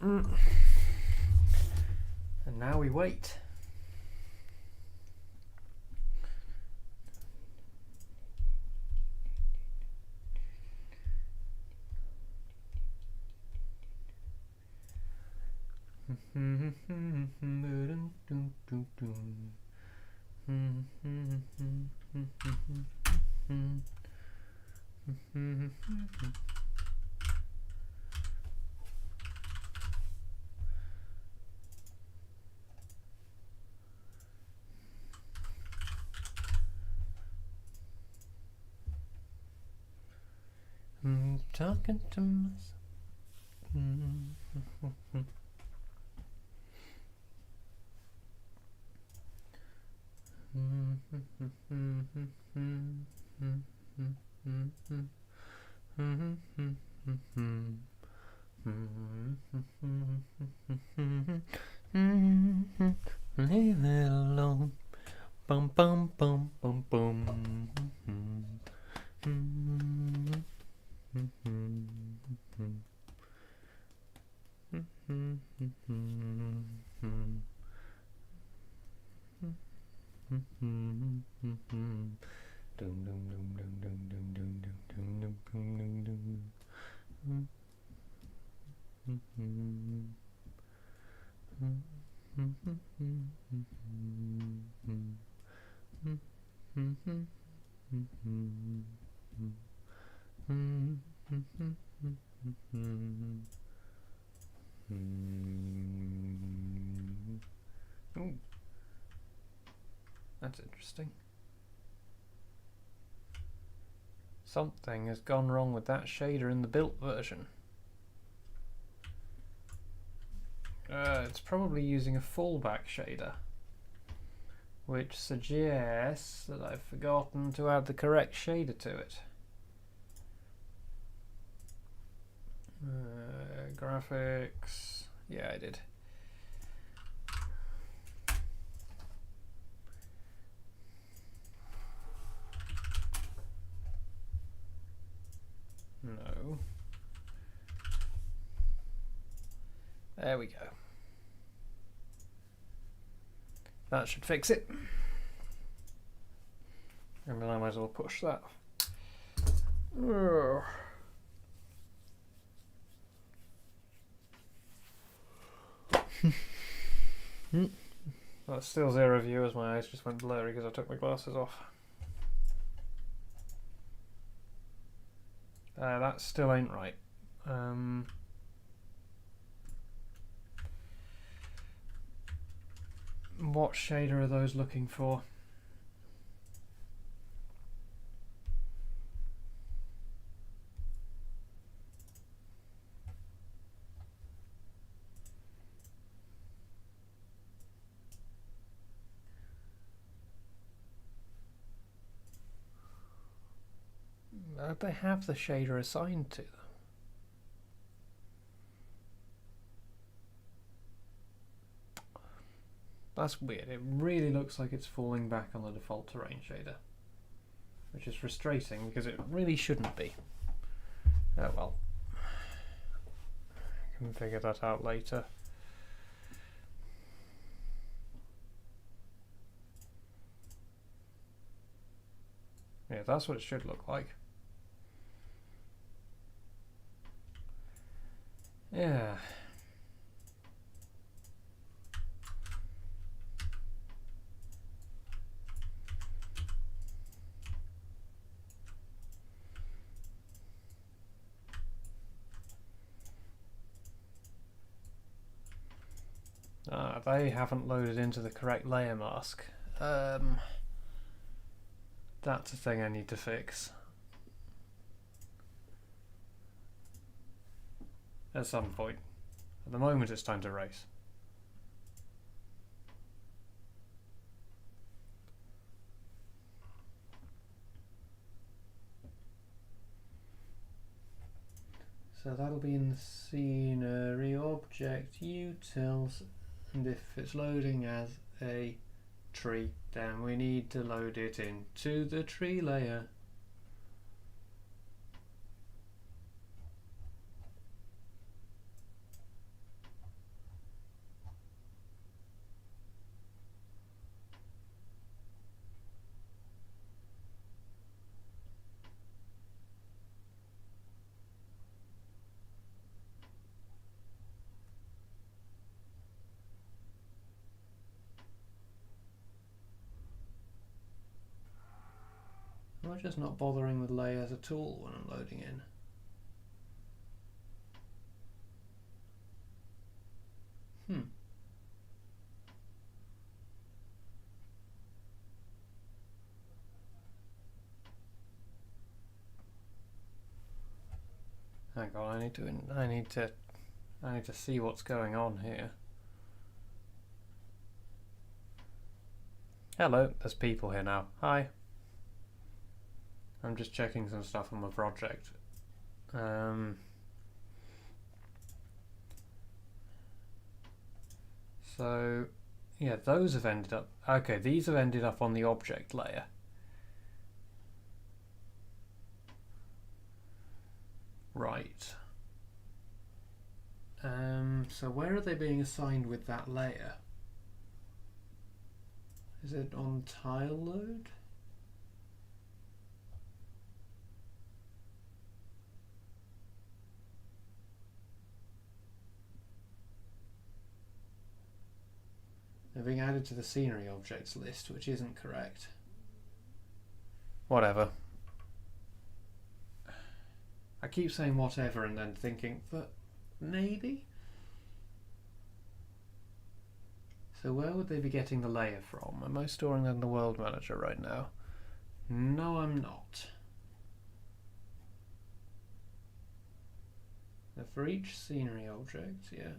And now we wait. Talking to myself. Leave it alone. Bum bum bum bum bum. Ooh. That's interesting. Something has gone wrong with that shader in the built version. It's probably using a fallback shader, which suggests that I've forgotten to add the correct shader to it. Graphics, yeah, I did. No. There we go. That should fix it. And then I might as well push that. Ugh. That's still 0 view as my eyes just went blurry because I took my glasses off. That still ain't right. What shader are those looking for? They have the shader assigned to them. That's weird. It really looks like it's falling back on the default terrain shader, which is frustrating because it really shouldn't be. Oh well. I can figure that out later. Yeah, that's what it should look like. Yeah. They haven't loaded into the correct layer mask. That's a thing I need to fix. At some point. At the moment it's time to race. So that'll be in the scenery object utils, and if it's loading as a tree, then we need to load it into the tree layer. I just not bothering with layers at all when I'm loading in? Hang on, I need to see what's going on here. Hello, there's people here now. Hi. I'm just checking some stuff on my project. So, yeah, those have ended up... Okay, these have ended up on the object layer. Right. So where are they being assigned with that layer? Is it on tile load? They're being added to the scenery objects list, which isn't correct. Whatever. I keep saying whatever and then thinking, but maybe? So where would they be getting the layer from? Am I storing that in the world manager right now? No, I'm not. Now for each scenery object, yeah.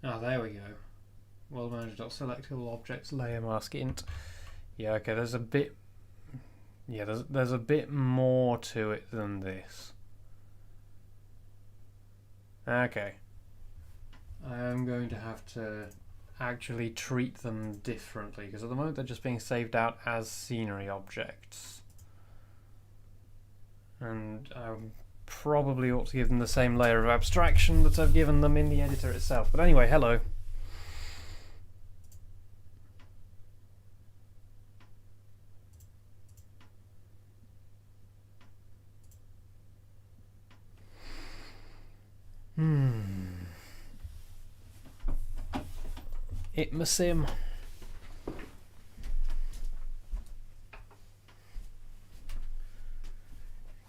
Ah, there we go. World manager.selectable objects layer mask int. Yeah, okay, there's a bit... Yeah, there's a bit more to it than this. Okay. I'm going to have to actually treat them differently, because at the moment they're just being saved out as scenery objects. And probably ought to give them the same layer of abstraction that I've given them in the editor itself. But anyway, hello. Itmasim.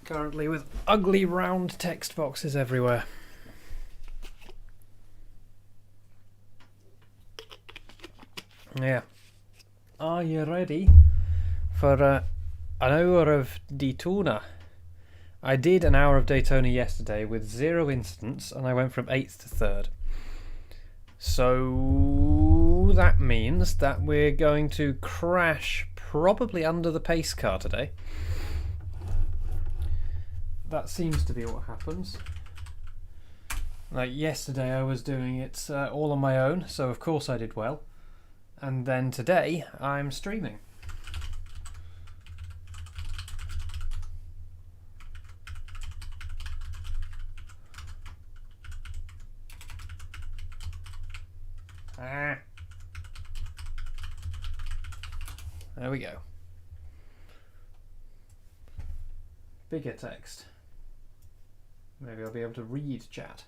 Currently with ugly round text boxes everywhere. Yeah. Are you ready for an hour of Daytona? I did an hour of Daytona yesterday with 0 incidents and I went from 8th to 3rd. So that means that we're going to crash probably under the pace car today. That seems to be what happens. Like yesterday I was doing it all on my own, so of course I did well. And then today I'm streaming. There we go. Bigger text. Maybe I'll be able to read chat.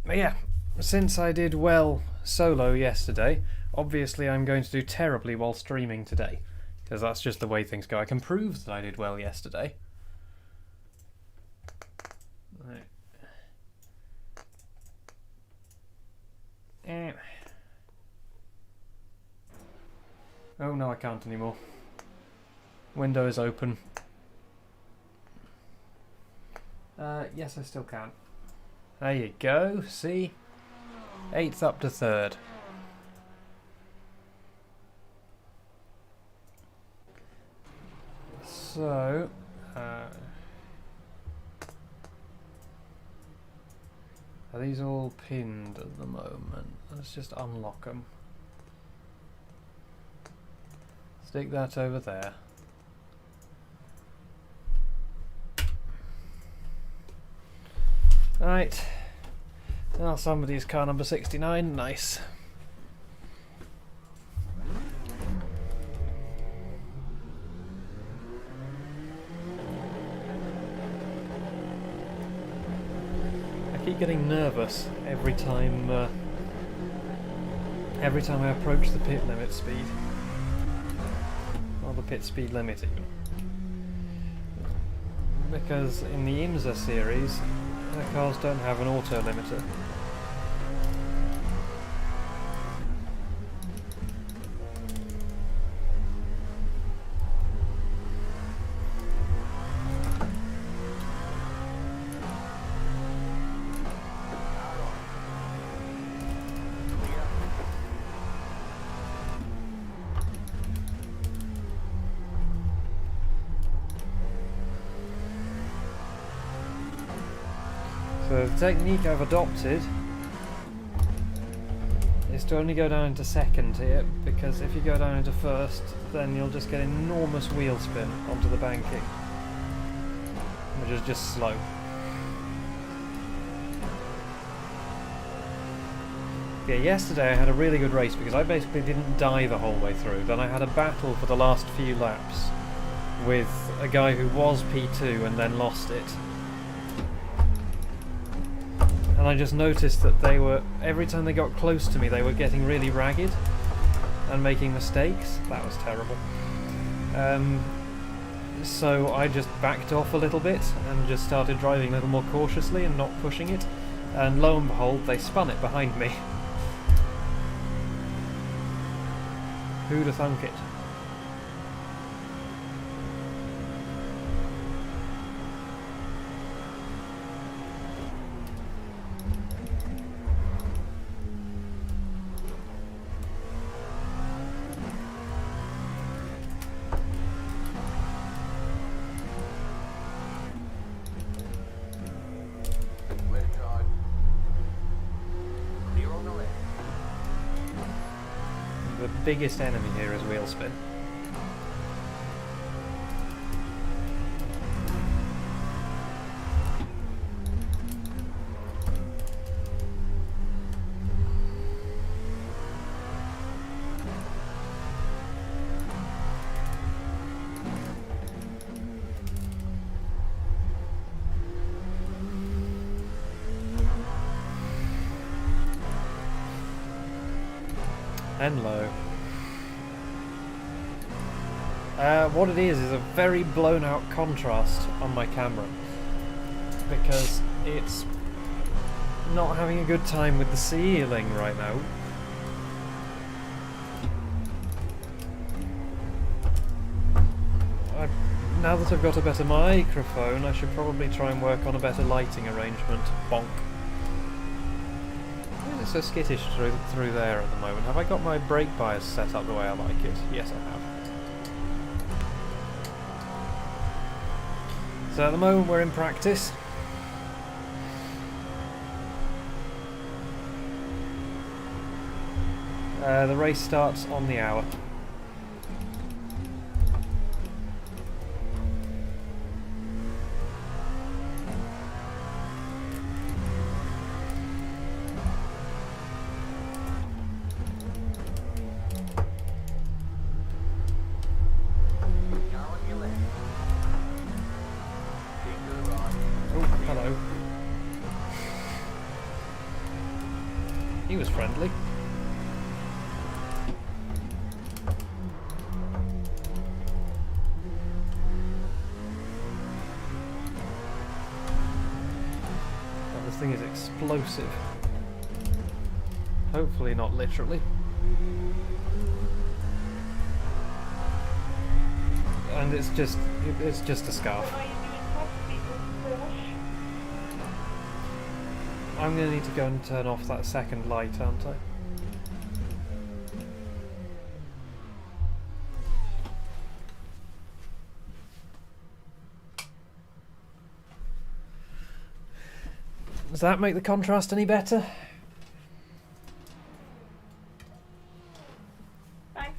But yeah, since I did well solo yesterday, obviously I'm going to do terribly while streaming today. Because that's just the way things go. I can prove that I did well yesterday. Right. Oh no, I can't anymore. Window is open. Yes, I still can. There you go, see? 8th up to 3rd. So, are these all pinned at the moment? Let's just unlock them. Stick that over there. Right. Now somebody's car number 69. Nice. I keep getting nervous every time I approach the pit limit speed. Or the pit speed limit even. Because in the IMSA series, the cars don't have an auto limiter. So the technique I've adopted is to only go down into second here, because if you go down into first, then you'll just get enormous wheel spin onto the banking, which is just slow. Yeah, yesterday I had a really good race because I basically didn't die the whole way through. Then I had a battle for the last few laps with a guy who was P2 and then lost it. And I just noticed that they were, every time they got close to me, they were getting really ragged and making mistakes. That was terrible. So I just backed off a little bit and just started driving a little more cautiously and not pushing it. And lo and behold, they spun it behind me. Who'd have thunk it? The biggest enemy here is wheel spin. And low. What it is a very blown out contrast on my camera, because it's not having a good time with the ceiling right now. Now that I've got a better microphone, I should probably try and work on a better lighting arrangement. Bonk. Why is it so skittish through there at the moment? Have I got my brake bias set up the way I like it? Yes, I have. So at the moment we're in practice. The race starts on the hour. He was friendly. Oh, this thing is explosive. Hopefully not literally. And it's just a scarf. I'm going to need to go and turn off that second light, aren't I? Does that make the contrast any better? Bye.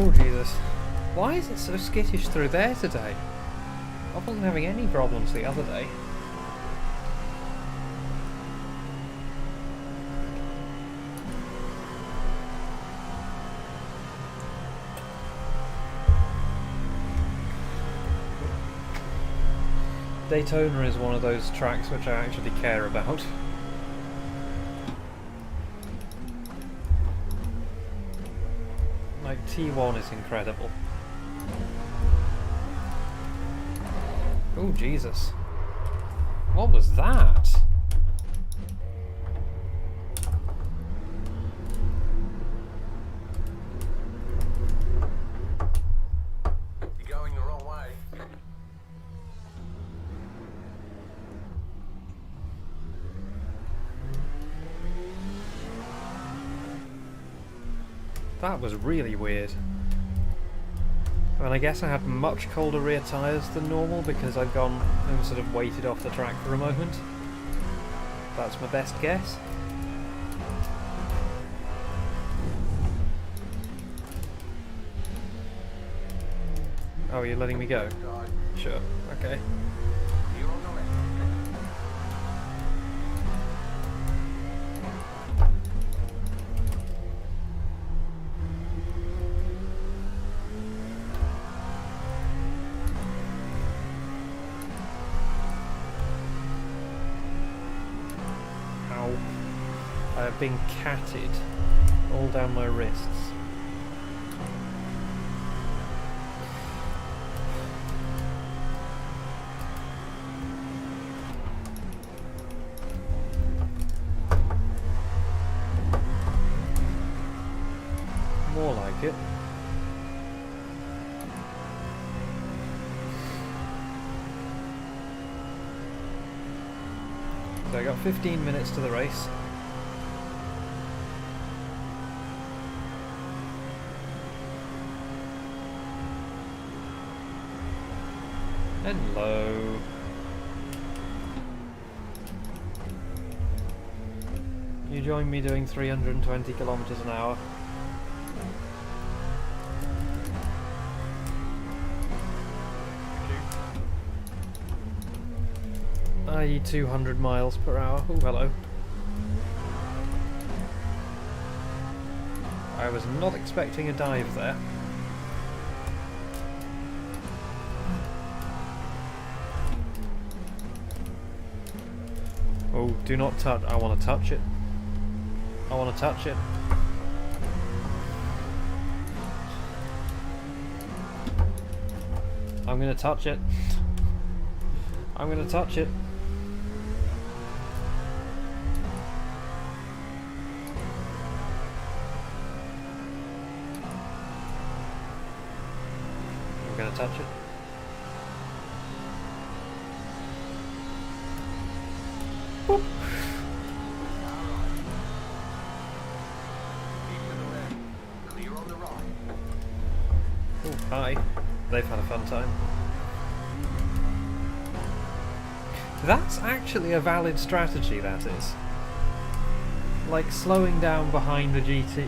Oh Jesus. Why is it so skittish through there today? I wasn't having any problems the other day. Daytona is one of those tracks which I actually care about. Like, T1 is incredible. Oh, Jesus. What was that? You're going the wrong way. That was really weird. Well, I guess I had much colder rear tyres than normal because I'd gone and sort of waited off the track for a moment. That's my best guess. Oh, you're letting me go? Sure, okay. You're on the left. Ow. I have been catted all down my wrists. More like it. So I got 15 minutes to the race. Hello. You join me doing 320 kilometers an hour. I.e. 200 miles per hour. Oh, hello. I was not expecting a dive there. Oh, do not touch. I want to touch it. I want to touch it. I'm going to touch it. I'm going to touch it. I'm going to touch it. Boop. Clear on the right. Oh, hi. They've had a fun time. That's actually a valid strategy, that is. Like slowing down behind the GT.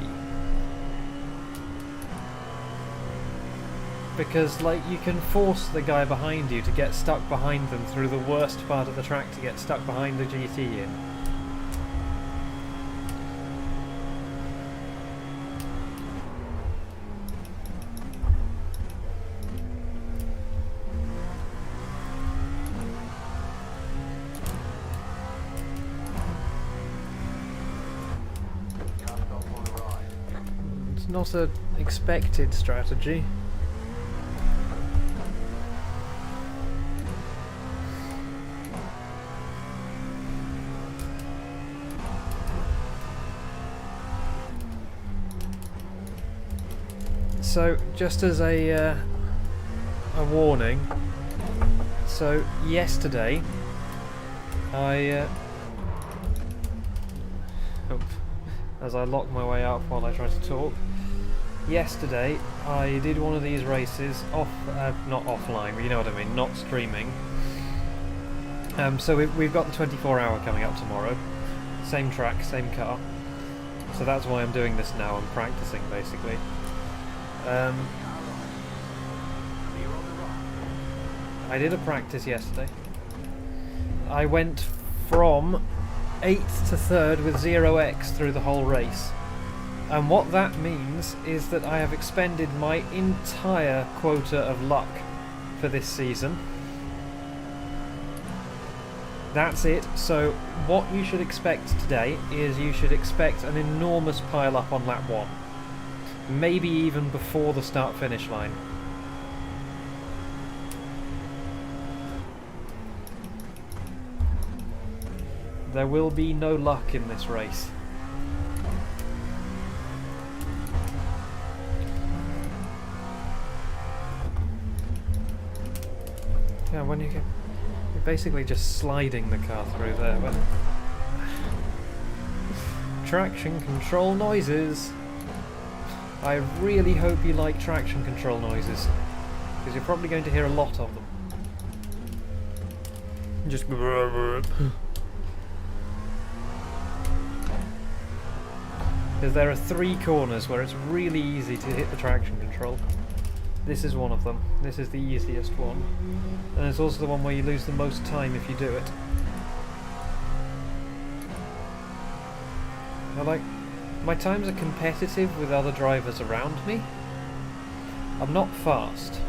Because, like, you can force the guy behind you to get stuck behind them through the worst part of the track to get stuck behind the GT in. Cut off on the right. It's not an expected strategy. So, just as a warning, so yesterday I as I lock my way out while I try to talk. Yesterday I did one of these races off, not offline, but you know what I mean, not streaming. So we've got the 24-hour coming up tomorrow. Same track, same car. So that's why I'm doing this now. I'm practicing basically. Clear on the right. I did a practice yesterday. I went from 8th to 3rd with 0x through the whole race. And what that means is that I have expended my entire quota of luck for this season. That's it. So what you should expect today is you should expect an enormous pile up on lap 1. Maybe even before the start-finish line. There will be no luck in this race. Yeah, when you're basically just sliding the car through there. But traction control noises. I really hope you like traction control noises, because you're probably going to hear a lot of them. Just because there are 3 corners where it's really easy to hit the traction control. This is one of them. This is the easiest one. And it's also the one where you lose the most time if you do it. My times are competitive with other drivers around me. I'm not fast,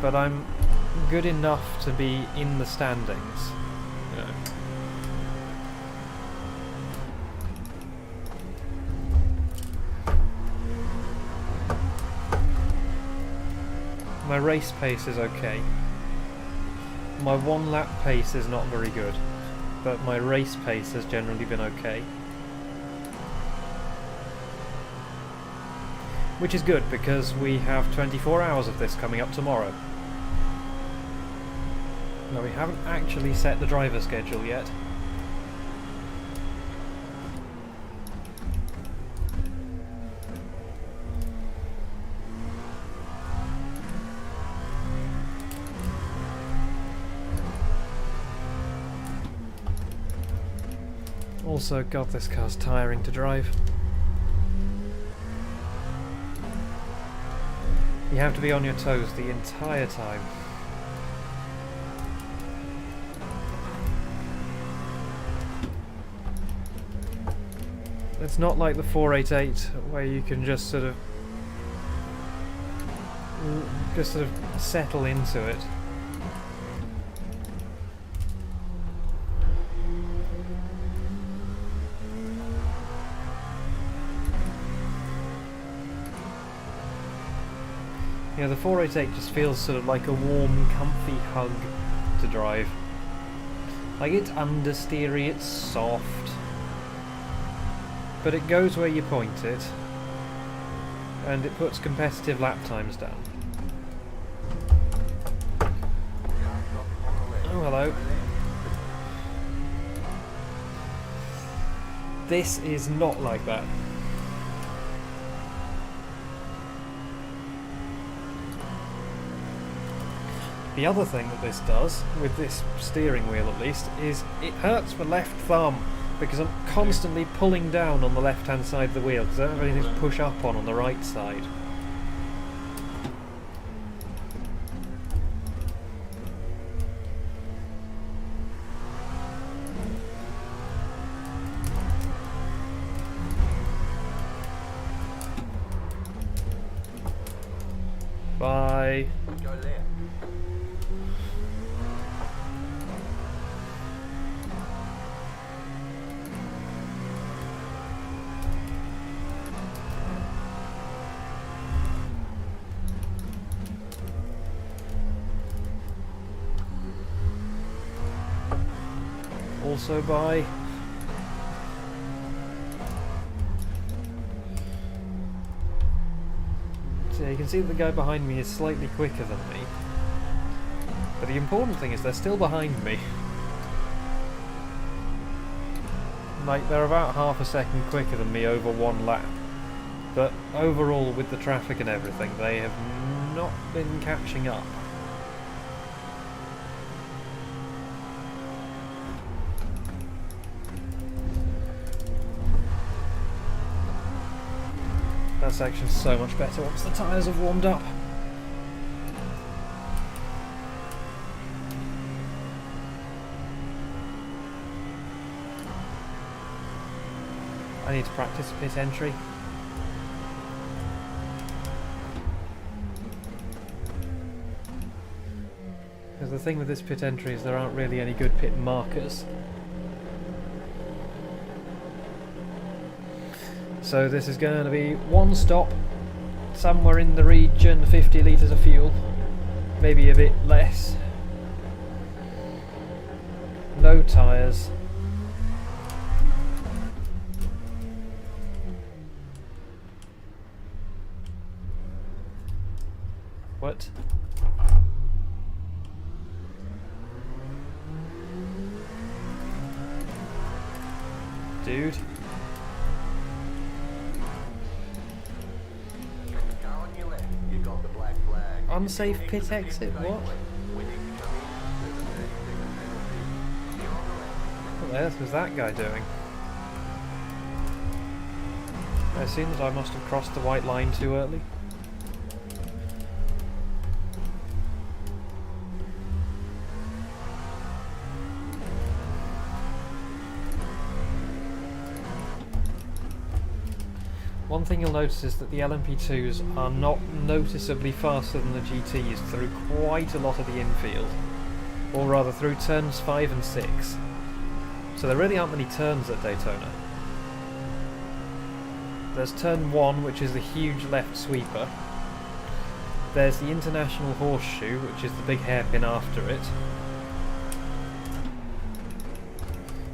but I'm good enough to be in the standings. You know. My race pace is okay. My 1 lap pace is not very good, but my race pace has generally been okay. Which is good, because we have 24 hours of this coming up tomorrow. No, we haven't actually set the driver schedule yet. Also, God, this car's tiring to drive. You have to be on your toes the entire time. It's not like the 488 where you can just sort of settle into it. Yeah, the 488 just feels sort of like a warm, comfy hug to drive. Like, it's understeery, it's soft, but it goes where you point it, and it puts competitive lap times down. Oh, hello. This is not like that. The other thing that this does, with this steering wheel at least, is it hurts my left thumb, because I'm constantly pulling down on the left hand side of the wheel because I don't have anything to push up on the right side. Bye. Go there. Also bye. So you can see that the guy behind me is slightly quicker than me. But the important thing is they're still behind me. Like, they're about half a second quicker than me over 1 lap. But overall, with the traffic and everything, they have not been catching up. That section's so much better once the tyres have warmed up. I need to practice pit entry. Because the thing with this pit entry is there aren't really any good pit markers. So this is going to be one stop, somewhere in the region, 50 litres of fuel, maybe a bit less. No tyres. What? Dude. Unsafe pit exit, what? What the earth was that guy doing? I assume that I must have crossed the white line too early. One thing you'll notice is that the LMP2s are not noticeably faster than the GTs through quite a lot of the infield, or rather through turns 5 and 6. So there really aren't many turns at Daytona. There's turn 1, which is the huge left sweeper. There's the International Horseshoe, which is the big hairpin after it.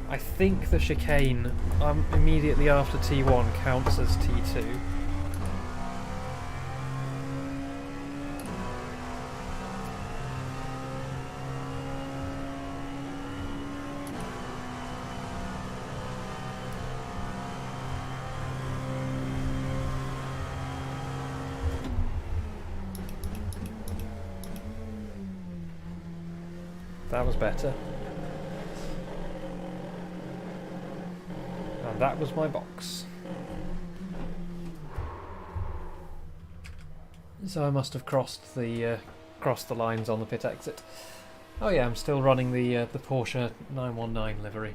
I think the chicane immediately after T1 counts as T2. That was better. And that was my box. So I must have crossed the lines on the pit exit. Oh yeah, I'm still running the Porsche 919 livery.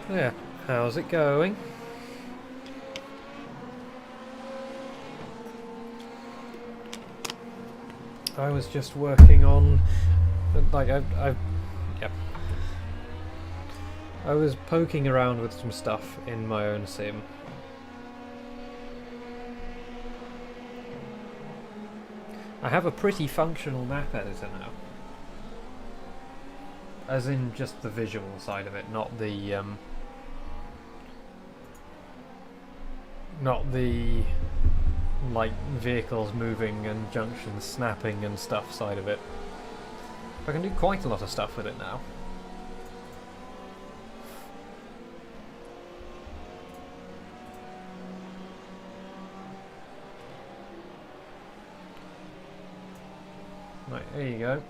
Yeah, how's it going? I was just working on, like, yeah. I was poking around with some stuff in my own sim. I have a pretty functional map editor now. As in just the visual side of it, not the like vehicles moving and junctions snapping and stuff side of it. I can do quite a lot of stuff with it now. Right, there you go.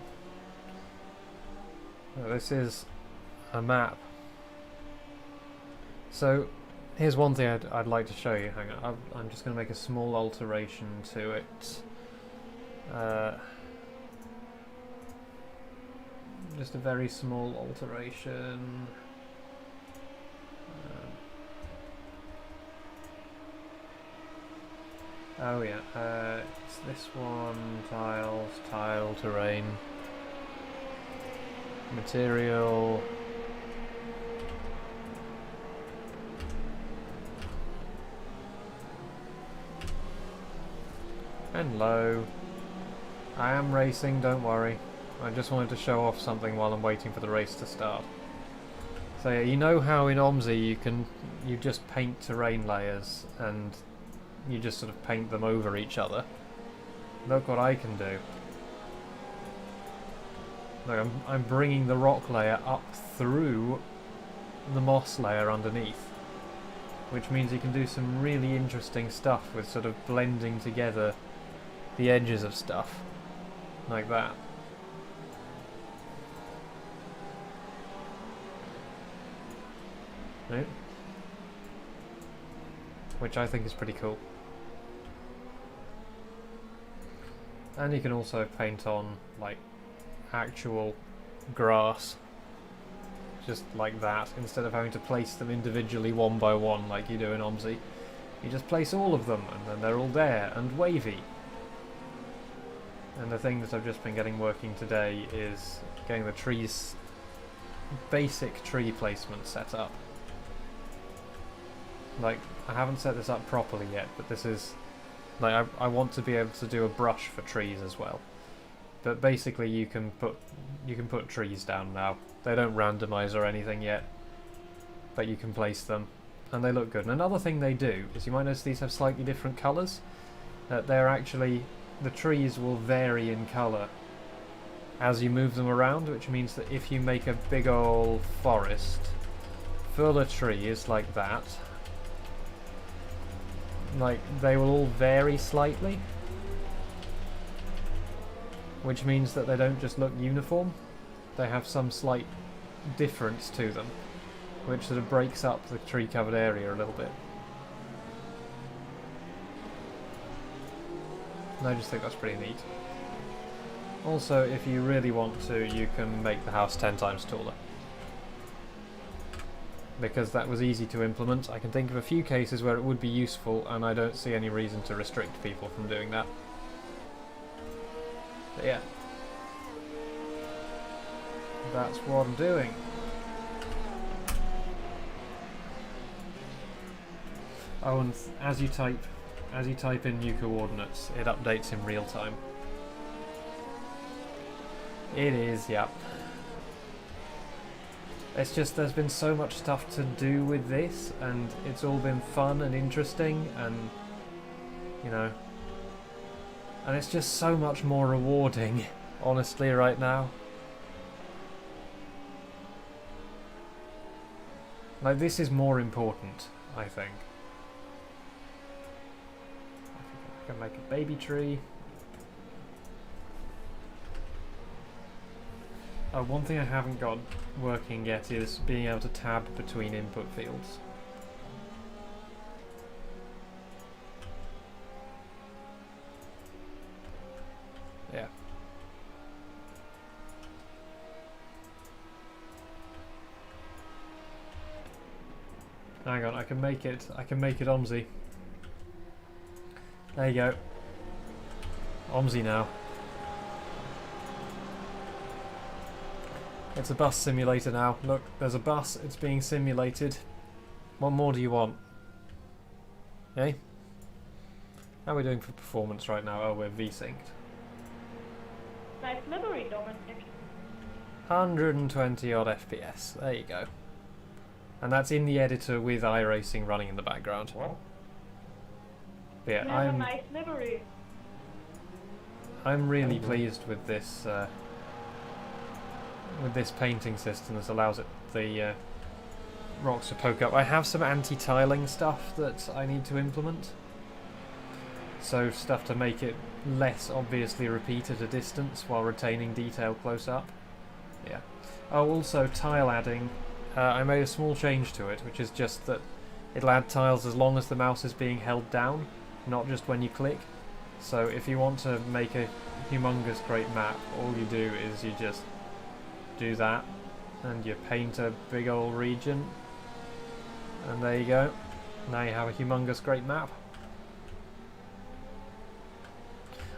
This is a map. So here's one thing I'd like to show you. Hang on, I'm just going to make a small alteration to it. Just a very small alteration. Oh yeah, it's this one, tiles, tile, terrain, material. And low. I am racing, don't worry. I just wanted to show off something while I'm waiting for the race to start. So yeah, you know how in OMSI you just paint terrain layers and you just sort of paint them over each other. Look what I can do. Look, I'm bringing the rock layer up through the moss layer underneath, which means you can do some really interesting stuff with sort of blending together the edges of stuff like that. right? Which I think is pretty cool. And you can also paint on like actual grass, just like that, instead of having to place them individually one by one like you do in OMSI. You just place all of them and then they're all there and wavy. And the thing that I've just been getting working today is getting the trees, basic tree placement set up. Like, I haven't set this up properly yet, but this is like I want to be able to do a brush for trees as well. But basically you can put trees down now. They don't randomize or anything yet, but you can place them and they look good. And another thing they do is, you might notice these have slightly different colours. They're actually, the trees will vary in colour as you move them around, which means that if you make a big old forest full of trees like that, like, they will all vary slightly, which means that they don't just look uniform, they have some slight difference to them, which sort of breaks up the tree covered area a little bit. And I just think that's pretty neat. Also, if you really want to, you can make the house 10 times taller, because that was easy to implement. I can think of a few cases where it would be useful, and I don't see any reason to restrict people from doing that. But yeah, that's what I'm doing. Oh, and as you type in new coordinates, it updates in real time. It is, yep. It's just, there's been so much stuff to do with this, and it's all been fun and interesting, and, you know, and it's just so much more rewarding, honestly, right now. Like, this is more important, I think. I can make a baby tree. One thing I haven't got working yet is being able to tab between input fields. Yeah. Hang on, I can make it OMSI. There you go. OMSI now. It's a bus simulator now. Look, there's a bus, it's being simulated. What more do you want? Okay? How are we doing for performance right now? Oh, we're V-synced. Nice livery, Dominic. 120 odd FPS. There you go. And that's in the editor with iRacing running in the background. What? But yeah, You have a nice livery. I'm really pleased with this painting system that allows the rocks to poke up. I have some anti-tiling stuff that I need to implement. So stuff to make it less obviously repeat at a distance while retaining detail close up. Yeah. Oh, also tile adding. I made a small change to it, which is just that it'll add tiles as long as the mouse is being held down, not just when you click. So if you want to make a humongous great map, all you do is you just do that and you paint a big old region, and there you go. Now you have a humongous great map.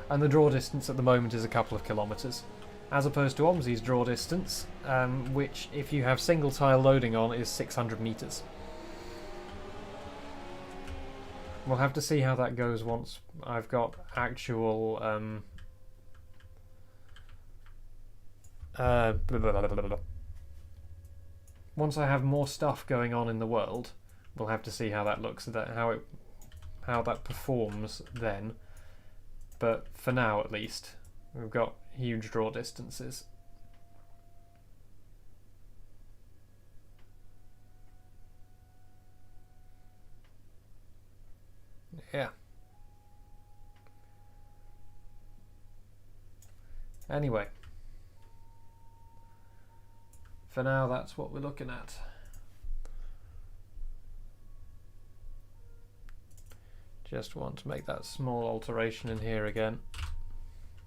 And the draw distance at the moment is a couple of kilometres, as opposed to OMSI's draw distance, which if you have single tile loading on is 600 metres. We'll have to see how that goes once I've got actual once I have more stuff going on in the world, we'll have to see how that looks, how that performs then. But for now, at least, we've got huge draw distances. Yeah. Anyway. For now, that's what we're looking at. Just want to make that small alteration in here again.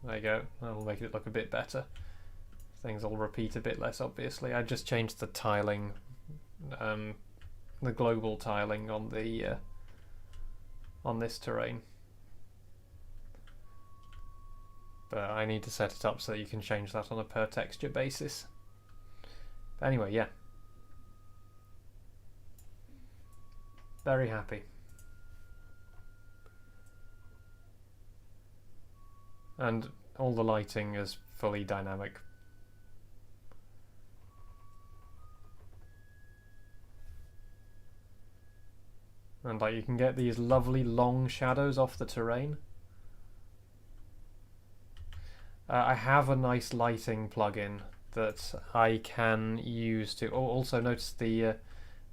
There you go, that'll make it look a bit better. Things will repeat a bit less obviously. I just changed the tiling, the global tiling on the on this terrain. But I need to set it up so that you can change that on a per texture basis. But anyway, yeah. Very happy. And all the lighting is fully dynamic. And like you can get these lovely long shadows off the terrain. I have a nice lighting plugin that I can use to also notice the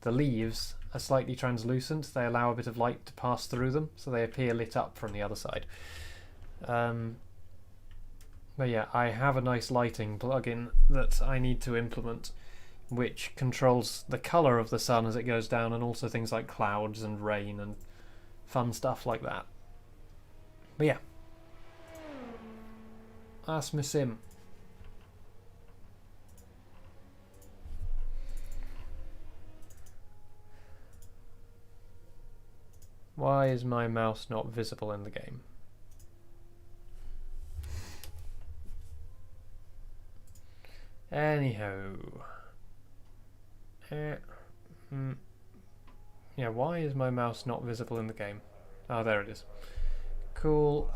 leaves are slightly translucent. They allow a bit of light to pass through them, so they appear lit up from the other side. But yeah, I have a nice lighting plugin that I need to implement, which controls the colour of the sun as it goes down, and also things like clouds and rain and fun stuff like that. But yeah, that's my sim. Why is my mouse not visible in the game? Anyhow. Yeah, why is my mouse not visible in the game? Oh, there it is. Cool.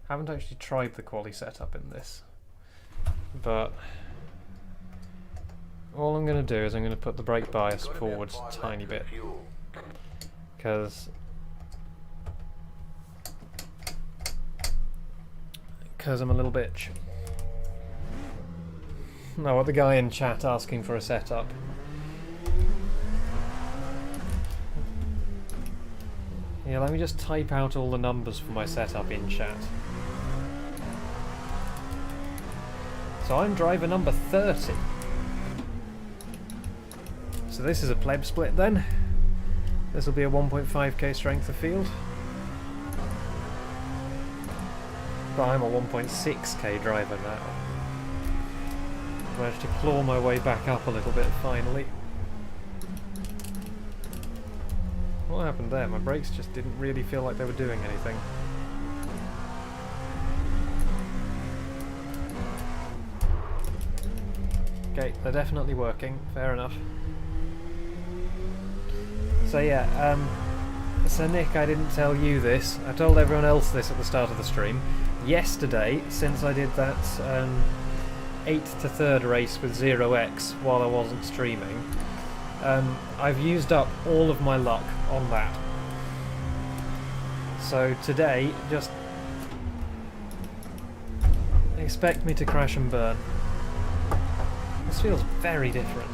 Haven't actually tried the quali setup in this, but all I'm going to do is I'm going to put the brake bias forwards a tiny bit, because I'm a little bitch. No, what the guy in chat asking for a setup. Yeah, let me just type out all the numbers for my setup in chat. So I'm driver number 30. So this is a pleb split then. This will be a 1.5k strength of field. But I'm a 1.6k driver now. Managed to claw my way back up a little bit finally. What happened there? My brakes just didn't really feel like they were doing anything. Okay, they're definitely working. Fair enough. So yeah, so Nick, I didn't tell you this. I told everyone else this at the start of the stream. Yesterday, since I did that 8th to 3rd race with 0x while I wasn't streaming, I've used up all of my luck on that. So today, just expect me to crash and burn. This feels very different.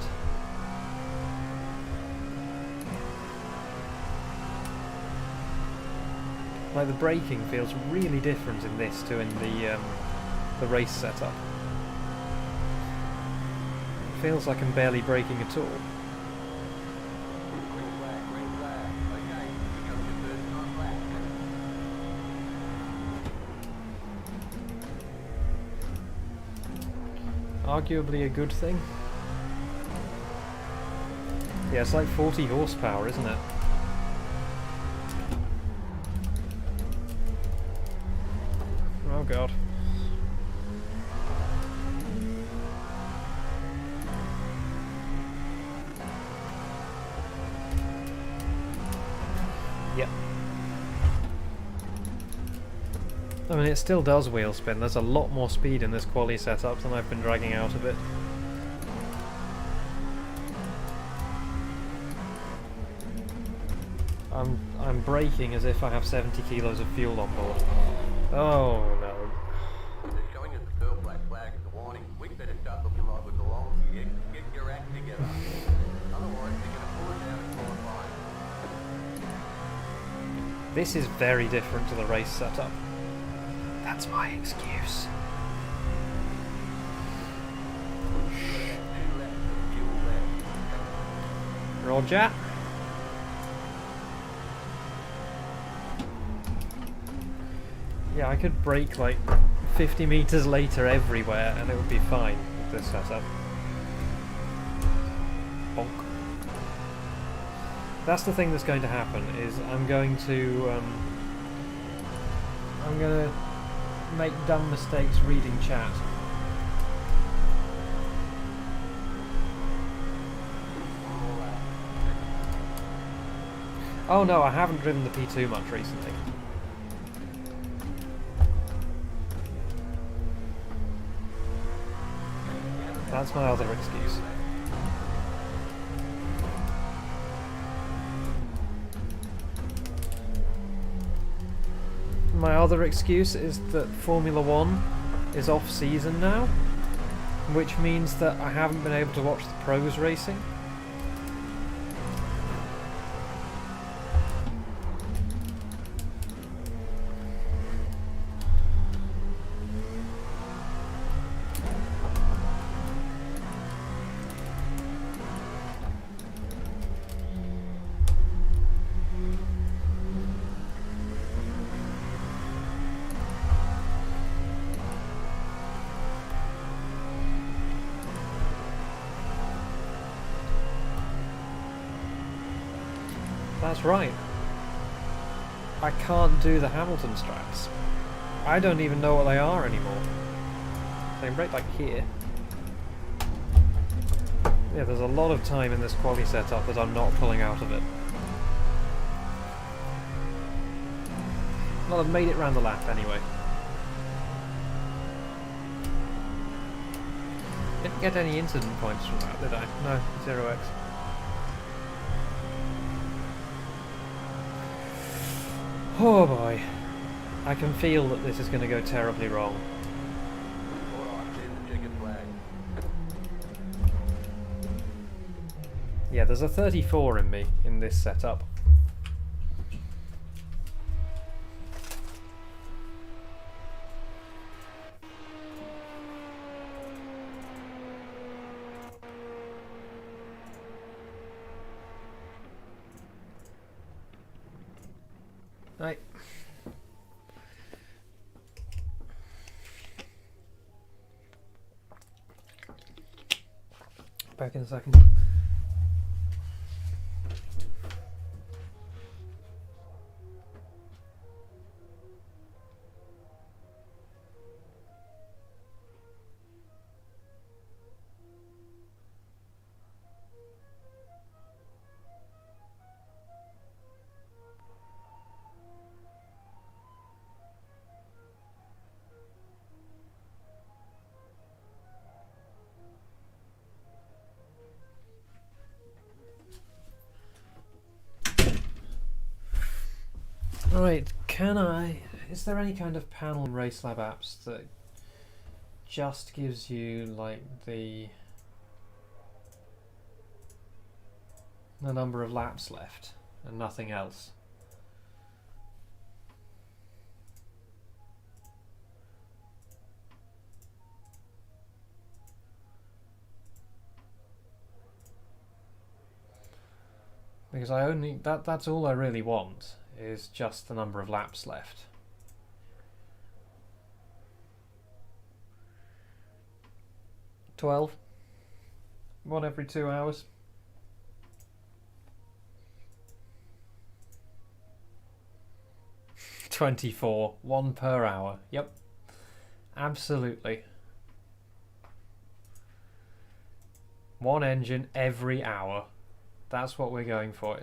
Like the braking feels really different in this to in the race setup. It feels like I'm barely braking at all. Arguably a good thing. Yeah, it's like 40 horsepower, isn't it? Oh god. Yep. I mean, it still does wheel spin. There's a lot more speed in this quali setup than I've been dragging out of it. I'm braking as if I have 70 kilos of fuel on board. Oh no. They're showing us the pearl black flag as a warning. We better start looking like we belong. Get your act together. Otherwise, they're going to pull us out and qualify. This is very different to the race setup. That's my excuse. Roger. Yeah, I could brake like 50 meters later everywhere and it would be fine with this setup. Bonk. That's the thing that's going to happen, is I'm going to make dumb mistakes reading chat. Oh no, I haven't driven the P2 much recently. That's my other excuse. My other excuse is that Formula 1 is off season now, which means that I haven't been able to watch the pros racing. That's right. I can't do the Hamilton strats. I don't even know what they are anymore. So right like here. Yeah, there's a lot of time in this quali setup that I'm not pulling out of it. Well, I've made it round the lap anyway. Didn't get any incident points from that, did I? No, 0x. Oh boy. I can feel that this is going to go terribly wrong. Yeah, there's a 34 in me in this setup. Right. Back in a second. Right, is there any kind of panel in RaceLab apps that just gives you like the number of laps left and nothing else? Because that's all I really want, is just the number of laps left. "12. One every 2 hours. "24. One per hour. Yep. Absolutely. One engine every hour. That's what we're going for.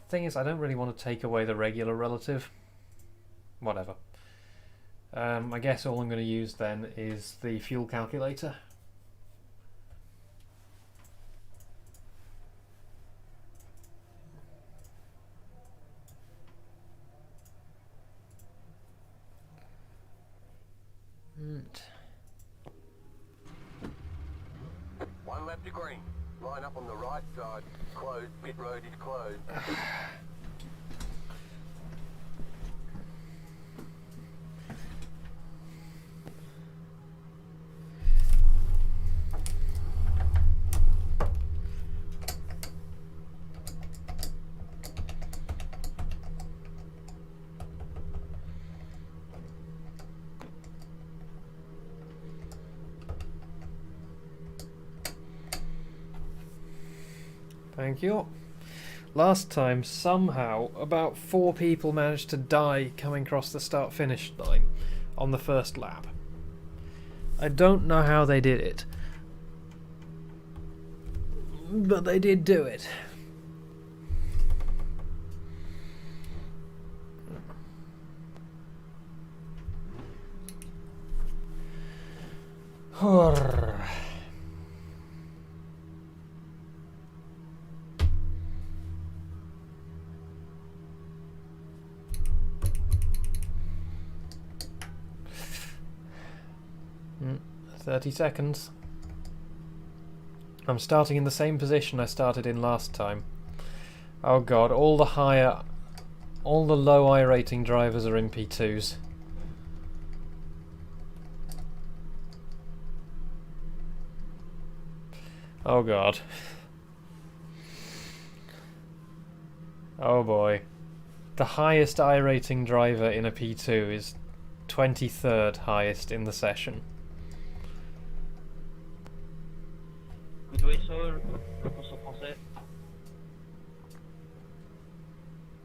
Thing is, I don't really want to take away the regular relative. Whatever. I guess all I'm going to use then is the fuel calculator. One lap to green. Line up on the right side. Closed. Pit road is closed. Thank you. Last time, somehow, about 4 people managed to die coming across the start-finish line on the first lap. I don't know how they did it, but they did do it. Horror. Mm, 30 seconds. I'm starting in the same position I started in last time. Oh god, all the low I rating drivers are in P2s. Oh god. Oh boy. The highest I rating driver in a P2 is 23rd highest in the session. Good way, sir. Repose en français.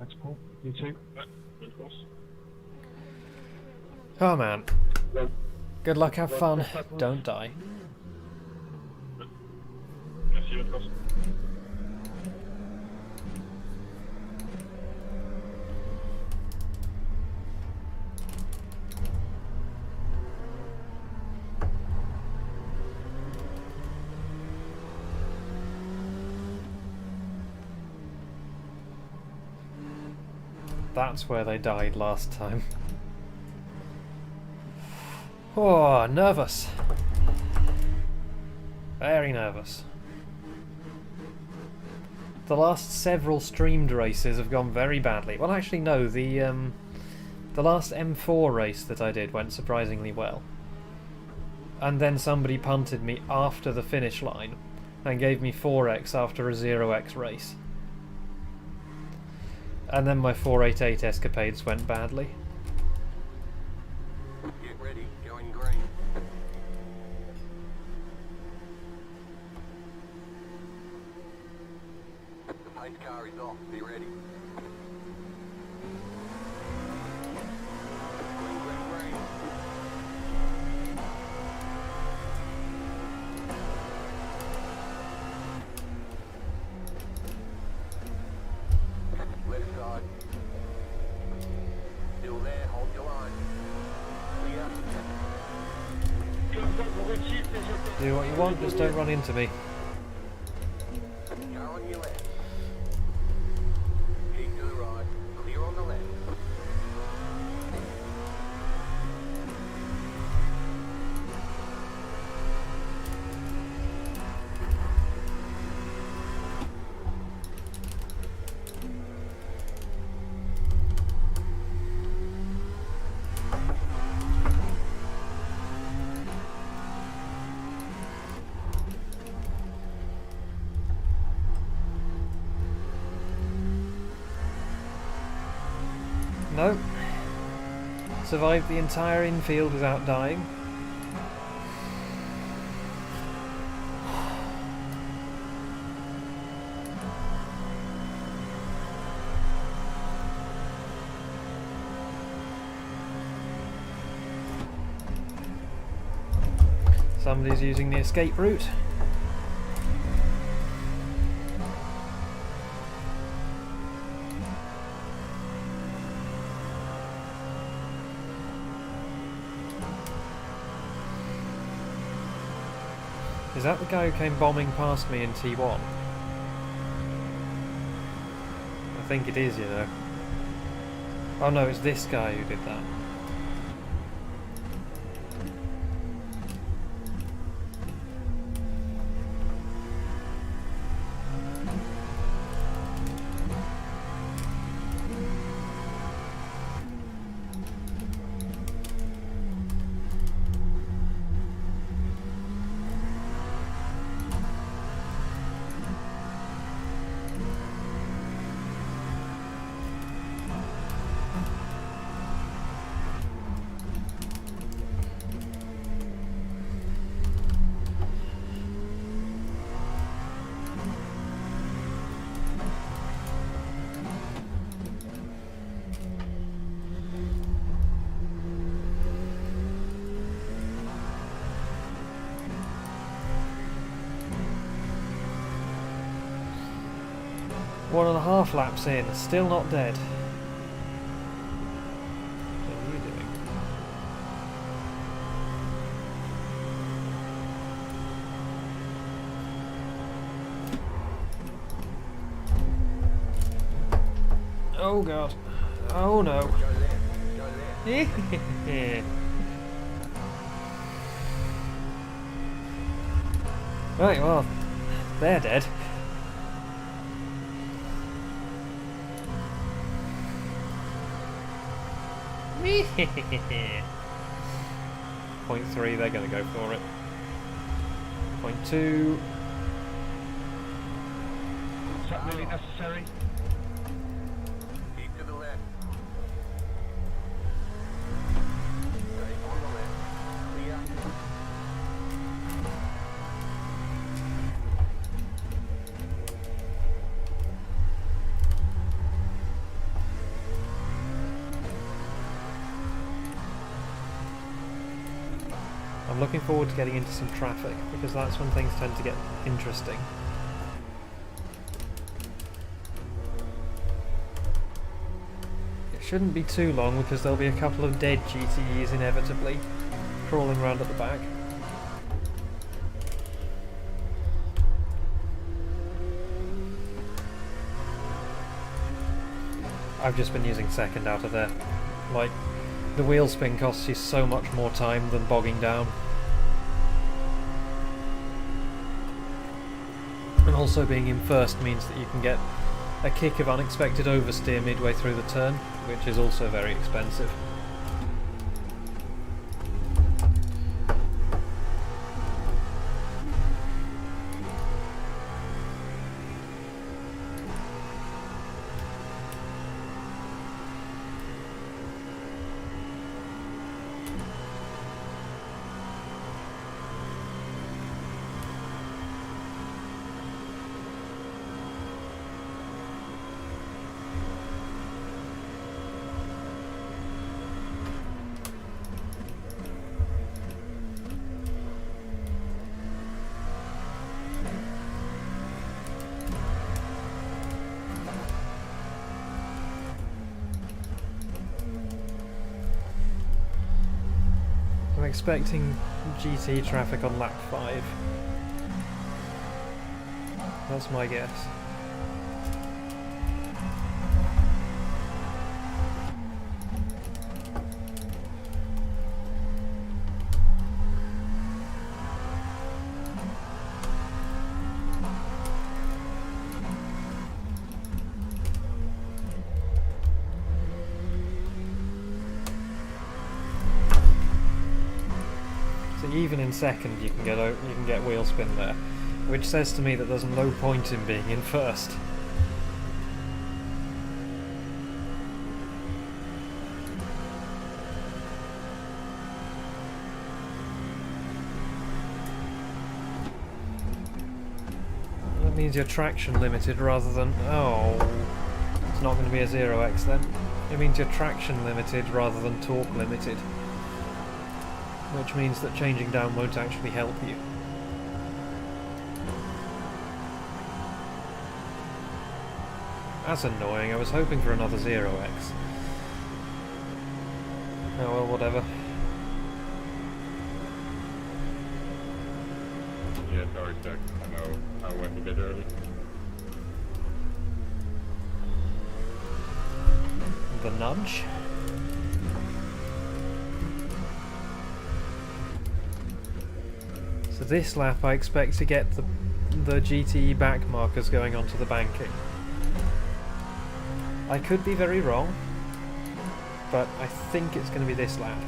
That's cool. You too. Good course. Oh man. Good luck, have fun. Don't die. Merci, bonne course. That's where they died last time. Oh, nervous. Very nervous. The last several streamed races have gone very badly. Well, actually, no. The last M4 race that I did went surprisingly well. And then somebody punted me after the finish line and gave me 4x after a 0x race. And then my 488 escapades went badly. Get ready, going green. The pace car is off, be ready. Green, green, green. Left side. Still there, hold your line. Clear. Do what you want, just don't run into me. Car on your left. Keep to the right. Clear on the left. No. Survived the entire infield without dying. Somebody's using the escape route. Is that the guy who came bombing past me in T1? I think it is, you know. Oh no, it's this guy who did that. 1.5 laps in, still not dead. What are you doing? Oh god. Oh no. Go left. Go left. Right, well, they're dead. Point 3, they're going to go for it. Point 2. Is that really necessary? Keep to the left. Stay on the left. Clear. I'm looking forward to getting into some traffic, because that's when things tend to get interesting. It shouldn't be too long, because there'll be a couple of dead GTEs inevitably crawling around at the back. I've just been using second out of there. Like, the wheel spin costs you so much more time than bogging down. And also being in first means that you can get a kick of unexpected oversteer midway through the turn, which is also very expensive. I'm expecting GT traffic on lap 5. That's my guess. Even in second, you can get wheel spin there, which says to me that there's no point in being in first. That means you're traction limited rather than... oh, it's not going to be a 0x then. It means you're traction limited rather than torque limited, which means that changing down won't actually help you. That's annoying, I was hoping for another 0x. Oh well, whatever. Yeah, sorry, Jack. I know I went a bit early. The nudge? So this lap I expect to get the GTE back markers going onto the banking. I could be very wrong, but I think it's going to be this lap.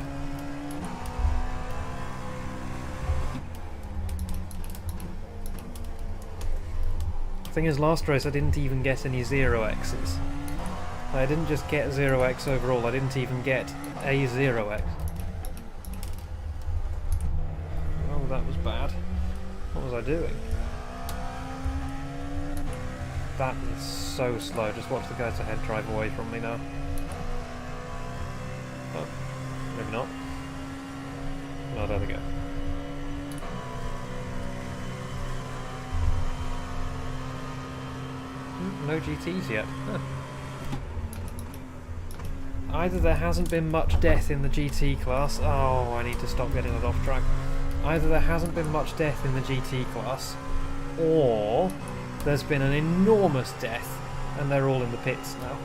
The thing is, last race I didn't even get any 0x's. I didn't just get 0x overall, I didn't even get a 0x. Oh, that was bad. What was I doing? That is so slow. Just watch the guys ahead drive away from me now. Oh, maybe not. Oh, there we go. No GTs yet. Huh. Either there hasn't been much death in the GT class. Oh, I need to stop getting it off track. Either there hasn't been much death in the GT class, or there's been an enormous death and they're all in the pits now.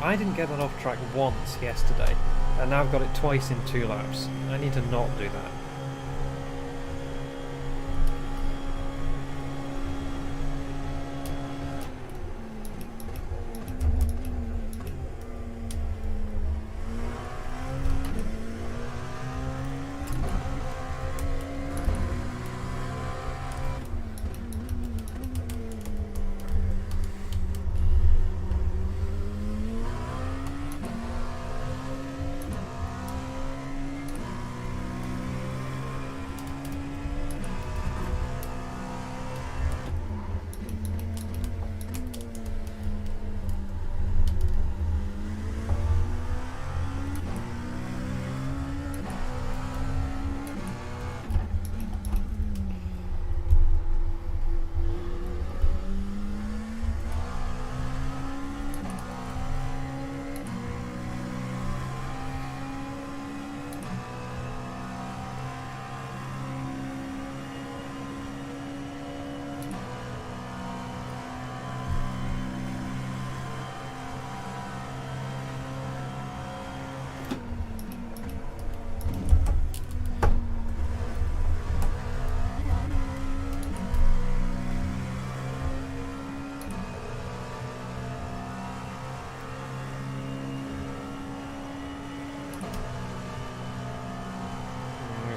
I didn't get that off track once yesterday, and now I've got it twice in 2 laps. I need to not do that.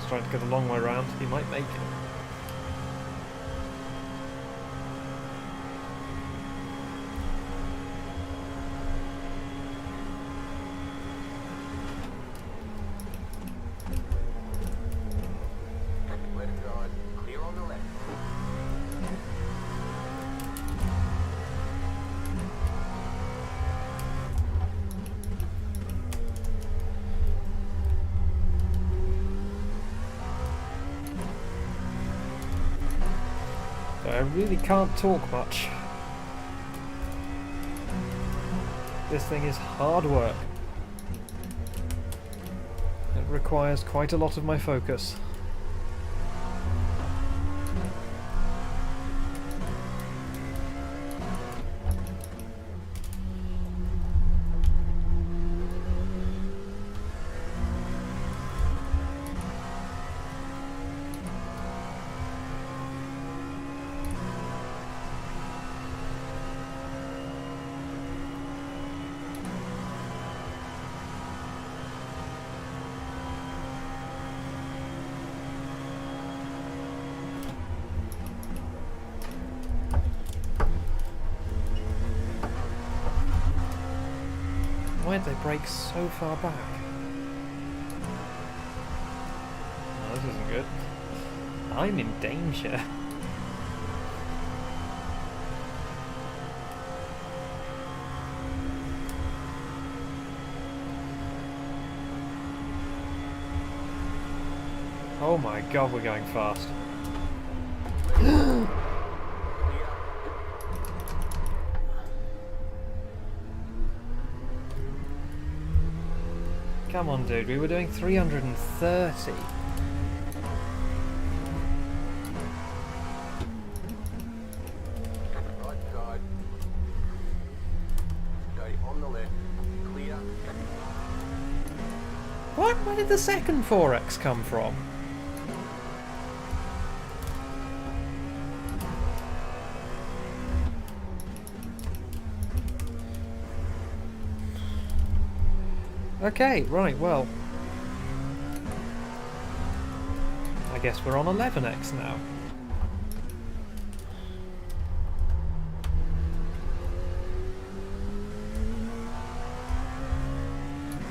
Trying to go the long way round. He might make it. Left side, clear on the left. I really can't talk much. This thing is hard work. It requires quite a lot of my focus. Why'd they brake so far back? Oh, this isn't good. I'm in danger. Oh my god, we're going fast. Come on, dude, we were doing 330. Right side. Stay on the left. Clear. What? Where did the second 4X come from? Okay, right, well. I guess we're on 11X now.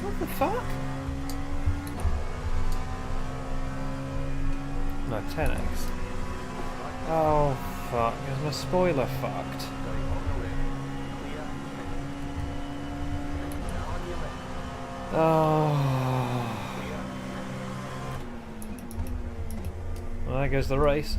What the fuck? No, 10X. Oh, fuck. Is my spoiler fucked? Stay on the left. Clear. Now on your left. Oh. Well, there goes the race.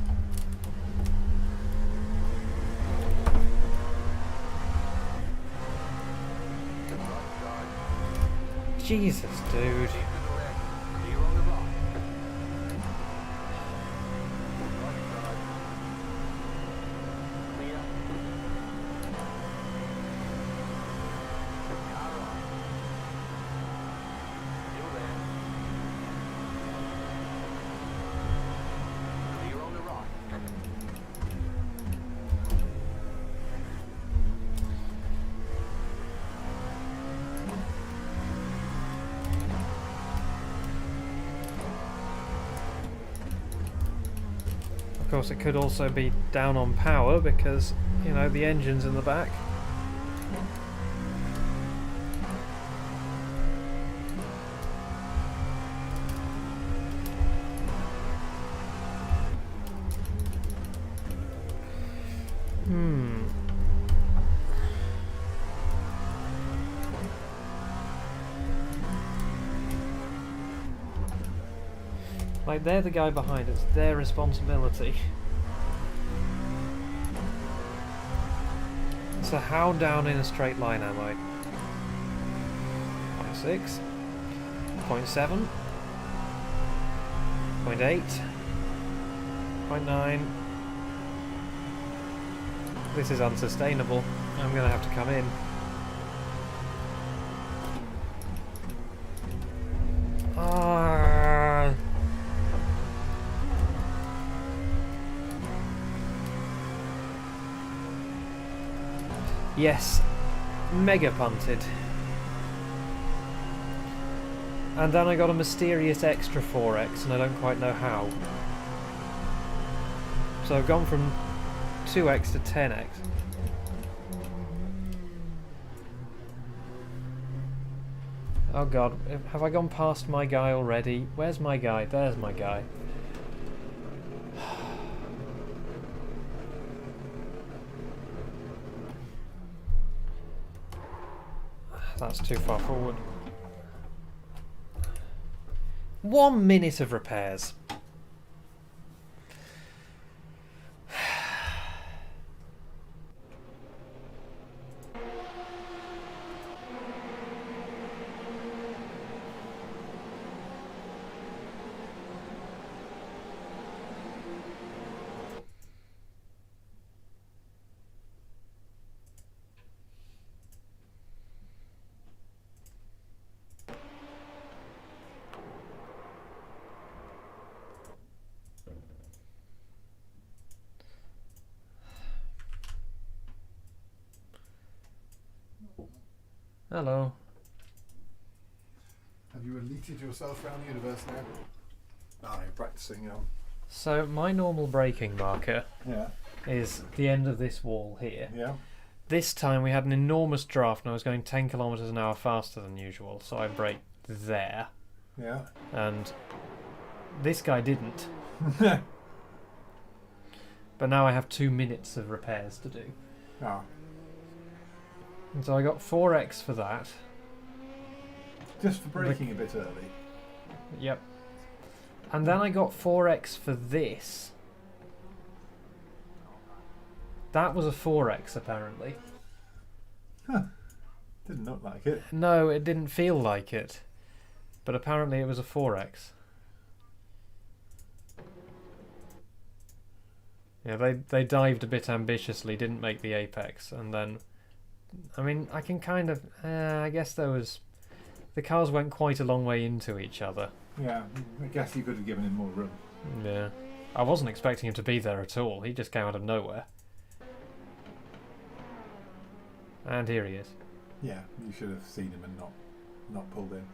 Jesus, dude. Keep to the left. Clear on the right. Right side. Clear. Car right. Still there. Clear on the right. Of course, it could also be down on power because, you know, the engine's in the back. Like, they're the guy behind, it's their responsibility. So how down in a straight line am I? 0.6, 0.7, 0.8, 0.9. This is unsustainable. I'm gonna have to come in. Yes, mega punted. And then I got a mysterious extra 4x and I don't quite know how. So I've gone from 2x to 10x. Oh god, have I gone past my guy already? Where's my guy? There's my guy. That's too far forward. 1 minute of repairs. Hello. Have you eliteed yourself around the universe now? Ah, you're practicing. So my normal braking marker Yeah. is the end of this wall here. Yeah. This time we had an enormous draft and I was going 10 kilometers an hour faster than usual, so I braked there. Yeah. And this guy didn't. But now I have 2 minutes of repairs to do. Ah. And so I got 4x for that. Just for braking a bit early. Yep. And then I got 4x for this. That was a 4x apparently. Huh. Didn't look like it. No, it didn't feel like it. But apparently it was a 4x. Yeah, they dived a bit ambitiously, didn't make the apex, and then... I mean, I can kind of... I guess there was... The cars went quite a long way into each other. Yeah, I guess you could have given him more room. Yeah. I wasn't expecting him to be there at all. He just came out of nowhere. And here he is. Yeah, you should have seen him and not pulled in.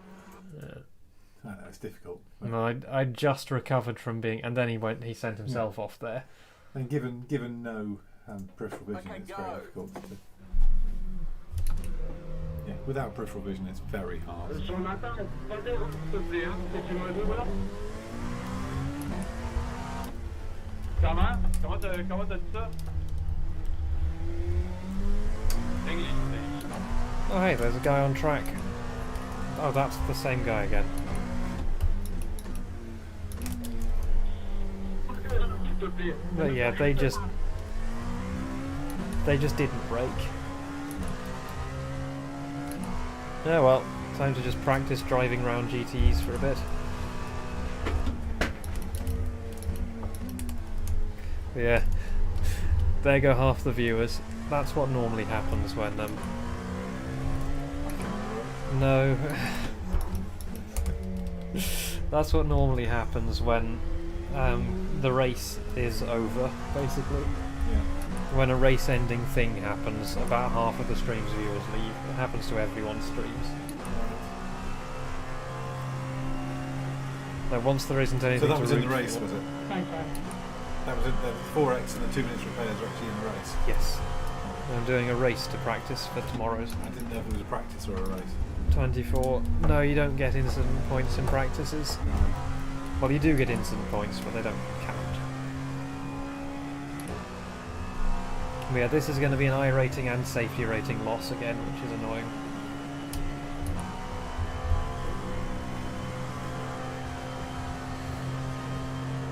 Yeah. I know, it's difficult. No, I just recovered from being... And then he sent himself off there. And given no peripheral vision, Okay, it's go. very difficult to... Yeah, without peripheral vision, it's very hard. Sur le matin, pas des routes, s'il te plaît, hein, si tu me doubles là. Comment? Comment t'as dit ça? English, please. Oh hey, there's a guy on track. Oh, that's the same guy again. S'il te plaît. But yeah, they just didn't brake. Oh well. Time to just practice driving around GTEs for a bit. Yeah, there go half the viewers. That's what normally happens when no. That's what normally happens when the race is over, basically. Yeah. When a race ending thing happens, about half of the stream's viewers leave. It happens to everyone's streams. So once there isn't anything So that to was in the root race, for- was it? Fine, fine. That was it. The 4X and the 2 minutes repairs are actually in the race. Yes. I'm doing a race to practice for tomorrow's. I didn't know if it was a practice or a race. 24. No, you don't get incident points in practices. Well, you do get incident points, but they don't count. But yeah, this is going to be an I rating and safety rating loss again, which is annoying.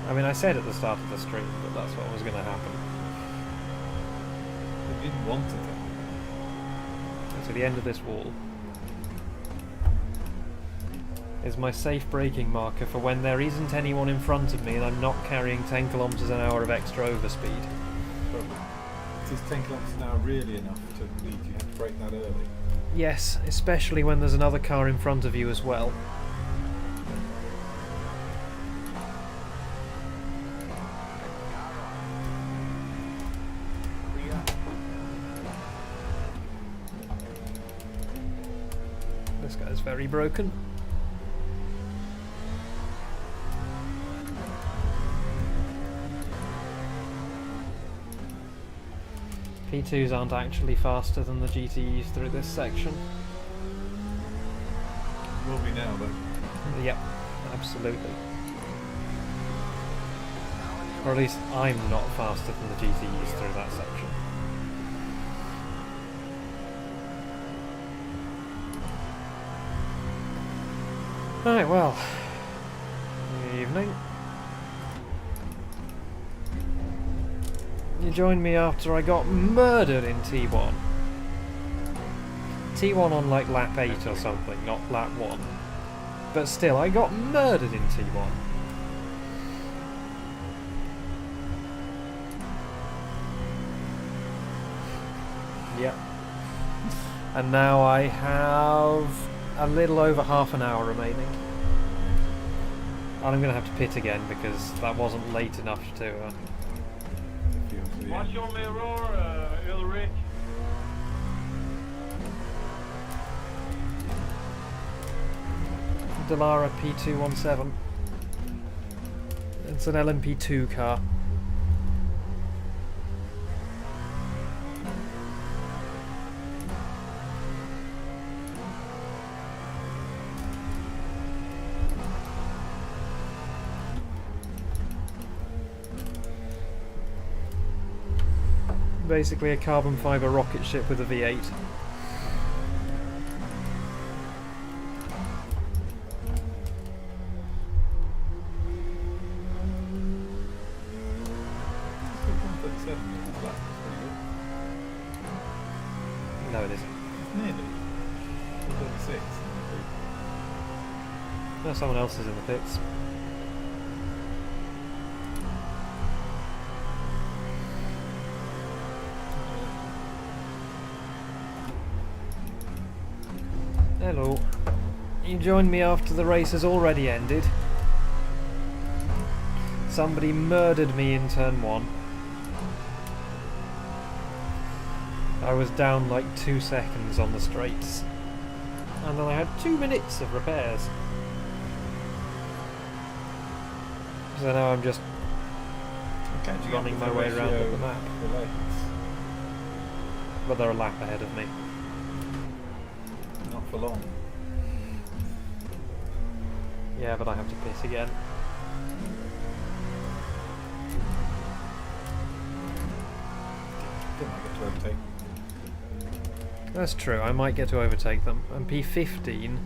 I mean, I said at the start of the stream that that's what was going to happen. They didn't want it. To the end of this wall is my safe braking marker for when there isn't anyone in front of me and I'm not carrying 10 kilometers an hour of extra overspeed. Is 10 kilometers an hour really enough to lead you to brake that early? Yes, especially when there's another car in front of you as well. This guy's very broken. P2s aren't actually faster than the GTEs through this section. Will be now, though. Yep, absolutely. Or at least I'm not faster than the GTEs through that section. Right, well, good evening. You joined me after I got murdered in T1. T1 on like lap 8 or something, not lap 1. But still, I got murdered in T1. Yep. And now I have a little over half an hour remaining. And I'm going to have to pit again because that wasn't late enough to... Watch your mirror, Ulrich. Delara P217. It's an LMP2 car. Basically a carbon fibre rocket ship with a V8. No, it isn't. Nearly. 36. No, someone else is in the pits. Hello. You joined me after the race has already ended. Somebody murdered me in turn 1. I was down like 2 seconds on the straights. And then I had 2 minutes of repairs. So now I'm just running my way around the map. But they're a lap ahead of me. Not for long. Yeah, but I have to pit again. Didn't I get to overtake? That's true, I might get to overtake them. And P15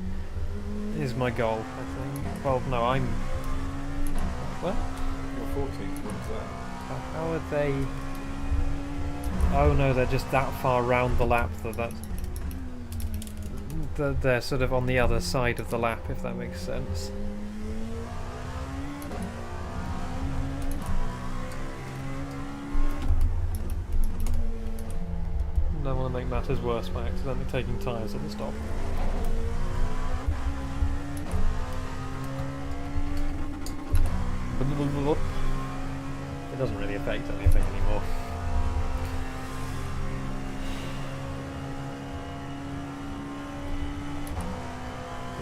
is my goal, I think. Well, no, I'm... What? You're 14, what's that? How are they... Oh no, they're just that far round the lap that they're sort of on the other side of the lap, if that makes sense. Don't want to make matters worse by accidentally taking tyres at the stop. It doesn't really affect anything anymore.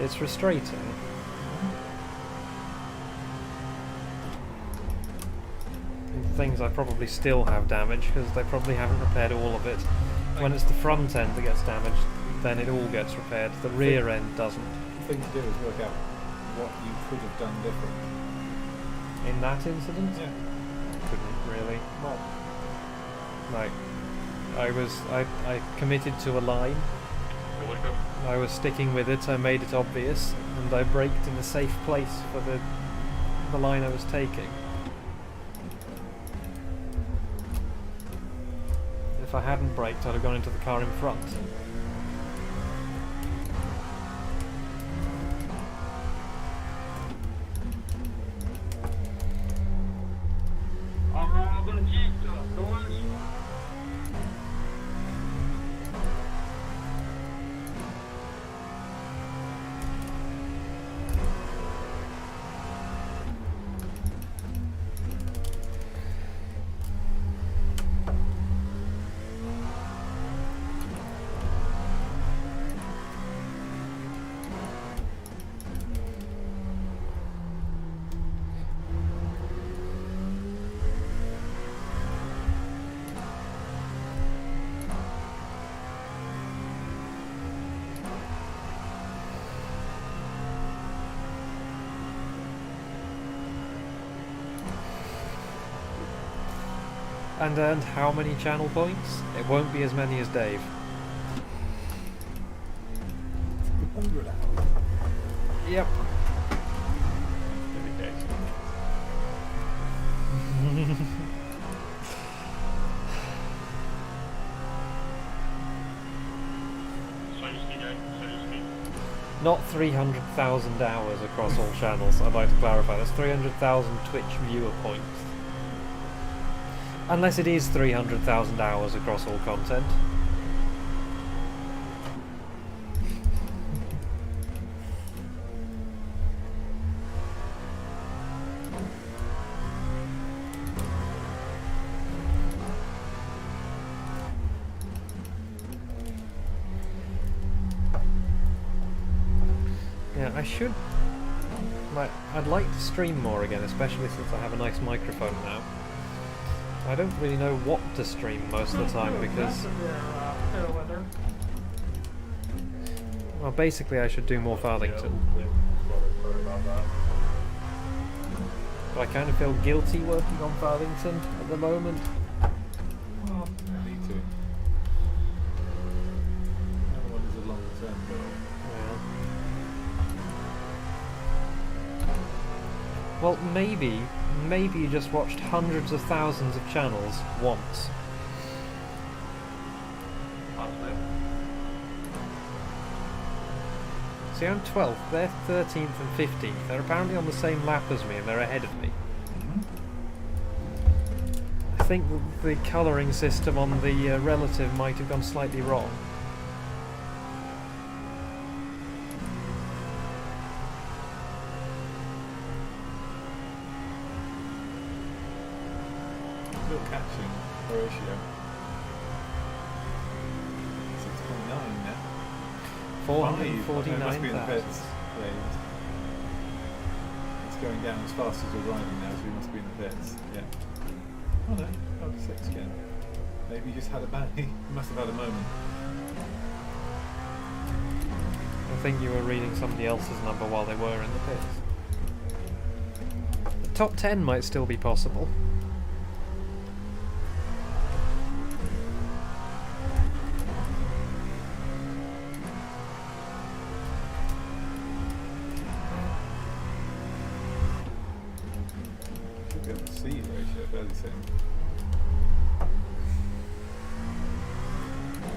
It's frustrating. Things I probably still have damage because they probably haven't repaired all of it. When it's the front end that gets damaged, then it all gets repaired. The rear end doesn't. The thing to do is work out what you could have done different. In that incident? Yeah. Couldn't really. Well, Like, I committed to a line. I was sticking with it, I made it obvious, and I braked in a safe place for the line I was taking. If I hadn't braked, I'd have gone into the car in front. And earned how many channel points? It won't be as many as Dave. 100 hours. Yep. Not 300,000 hours across all channels, I'd like to clarify. That's 300,000 Twitch viewer points. Unless it is 300,000 hours across all content. Yeah, I should... I'd like to stream more again, especially since I have a nice microphone now. I don't really know what to stream most of the time because... Well, basically I should do more Farthington. But I kind of feel guilty working on Farthington at the moment. Well, I need to. What is a long-term goal? Yeah. Well, maybe you just watched hundreds of thousands of channels once. See, I'm 12th, they're 13th and 15th. They're apparently on the same lap as me and they're ahead of me. I think the colouring system on the relative might have gone slightly wrong. Still catching Horatio. 6.9 now. 449,000. It's going down as fast as we're riding now, so we must be in the pits. Yeah. Oh no, over 6 again. Maybe you just had a bad. You must have had a moment. I think you were reading somebody else's number while they were in the pits. The top 10 might still be possible. Should be able to see Horatio fairly soon.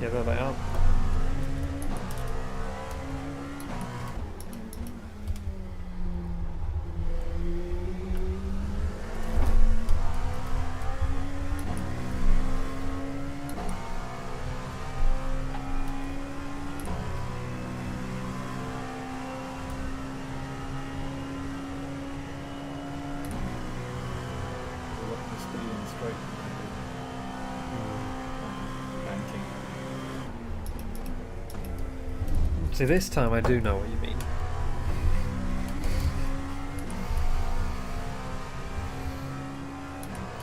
Yeah, there they are. straight. Banking. See, this time I do know what you mean.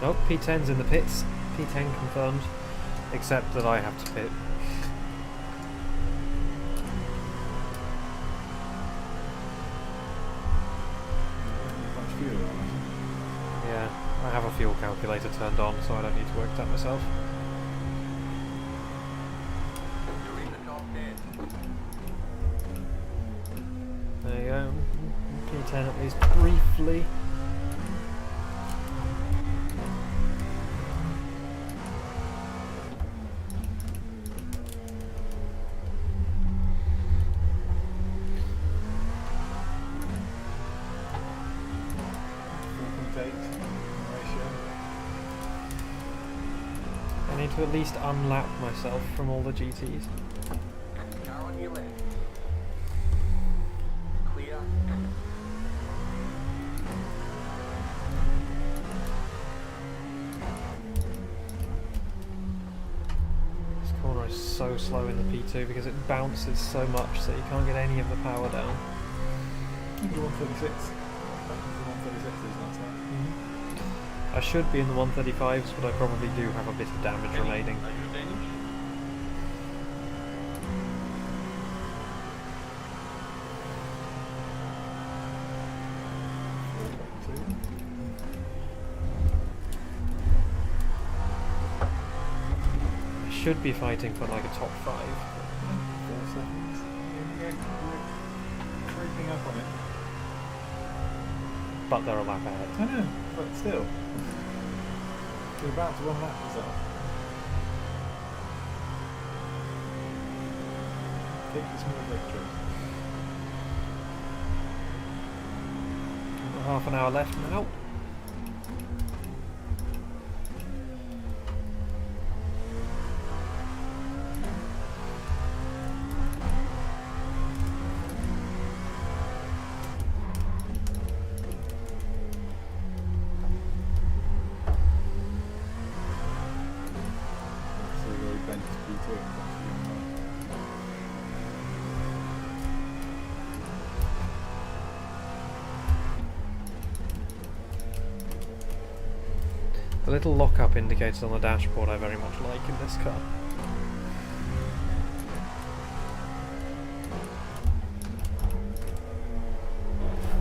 Oh, P10's in the pits. P10 confirmed. Except that I have to pit. Much fuel, I imagine. Yeah, I have a fuel calculator turned on, so I don't need to work that myself. You're in the top 10. There you go. P10 at least briefly. I need to at least unlap myself from all the GTs. Car on your left. Clear. This corner is so slow in the P2 because it bounces so much that you can't get any of the power down. The 136. Back to the 136s last time. I should be in the 135s, but I probably do have a bit of damage remaining. Are you Danish? I should be fighting for like a top 5. 4 seconds. We're creeping up on it. But they're a lap ahead. I know, but still. You're about to run lap yourself. Take the small victory. Half an hour left now. So you're already bent to P2 and that's The little lock-up indicators on the dashboard I very much like in this car.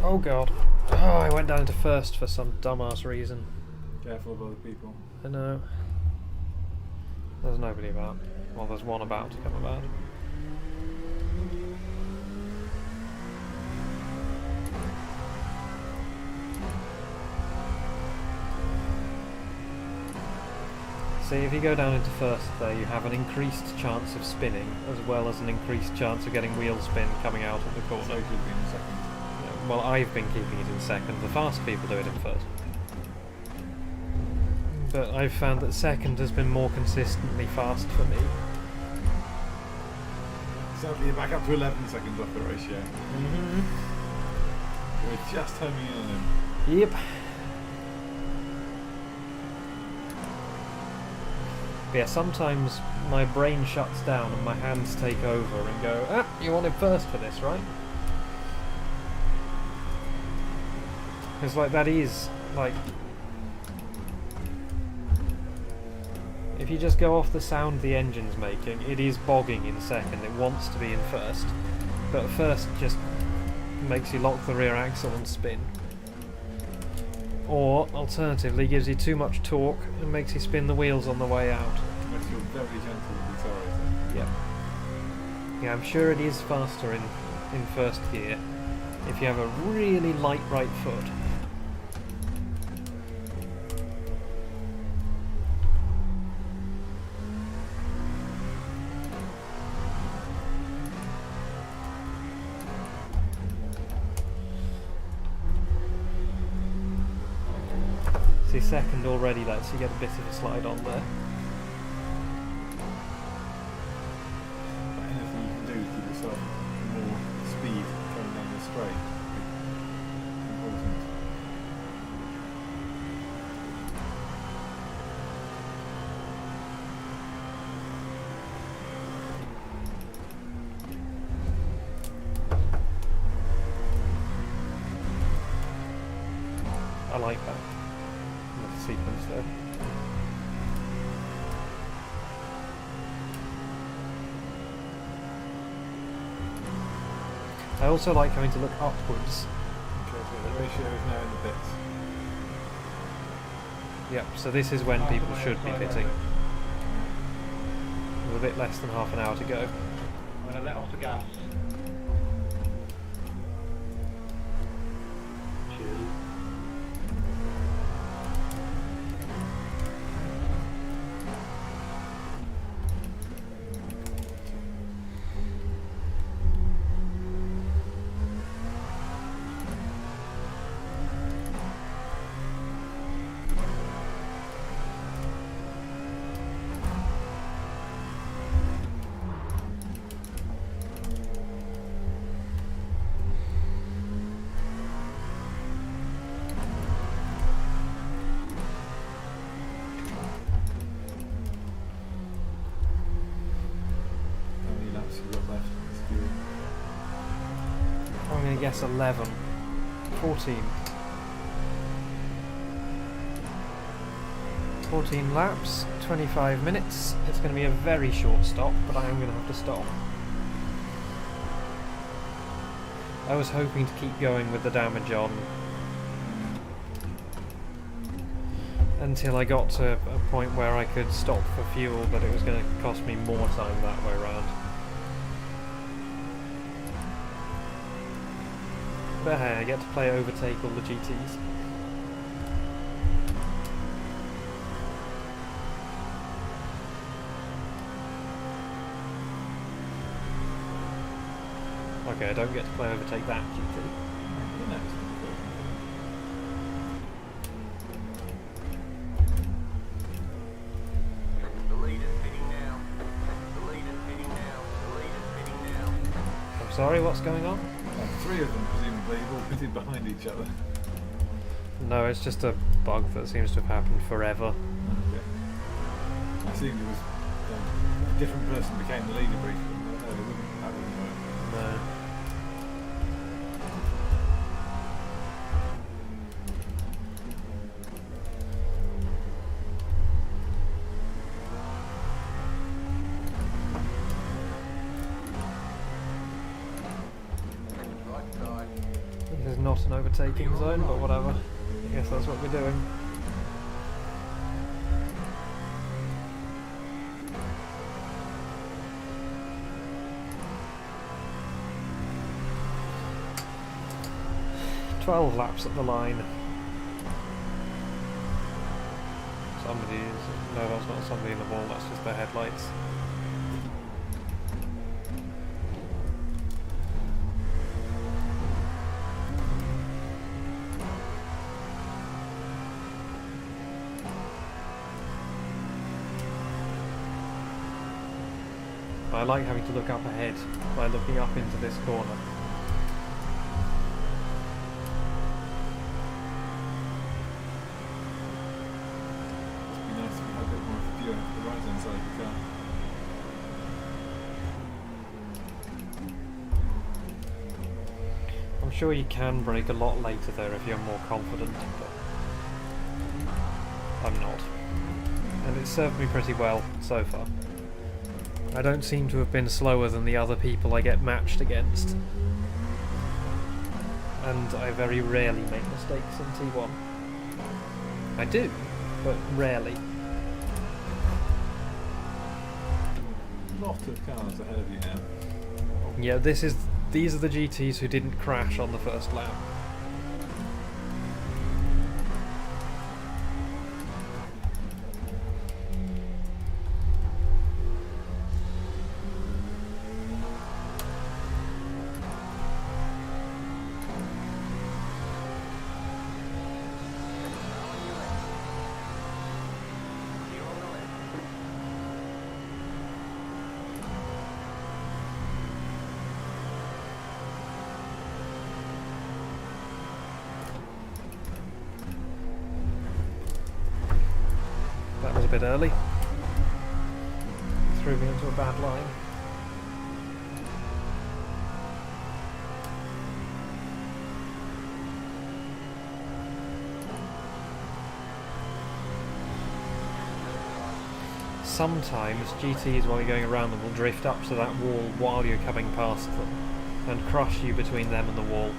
Oh god. Oh, I went down into first for some dumbass reason. careful of other people. I know. There's nobody about. Well, there's one about to come about. See, if you go down into first there, you have an increased chance of spinning, as well as an increased chance of getting wheel spin coming out of the corner. So you should be in second. Yeah, well, I've been keeping it in second. The fast people do it in first. But I've found that second has been more consistently fast for me. Sadly, you're back up to 11 seconds off the ratio. Mm-hmm. We're just homing in on him. Yep. But yeah, sometimes my brain shuts down and my hands take over and go, ah, you wanted first for this, right? Because like that is, like, if you just go off the sound the engine's making, it is bogging in second, it wants to be in first. But first just makes you lock the rear axle and spin. Or, alternatively, gives you too much torque and makes you spin the wheels on the way out. Unless you're very gentle with the accelerator. Yep. Yeah, I'm sure it is faster in first gear if you have a really light right foot. See, second already lets you get a bit of a slide on there. But anything you can do to give yourself more speed going down the straight is important. I like that. The sequence there. I also like having to look upwards. Okay, so the ratio is now in the bits. Yep, so this is when people should be pitting. With a bit less than half an hour to go. I'm gonna let off the gas. Chill. How many laps have you got left? Let's do it. I'm going to guess 11. 14. 14 laps, 25 minutes. It's going to be a very short stop, but I am going to have to stop. I was hoping to keep going with the damage on until I got to a point where I could stop for fuel, but it was going to cost me more time that way round. But hey, I get to play overtake all the GTs. Okay, I don't get to play overtake that GT. You know, it's pretty cool. The lead is pitting now. The lead is pitting now. The lead is pitting now. I'm sorry, what's going on? Three of them, presumably, all pitted behind each other. No, it's just a bug that seems to have happened forever. Okay. I assumed it was a different person became the leader briefly. No, they wouldn't. That wouldn't work. No. Right side. This is not an overtaking zone, but whatever. I guess that's what we're doing. "12 laps at the line." Somebody is... No, that's not somebody in the wall, that's just their headlights. I like having to look up ahead by looking up into this corner. It'd be nice if we had a bit more of a view out the right hand side of the car. I'm sure you can brake a lot later there if you're more confident, but I'm not. And it's served me pretty well so far. I don't seem to have been slower than the other people I get matched against. And I very rarely make mistakes in T1. I do, but rarely. Lot of cars ahead of you now. Yeah, these are the GTs who didn't crash on the first lap. That was a bit early. Threw me into a bad line. sometimes GTs, while you're going around them, will drift up to that wall while you're coming past them and crush you between them and the wall.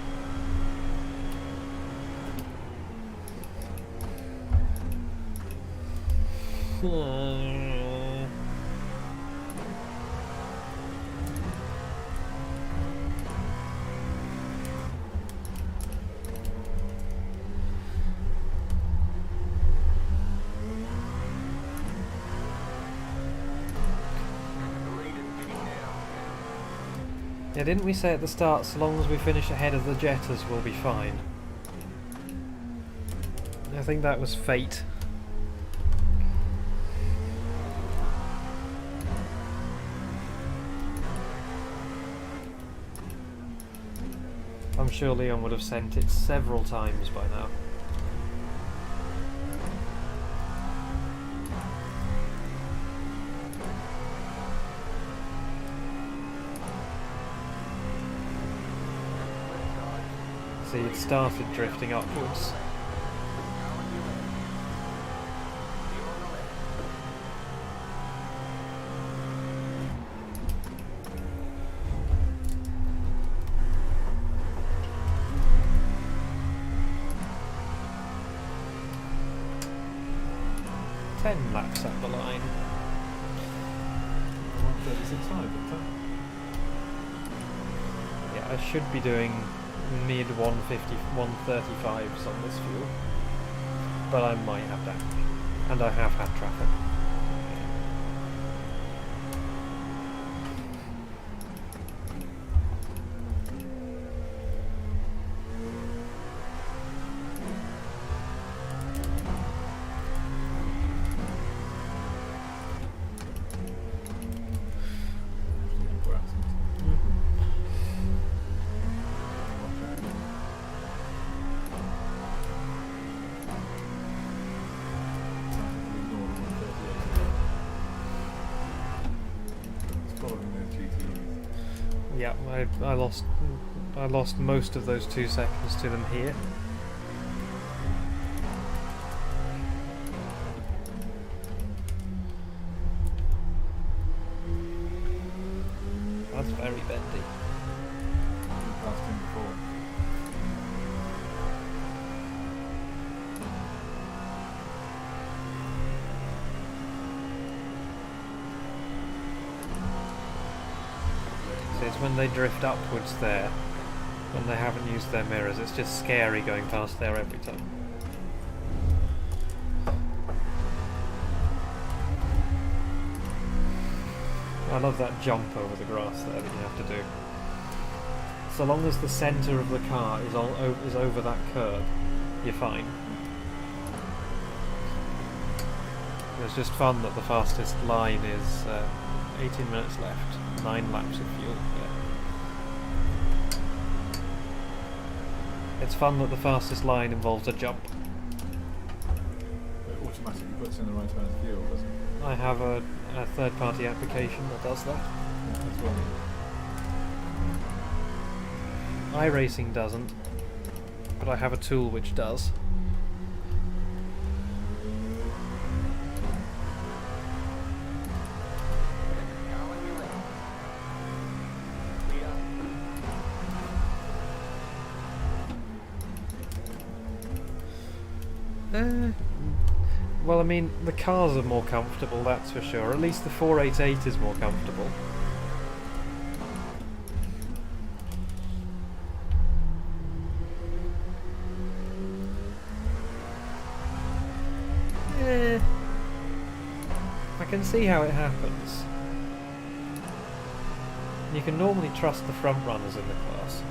Yeah, didn't we say at the start, so long as we finish ahead of the Jetters, we'll be fine? I think that was fate. I'm sure Leon would have sent it several times by now. See, it started drifting upwards. Laps up the line. 136.5, Yeah, I should be doing mid 150, 135s on this fuel, but I might have damage, and I have had traffic. Yeah, I lost most of those 2 seconds to them here. That's very bendy. It's when they drift upwards there, when they haven't used their mirrors, it's just scary going past there every time. I love that jump over the grass there that you have to do. So long as the centre of the car is over that curb, you're fine. It's just fun that the fastest line is 18 minutes left, 9 laps of fuel. Yeah. It's fun that the fastest line involves a jump. It automatically puts in the right amount of fuel, doesn't it? I have a third-party application that does that. Yeah, that's well. iRacing doesn't, but I have a tool which does. Well, I mean, the cars are more comfortable, that's for sure. At least the 488 is more comfortable. I can see how it happens. You can normally trust the front runners in the class.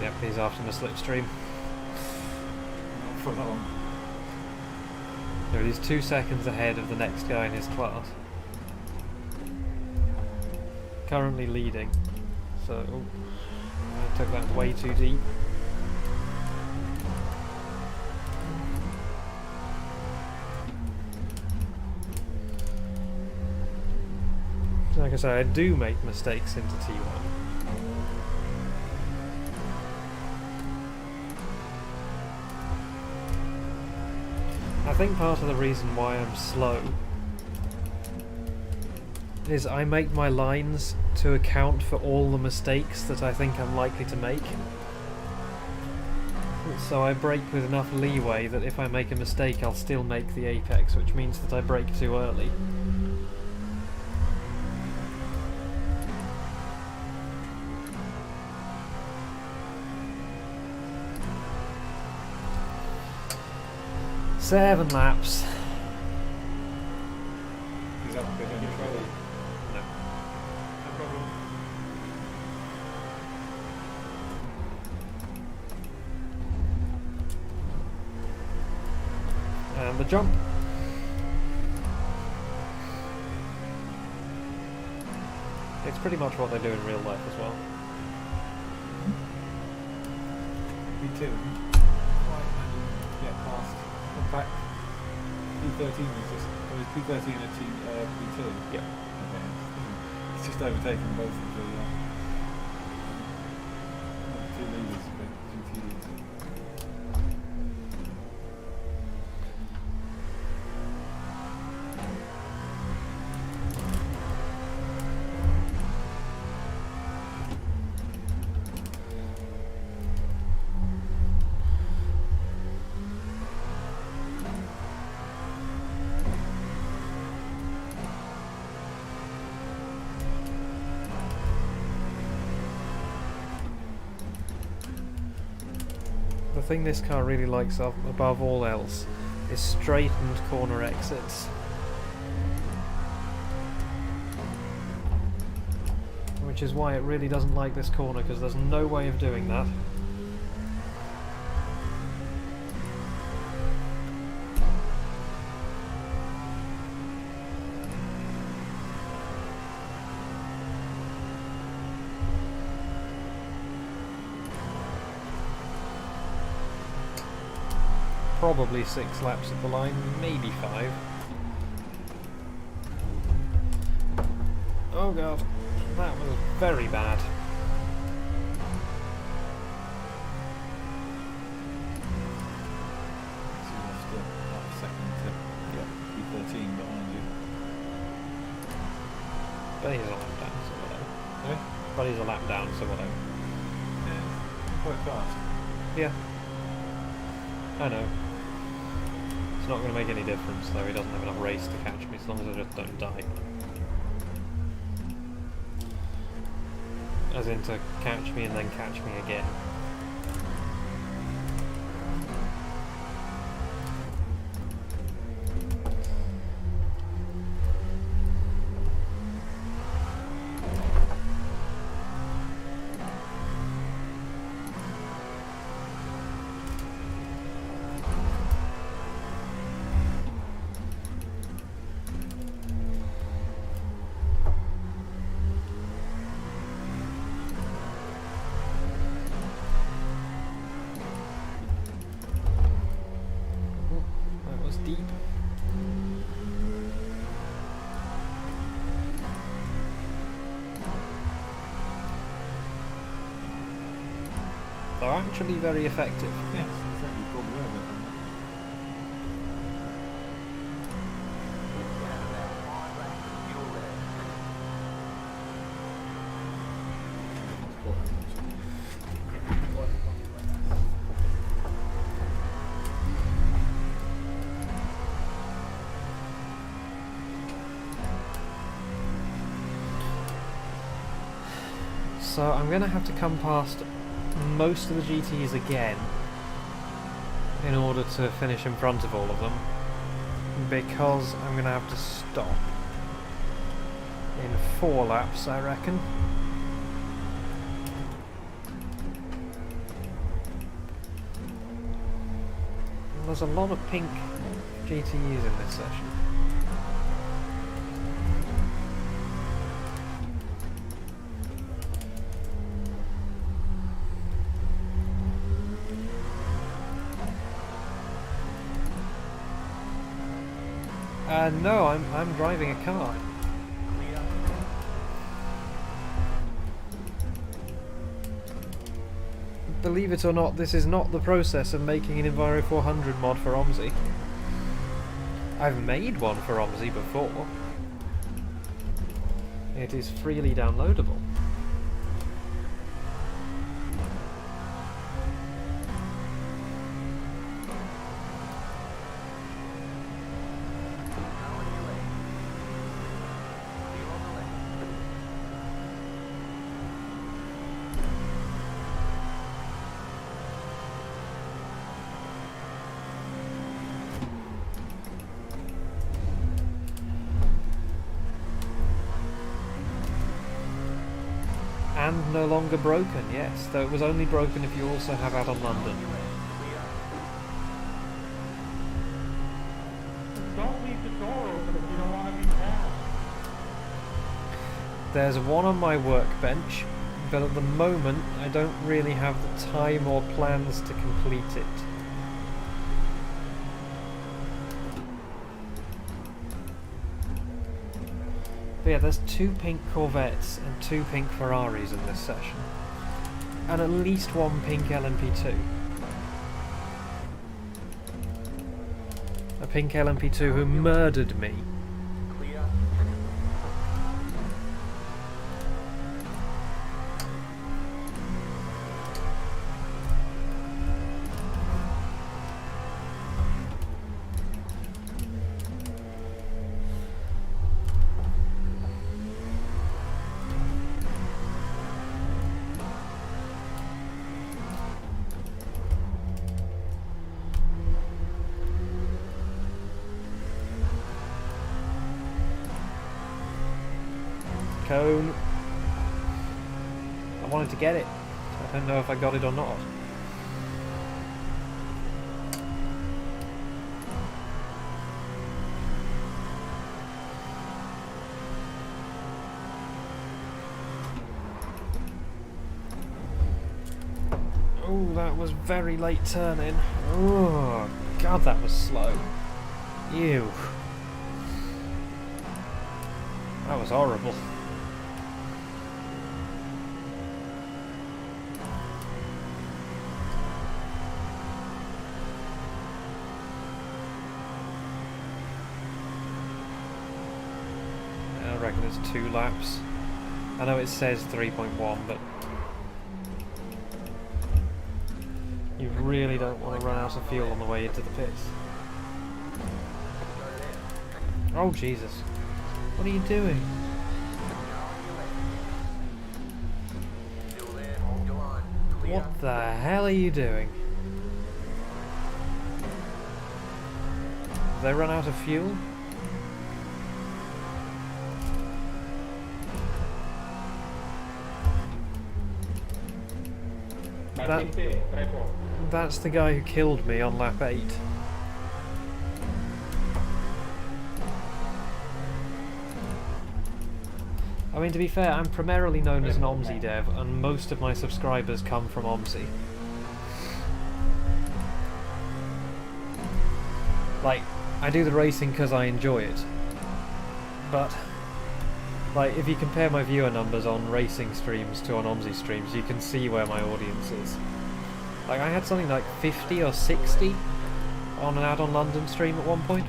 Yep, he's after the slipstream. Not for long. No, he's 2 seconds ahead of the next guy in his class. Currently leading. So, I took that way too deep. Like I say, I do make mistakes into T1. I think part of the reason why I'm slow is I make my lines to account for all the mistakes that I think I'm likely to make. So I brake with enough leeway that if I make a mistake I'll still make the apex, which means that I brake too early. Seven laps. Is that bit any trouble? No. No problem. And the jump. It's pretty much what they do in real life as well. Me too. Quite get past. In fact, P13 was just. It was P13 at P2. Yeah. Okay. It's just overtaken both of the two leaders, but GT leaders. The thing this car really likes above all else is straightened corner exits. Which is why it really doesn't like this corner, because there's no way of doing that. Probably 6 laps at the line, maybe 5. Oh god, that was very bad. So you lost half a second to P13 behind you. But he's a lap down, so whatever. Eh? But he's a lap down, so whatever. Yeah. Quite fast. Yeah. I know. It's not going to make any difference, though. He doesn't have enough race to catch me, as long as I just don't die. As in to catch me and then catch me again. That was deep. They're actually very effective. Yes, exactly. Probably over it. So I'm going to have to come past most of the GTs again in order to finish in front of all of them, because I'm going to have to stop in 4 laps, I reckon. There's a lot of pink GTUs in this session. No, I'm driving a car. Believe it or not, this is not the process of making an Enviro 400 mod for OMSI. I've made one for OMSI before. It is freely downloadable. And no longer broken, yes, though it was only broken if you also have Add-on London. Don't leave the door open if you don't want to be passed. There's one on my workbench, but at the moment I don't really have the time or plans to complete it. But yeah, there's 2 pink Corvettes and 2 pink Ferraris in this session. And at least 1 pink LMP2. A pink LMP2 who murdered me. Cone. I wanted to get it. I don't know if I got it or not. Oh, that was very late turning. Oh, God, that was slow. Ew. That was horrible. I reckon it's 2 laps. I know it says 3.1, but you really don't want to run out of fuel on the way into the pits. Oh Jesus. What are you doing? What the hell are you doing? Did they run out of fuel? That's the guy who killed me on lap 8. I mean, to be fair, I'm primarily known as an OMSI dev, and most of my subscribers come from OMSI. Like, I do the racing because I enjoy it. But, like, if you compare my viewer numbers on racing streams to on OMSI streams, you can see where my audience is. Like, I had something like 50 or 60 on an Add-on London stream at one point.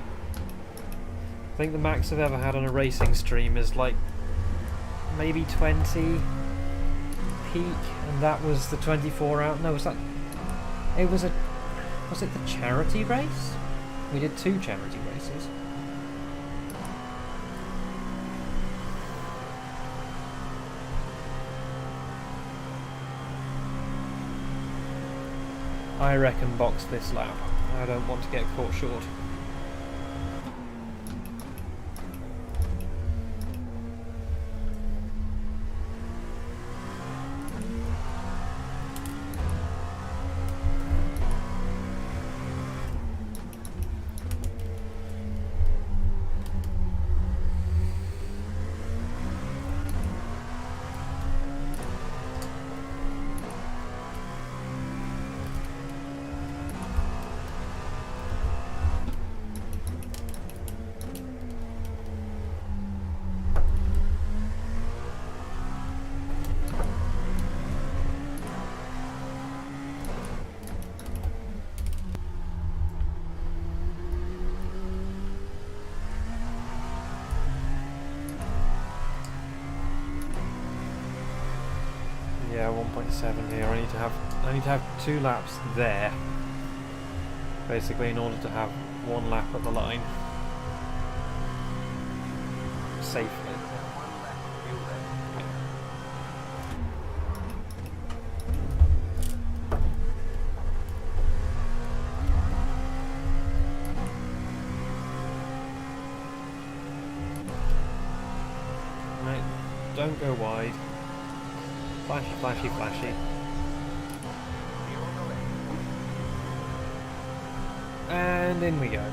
I think the max I've ever had on a racing stream is like maybe 20 peak, and that was the 24 hour. No, was that? It was a. Was it the charity race? We did 2 charity races. I reckon box this lap. I don't want to get caught short. 1.7 here. I need to have 2 laps there, basically, in order to have 1 lap at the line safely. One lap of fuel left. Right, don't go wide. Flashy, flashy, flashy. Fuel on the left. And in we go.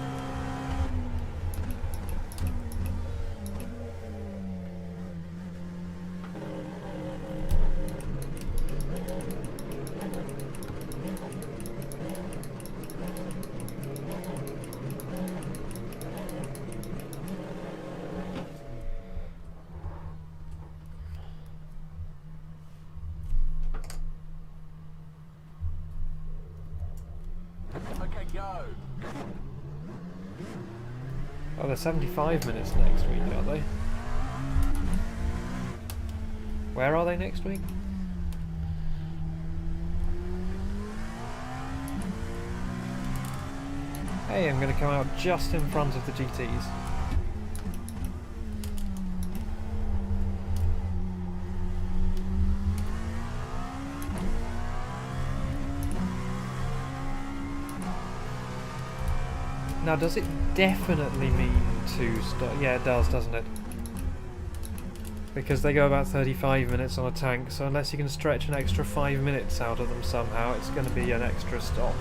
Okay, go. Oh, they're 75 minutes next week, are they? Where are they next week? Hey, I'm going to come out just in front of the GTs. Now, does it definitely mean 2 stop? Yeah, it does, doesn't it? Because they go about 35 minutes on a tank, so unless you can stretch an extra 5 minutes out of them somehow, it's going to be an extra stop.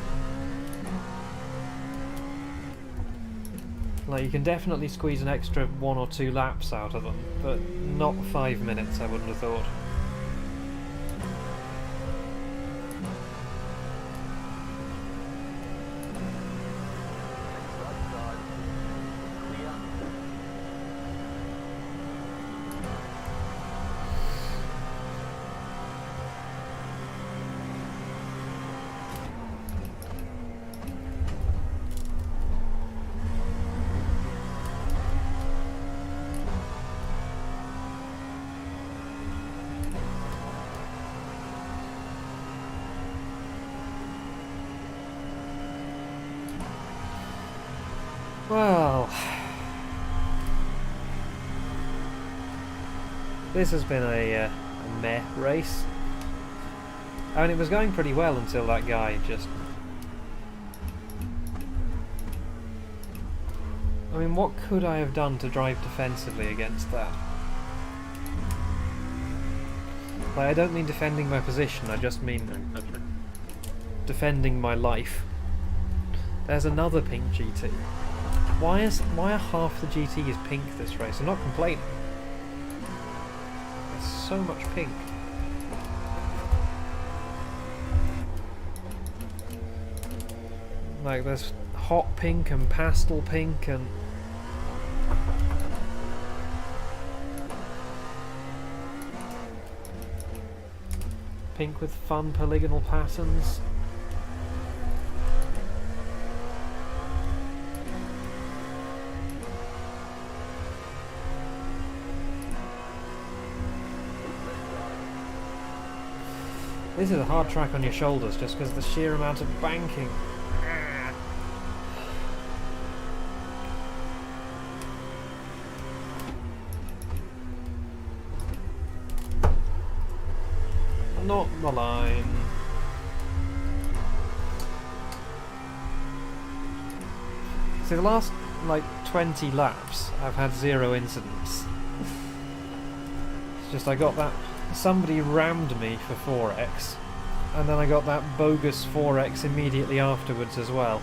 Like, you can definitely squeeze an extra 1 or 2 laps out of them, but not 5 minutes, I wouldn't have thought. Right side. Clear. Well, this has been a meh race. I mean, it was going pretty well until that guy just... I mean, what could I have done to drive defensively against that? Like, I don't mean defending my position, I just mean defending my life. There's another pink GT. Why are half the GTs pink this race? I'm not complaining. There's so much pink. Like, there's hot pink and pastel pink and... pink with fun polygonal patterns. This is a hard track on your shoulders just because of the sheer amount of banking. Not the line. See, the last, like, 20 laps, I've had 0 incidents. It's just I got that... somebody rammed me for 4x, and then I got that bogus 4x immediately afterwards as well.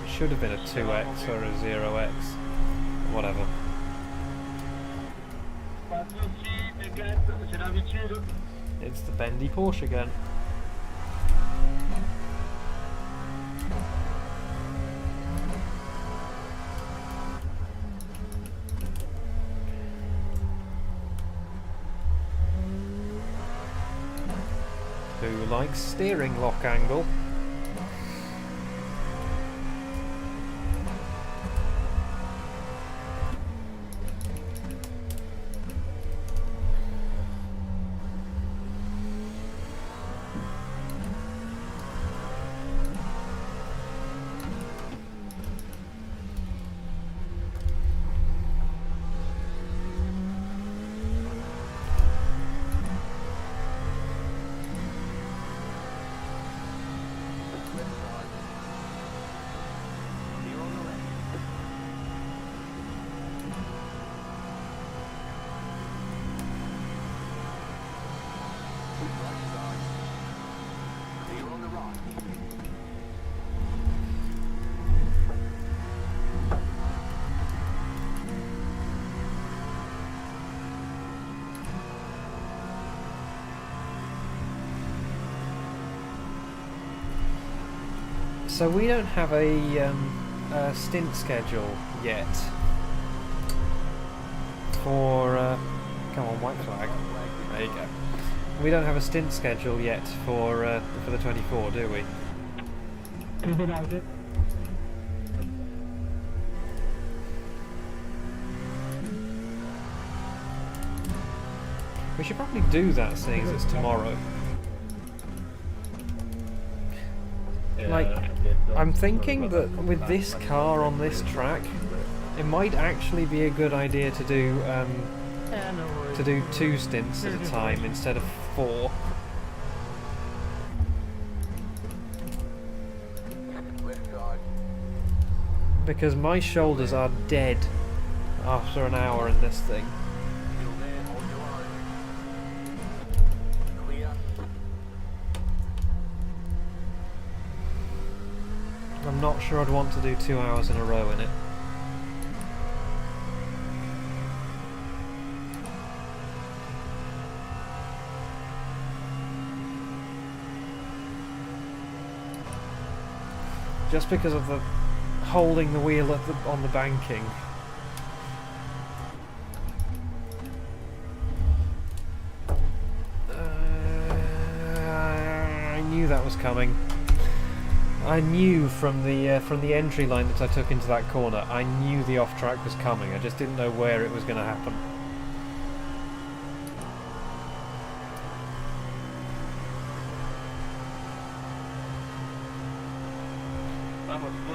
It should have been a 2x or a 0x. Whatever. It's the bendy Porsche again. Who likes steering lock angle? So we don't have a stint schedule yet for. Come on, white flag. There you go. We don't have a stint schedule yet for the 24, do we? We should probably do that, seeing as it's tomorrow. Like, I'm thinking that with this car on this track, it might actually be a good idea to do 2 stints at a time instead of 4. Because my shoulders are dead after an hour in this thing. I'm not sure I'd want to do 2 hours in a row in it. Just because of the holding the wheel at on the banking. I knew that was coming. I knew from the entry line that I took into that corner, I knew the off track was coming. I just didn't know where it was going to happen.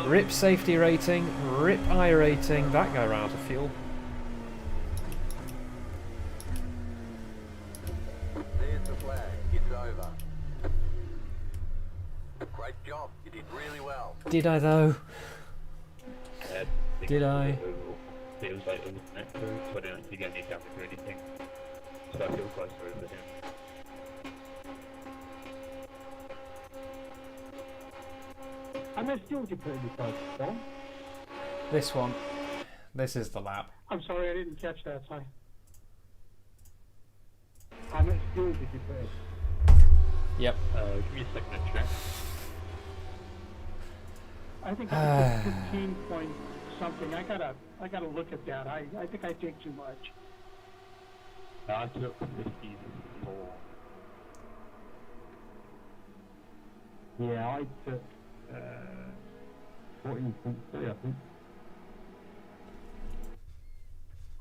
Rip safety rating, rip I rating, that guy ran out of fuel. There's the flag. It's over. Great job. You did really well. Did I though? Did I? It was like almost next to it, so I didn't actually get any damage or anything. So I feel quite sorry for him. How much fuel did you put in your car, Don? This one. This is the lap. I'm sorry, I didn't catch that, sorry. How much fuel did you put in? Yep. Give me a second to check. I think I put 15 point something. I gotta look at that. I think I take too much. I took 54. Yeah, I took 14.3, I think.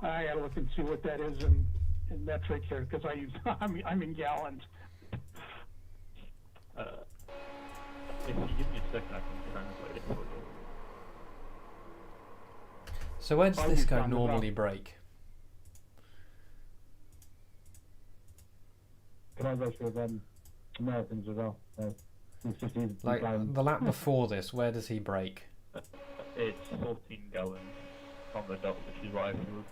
I gotta look and see what that is in metric here, because I'm in gallons. If you give me a second, I can translate it for you. So where does Oh, this you guy found it normally out. break? Can I go with Americans as well? It's just easy to Like plan. the lap before this, where does he break? It's 14 gallons on the dot, which is what I fueled.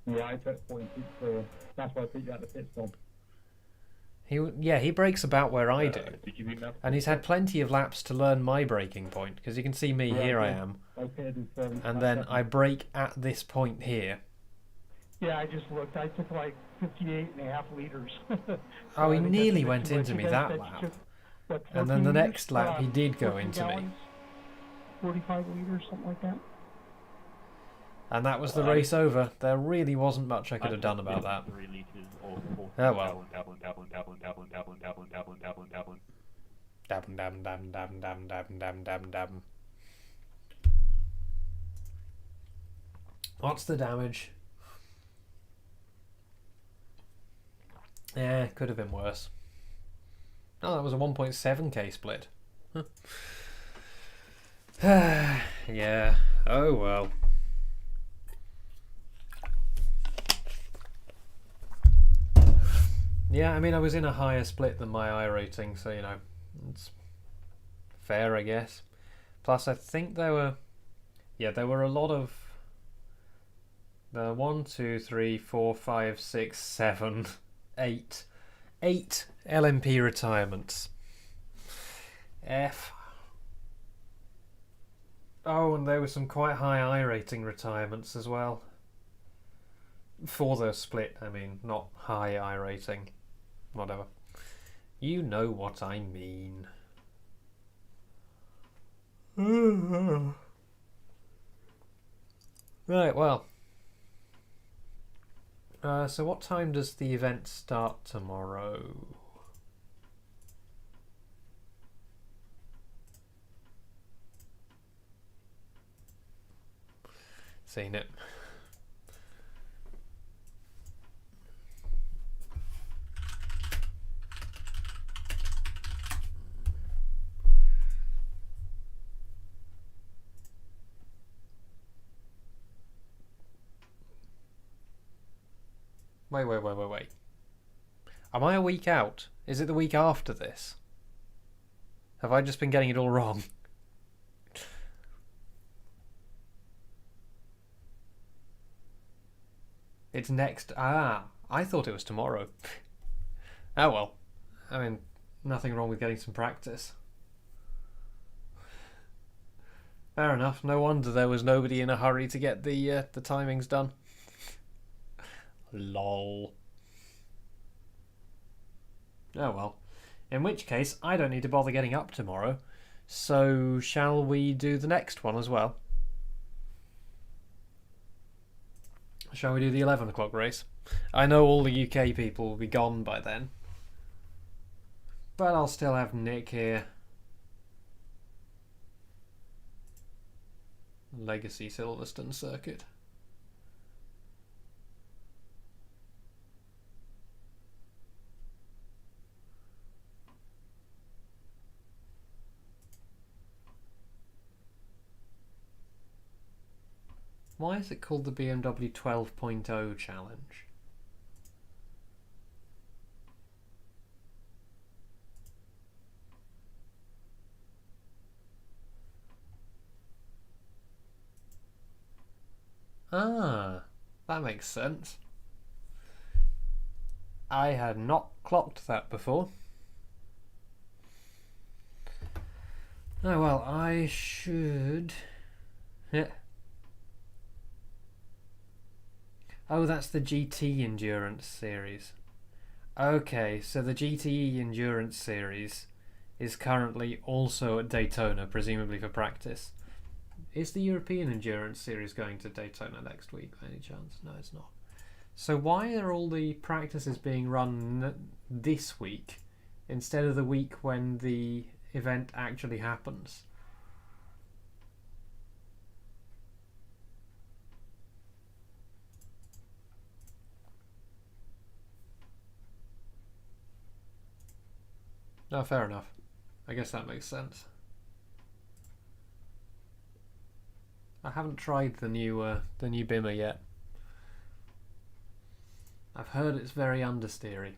Yeah, I took 14.3. That's why I put you at the pit stop. He breaks about where I do, Did you mean that? and he's had plenty of laps to learn my braking point. Because you can see me, here I am, I pitted in 30 and then I brake at this point here. Yeah, I just looked. I took like 58.5 liters. Oh, he I think nearly that's went too much. into You me guys that said lap. just, what, And then the 14 next lap he did go 14 into me. gallons, 45 liters, something like that. And that was the race over. There really wasn't much I could have done about that. 3 liters or 4. Oh well. Dabbling. Dabbing. What's the damage? Yeah, could have been worse. Oh, that was a 1.7k split. Huh. Yeah. Oh well. Yeah, I mean, I was in a higher split than my I rating, so, you know, it's fair, I guess. Plus, I think there were a lot of 1, 2, 3, 4, 5, 6, 7, 8 8 LMP retirements. F. Oh, and there were some quite high I rating retirements as well. For the split, I mean, not high I rating. Whatever. You know what I mean. Right, well. So what time does the event start tomorrow? Seen it. Wait. Am I a week out? Is it the week after this? Have I just been getting it all wrong? It's next... Ah, I thought it was tomorrow. Oh well. I mean, nothing wrong with getting some practice. Fair enough. No wonder there was nobody in a hurry to get the timings done. Lol. Oh well. In which case, I don't need to bother getting up tomorrow. So, shall we do the next one as well? Shall we do the 11 o'clock race? I know all the UK people will be gone by then. But I'll still have Nick here. Legacy Silverstone circuit. Why is it called the BMW 12.0 challenge? Ah, that makes sense. I had not clocked that before. Oh well, I should... Yeah. Oh, that's the GT Endurance Series. Okay, so the GTE Endurance Series is currently also at Daytona, presumably for practice. Is the European Endurance Series going to Daytona next week by any chance? No, it's not. So why are all the practices being run this week instead of the week when the event actually happens? No, fair enough. I guess that makes sense. I haven't tried the new Bimmer yet. I've heard it's very understeery.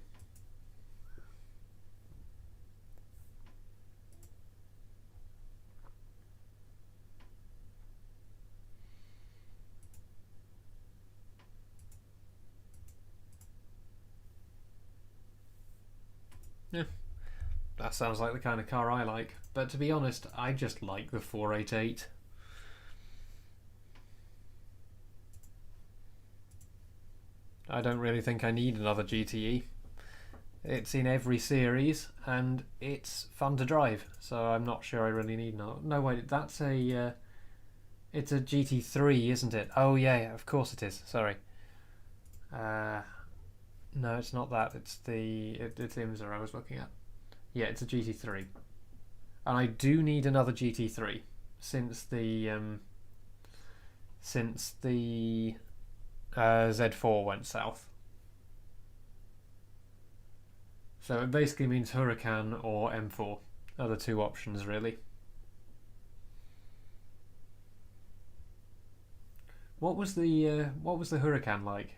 Yeah. That sounds like the kind of car I like, but to be honest, I just like the 488. I don't really think I need another GTE. It's in every series, and it's fun to drive, so I'm not sure I really need another. No, wait, that's a... it's a GT3, isn't it? Oh, yeah, of course it is, sorry. No, it's not that, it's the... It's IMSA I was looking at. Yeah, it's a GT3. And I do need another GT3 since the Z4 went south. So it basically means Huracan or M4 are the two options really. What was the Huracan like?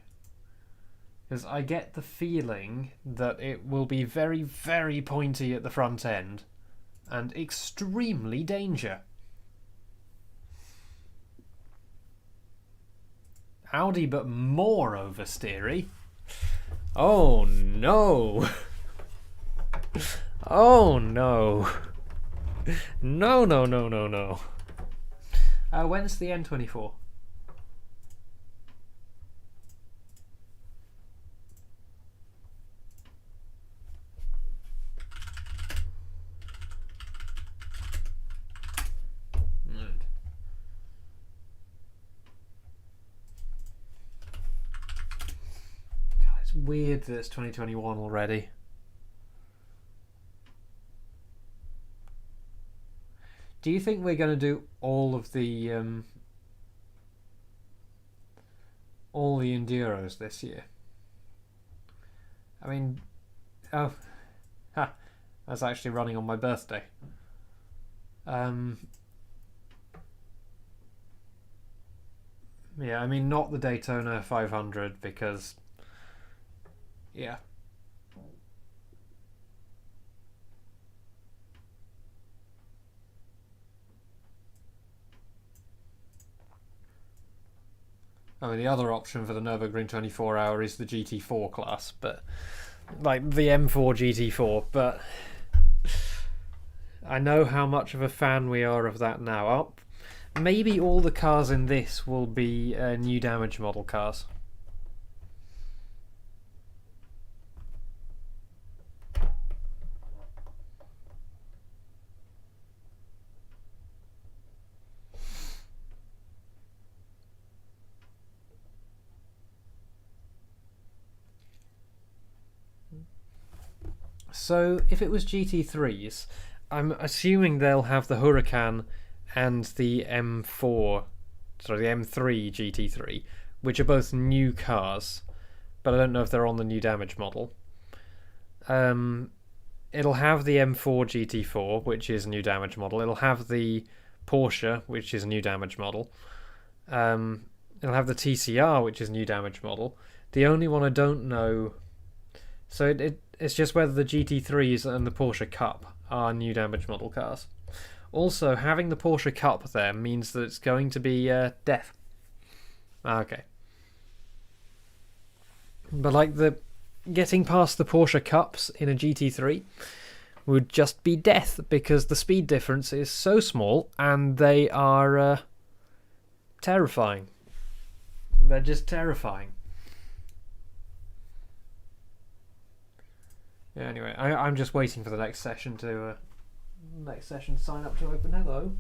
Because I get the feeling that it will be very, very pointy at the front end and extremely danger. Audi, but more oversteery. Oh no! Oh no. No, no, no, no, no. When's the N24? God, it's weird that it's 2021 already. Do you think we're going to do all the enduros this year? I mean, oh, ha, that's actually running on my birthday. Yeah, I mean, not the Daytona 500 because, yeah. I mean, the other option for the Nürburgring 24 hour is the GT4 class, but like the M4 GT4. But I know how much of a fan we are of that now. Maybe all the cars in this will be new damage model cars. So if it was GT3s, I'm assuming they'll have the Huracan and the M3 GT3, which are both new cars, but I don't know if they're on the new damage model. It'll have the M4 GT4, which is a new damage model. It'll have the Porsche, which is a new damage model. It'll have the TCR, which is a new damage model. The only one I don't know... So it's just whether the GT3s and the Porsche Cup are new damage model cars. Also, having the Porsche Cup there means that it's going to be death. Okay. But like getting past the Porsche Cups in a GT3 would just be death because the speed difference is so small and they are terrifying. They're just terrifying. Yeah, anyway, I'm just waiting for the next session to sign up to open. Hello.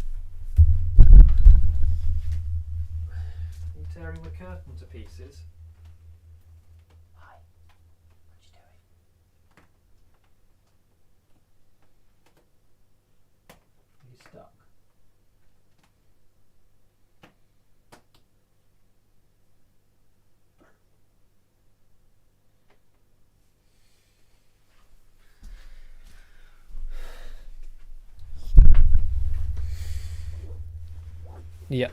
You're tearing the curtain to pieces. Hi. What you doing? Are you stuck? Yeah.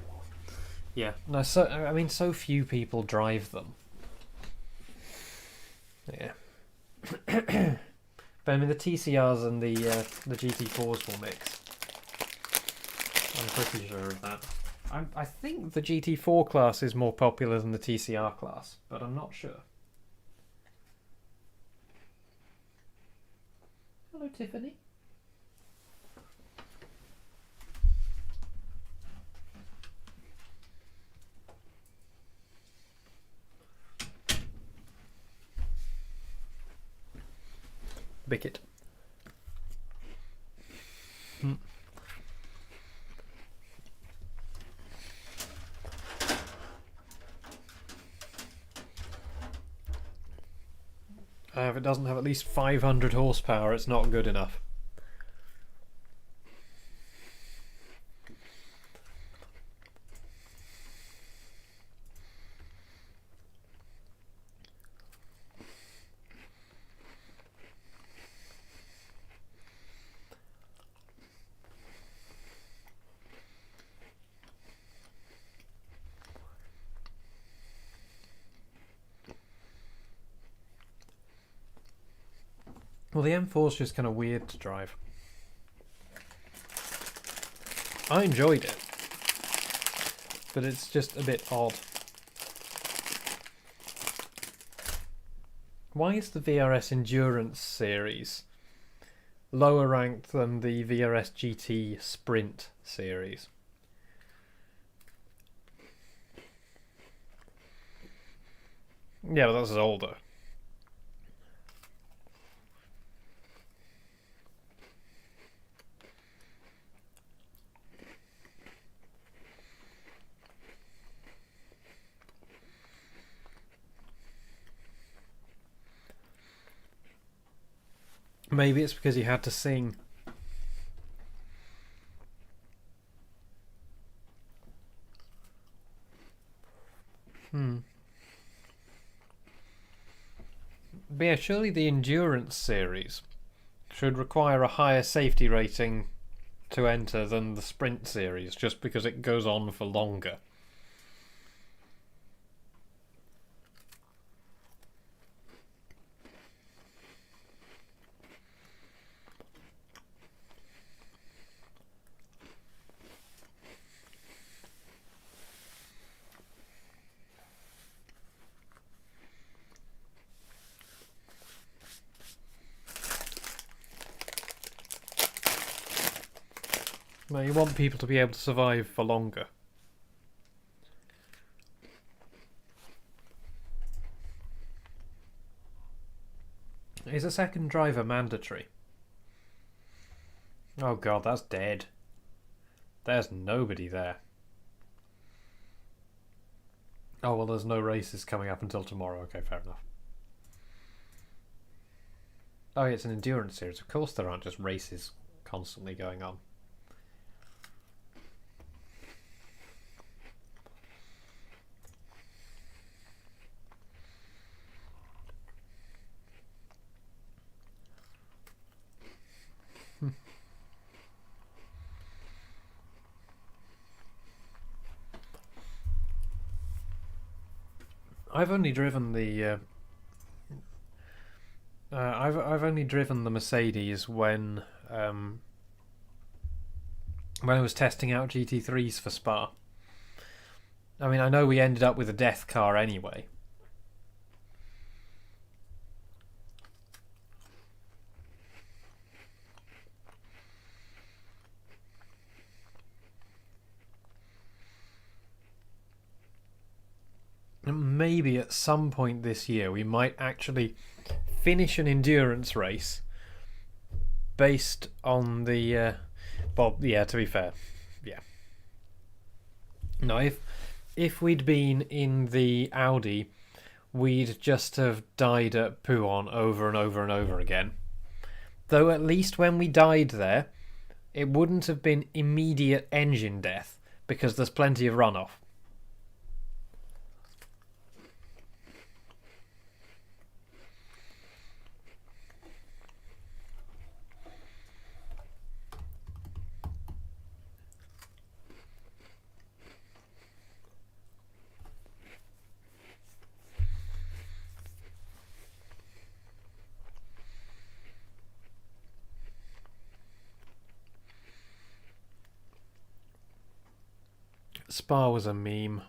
Yeah. No, so few people drive them. Yeah. But I mean the TCRs and the GT4s will mix. I'm pretty sure of that. I think the GT4 class is more popular than the TCR class, but I'm not sure. Hello, Tiffany. Bicket. If it doesn't have at least 500 horsepower, it's not good enough. Well, the M4's just kind of weird to drive. I enjoyed it, but it's just a bit odd. Why is the VRS Endurance series lower ranked than the VRS GT Sprint series. Yeah, but that's older. Maybe it's because he had to sing. But yeah, surely the Endurance series should require a higher safety rating to enter than the Sprint series, just because it goes on for longer. No, you want people to be able to survive for longer. Is a second driver mandatory? Oh god, that's dead. There's nobody there. Oh well, there's no races coming up until tomorrow. Okay, fair enough. Oh, it's an endurance series. Of course there aren't just races constantly going on. I've only driven the I've only driven the Mercedes when I was testing out GT3s for Spa. I mean, I know we ended up with a death car anyway. Maybe at some point this year we might actually finish an endurance race based on the well, yeah, to be fair, yeah. No, if we'd been in the Audi, we'd just have died at Pouhon over and over and over again. Though at least when we died there, it wouldn't have been immediate engine death because there's plenty of runoff. Spa was a meme.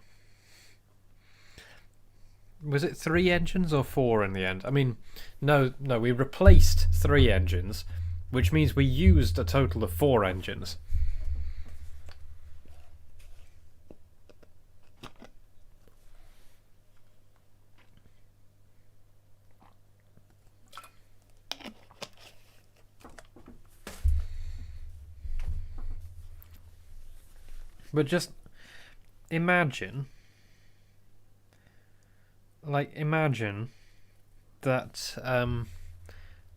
Was it 3 engines or 4 in the end? I mean, no, we replaced 3 engines, which means we used a total of 4 engines. But just imagine that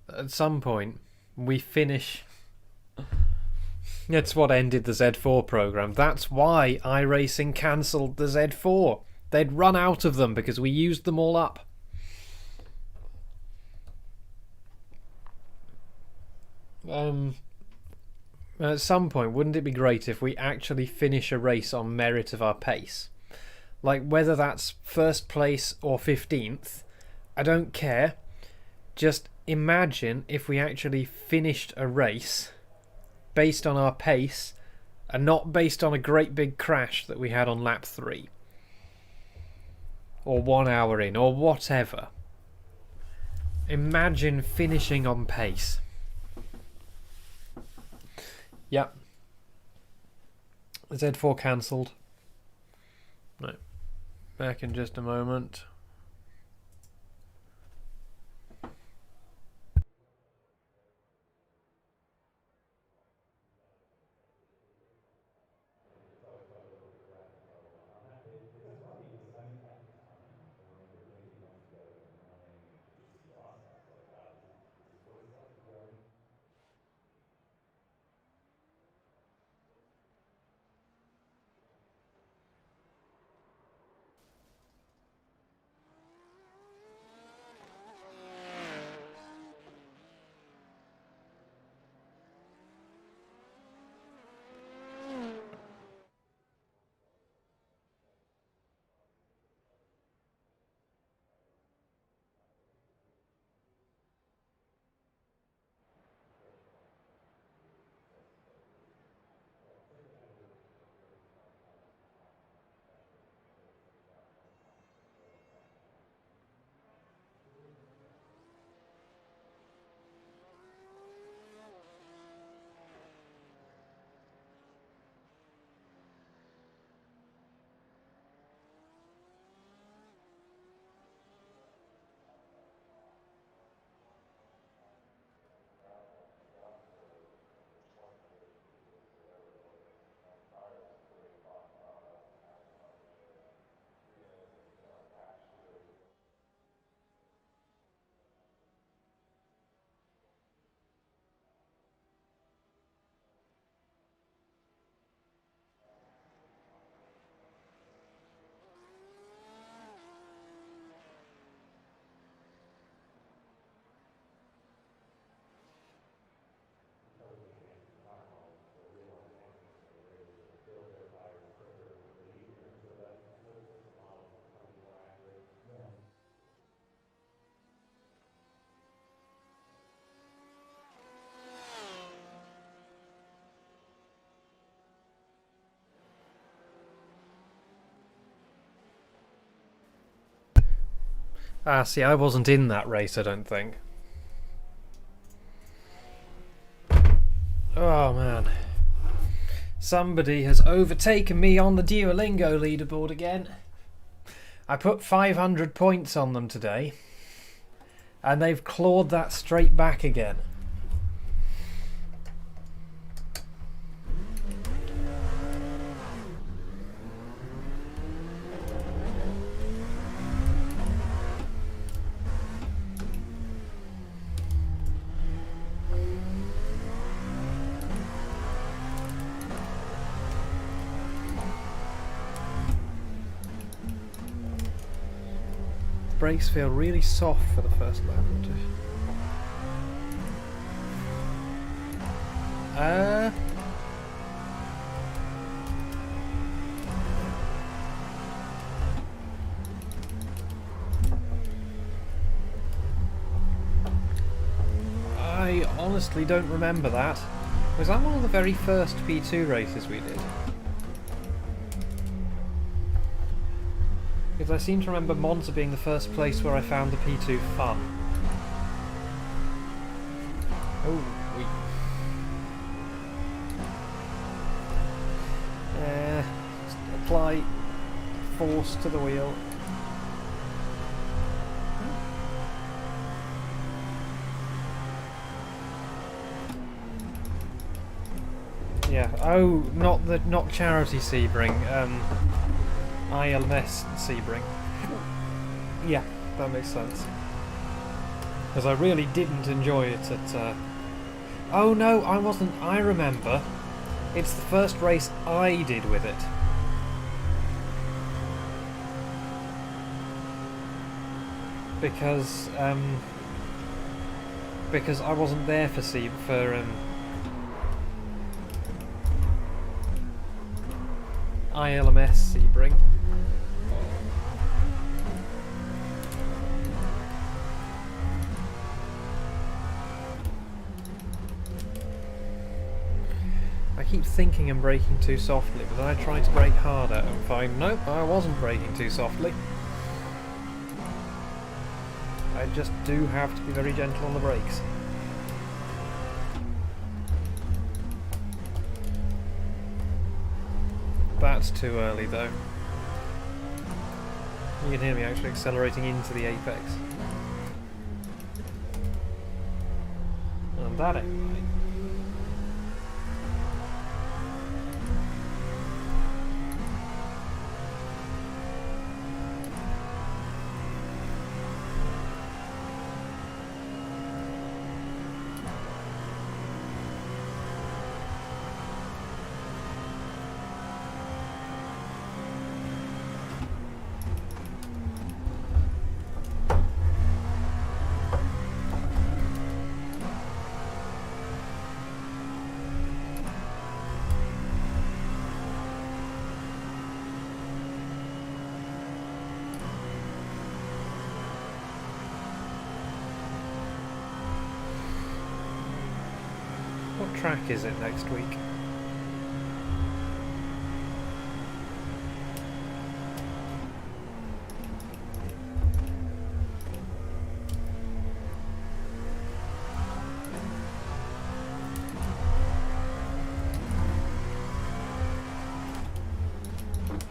at some point we finish. It's what ended the Z4 program. That's why iRacing cancelled the Z4. They'd run out of them because we used them all up. At some point, wouldn't it be great if we actually finish a race on merit of our pace? Like, whether that's first place or 15th, I don't care. Just imagine if we actually finished a race based on our pace and not based on a great big crash that we had on lap 3. Or 1 hour in, or whatever. Imagine finishing on pace. Yep. Z4 cancelled. No. Back in just a moment. Ah, see, I wasn't in that race, I don't think. Oh, man. Somebody has overtaken me on the Duolingo leaderboard again. I put 500 points on them today, and they've clawed that straight back again. Brakes feel really soft for the first lap. I honestly don't remember that. Was that one of the very first P2 races we did? Because I seem to remember Monza being the first place where I found the P2 fun. Oh, we. Apply force to the wheel. Yeah. Oh, not charity Sebring. ILMS Sebring. Yeah, that makes sense. Because I really didn't enjoy it at... Oh no, I wasn't... I remember. It's the first race I did with it. Because I wasn't there for ILMS Sebring. I keep thinking I'm braking too softly, but then I try to brake harder and find, nope, I wasn't braking too softly. I just do have to be very gentle on the brakes. That's too early though. You can hear me actually accelerating into the apex. And that ain't right. What track is it next week?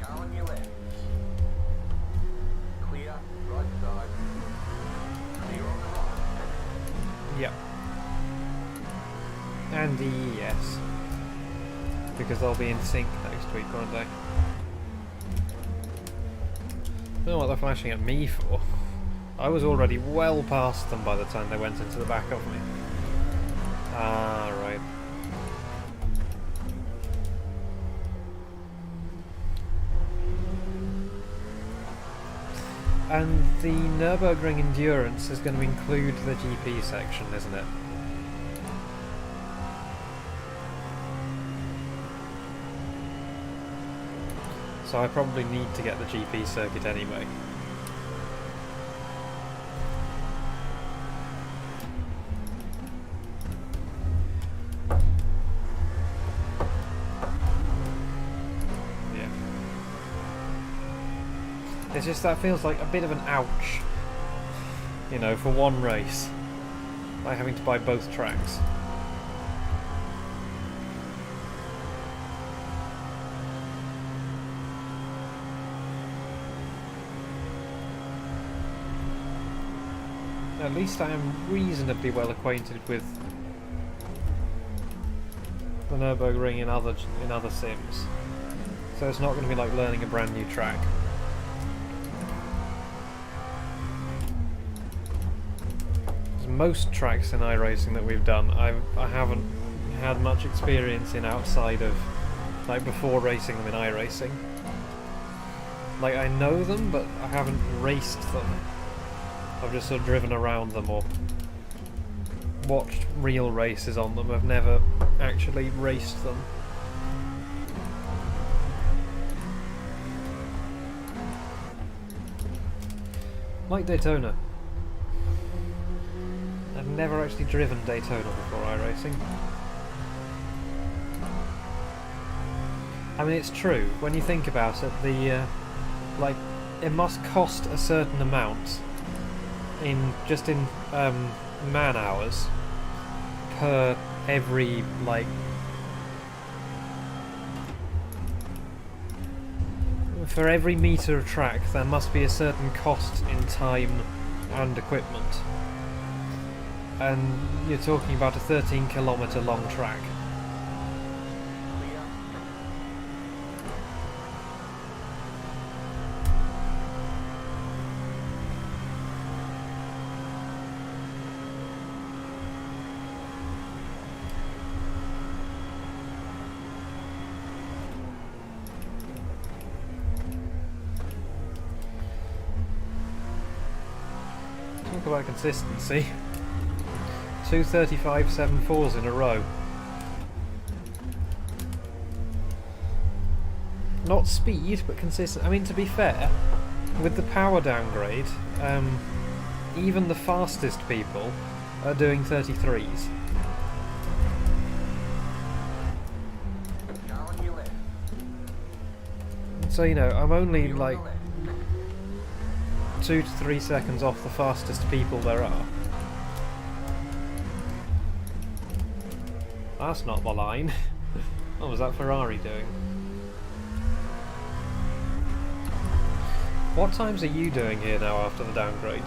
Car on your left. Clear, right side. Clear on the right. Yep. And DES. Because they'll be in sync next week, won't they? I don't know what they're flashing at me for. I was already well past them by the time they went into the back of me. Ah, right. And the Nürburgring Endurance is going to include the GP section, isn't it? So I probably need to get the GP circuit anyway. Yeah. It's just that feels like a bit of an ouch. You know, for one race. Like having to buy both tracks. At least I am reasonably well acquainted with the Nürburgring in other sims, so it's not going to be like learning a brand new track. Most tracks in iRacing that we've done, I haven't had much experience in outside of, like, before racing them in iRacing. Like, I know them, but I haven't raced them. I've just sort of driven around them or watched real races on them. I've never actually raced them. Like Daytona. I've never actually driven Daytona before iRacing. I mean, it's true, when you think about it, like, it must cost a certain amount in man hours per every, like, for every metre of track there must be a certain cost in time and equipment. And you're talking about a 13-kilometre long track. Talk about consistency. 2:35.74s in a row. Not speed, but consistent. I mean, to be fair, with the power downgrade, even the fastest people are doing 33s. So, you know, I'm only like 2 to 3 seconds off the fastest people there are. That's not the line. What was that Ferrari doing? What times are you doing here now after the downgrade?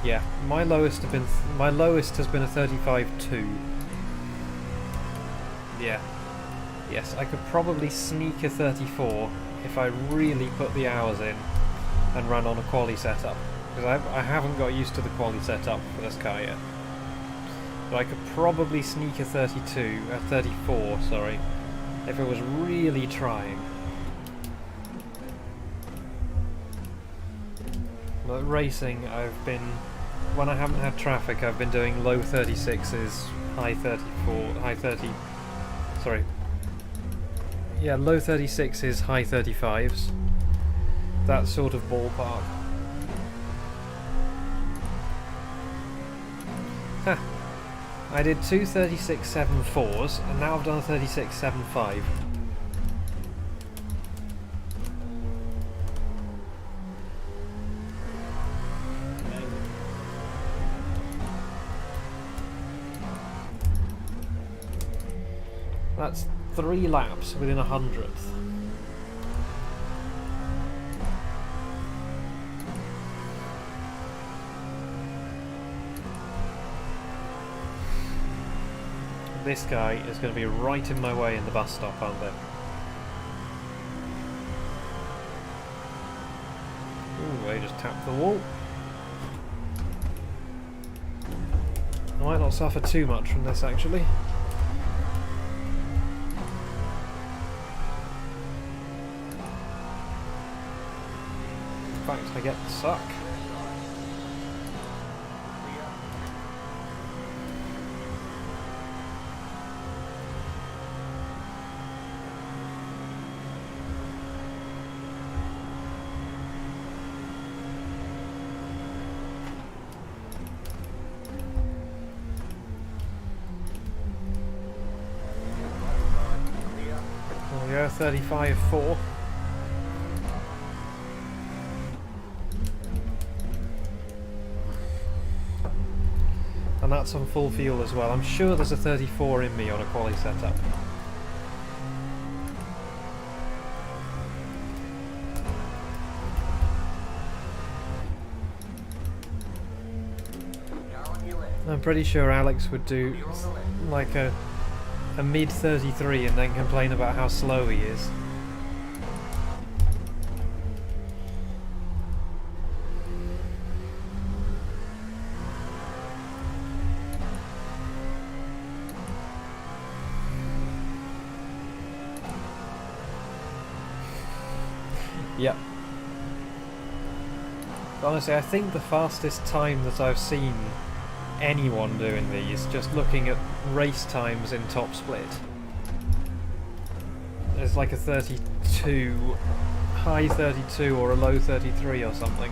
Yeah, my lowest has been a 35.2. Yeah. Yes, I could probably sneak a 34 if I really put the hours in and run on a quali setup. Because I haven't got used to the quali setup for this car yet. But I could probably sneak a 34, sorry, if it was really trying. But racing, when I haven't had traffic, I've been doing low 36s, high 30, sorry. Yeah, low 36s, high 35s. That sort of ballpark. Huh. I did two 36.74s, and now I've done a 36.75. That's 3 laps within 100th. This guy is going to be right in my way in the bus stop, aren't they? Ooh, they just tapped the wall. I might not suffer too much from this, actually. In fact, I get the suck. There we go, 35.4. And that's on full fuel as well. I'm sure there's a 34 in me on a quali setup. I'm pretty sure Alex would do like a mid 33 and then complain about how slow he is. Yep. Honestly, I think the fastest time that I've seen anyone doing these, just looking at race times in top split, is like a 32, high 32 or a low 33 or something.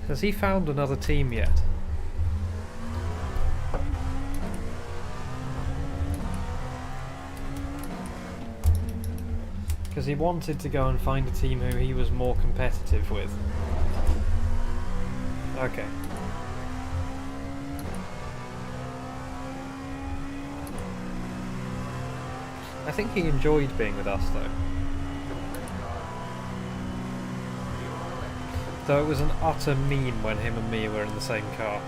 Has he found another team yet? Because he wanted to go and find a team who he was more competitive with. Okay. I think he enjoyed being with us though. Though it was an utter meme when him and me were in the same car.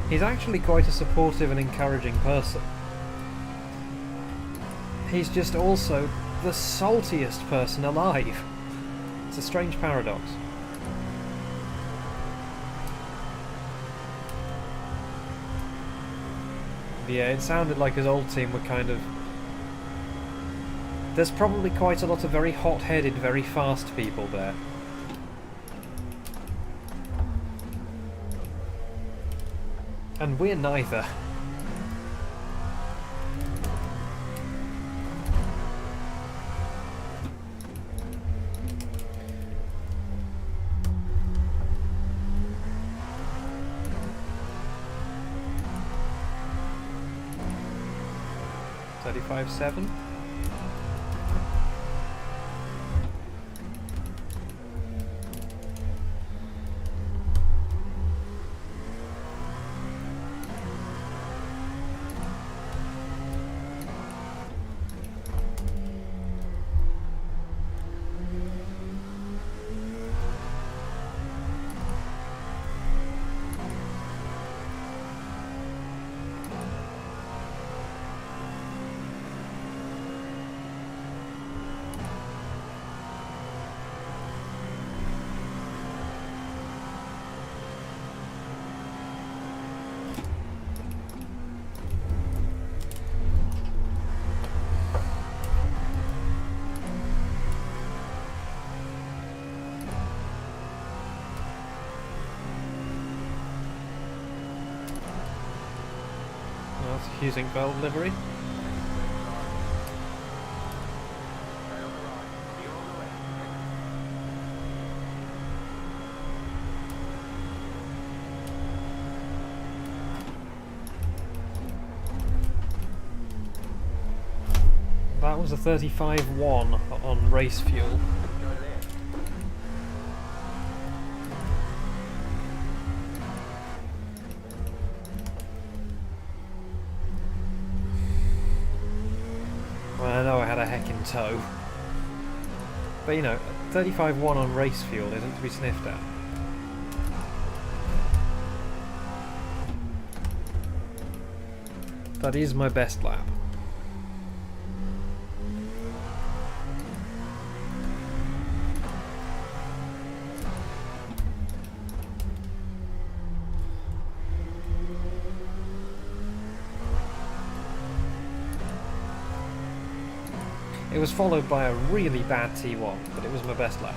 He's actually quite a supportive and encouraging person. He's just also the saltiest person alive. It's a strange paradox. Yeah, it sounded like his old team were kind of... There's probably quite a lot of very hot-headed, very fast people there. And we're neither. $35.7. Using valve livery. That was a 35-1 on race fuel. I know I had a heck in tow. But you know, 35-1 on race fuel isn't to be sniffed at. That is my best lap. It was followed by a really bad T1, but it was my best lap.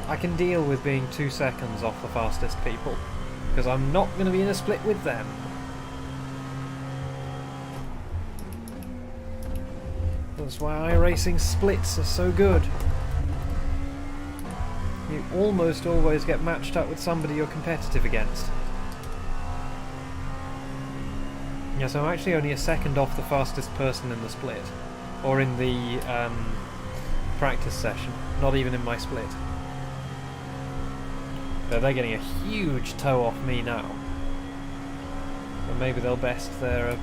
I can deal with being 2 seconds off the fastest people, because I'm not going to be in a split with them. That's why iRacing splits are so good. You almost always get matched up with somebody you're competitive against. Yeah, so I'm actually only a second off the fastest person in the split, or in the practice session, not even in my split. So they're getting a huge toe off me now. But maybe they'll best their...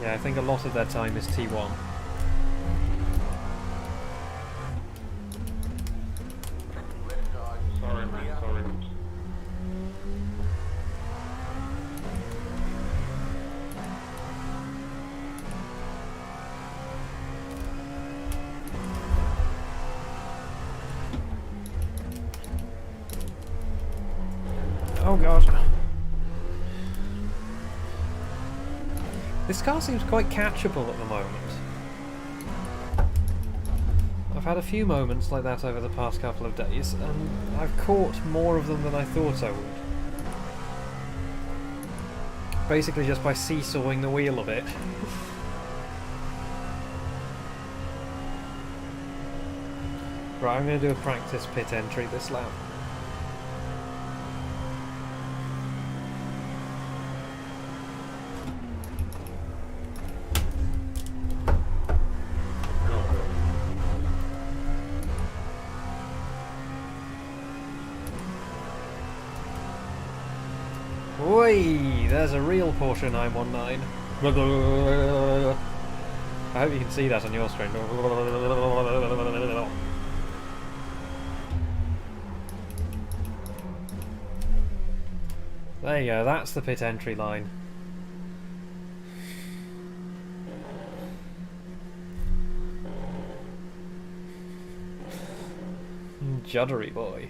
Yeah, I think a lot of their time is T1. Sorry, man, sorry. Oh god. This car seems quite catchable at the moment. I've had a few moments like that over the past couple of days, and I've caught more of them than I thought I would. Basically just by seesawing the wheel a bit. Right, I'm going to do a practice pit entry this lap. there's a real Porsche 919. I hope you can see that on your screen. There you go, that's the pit entry line. Juddery boy.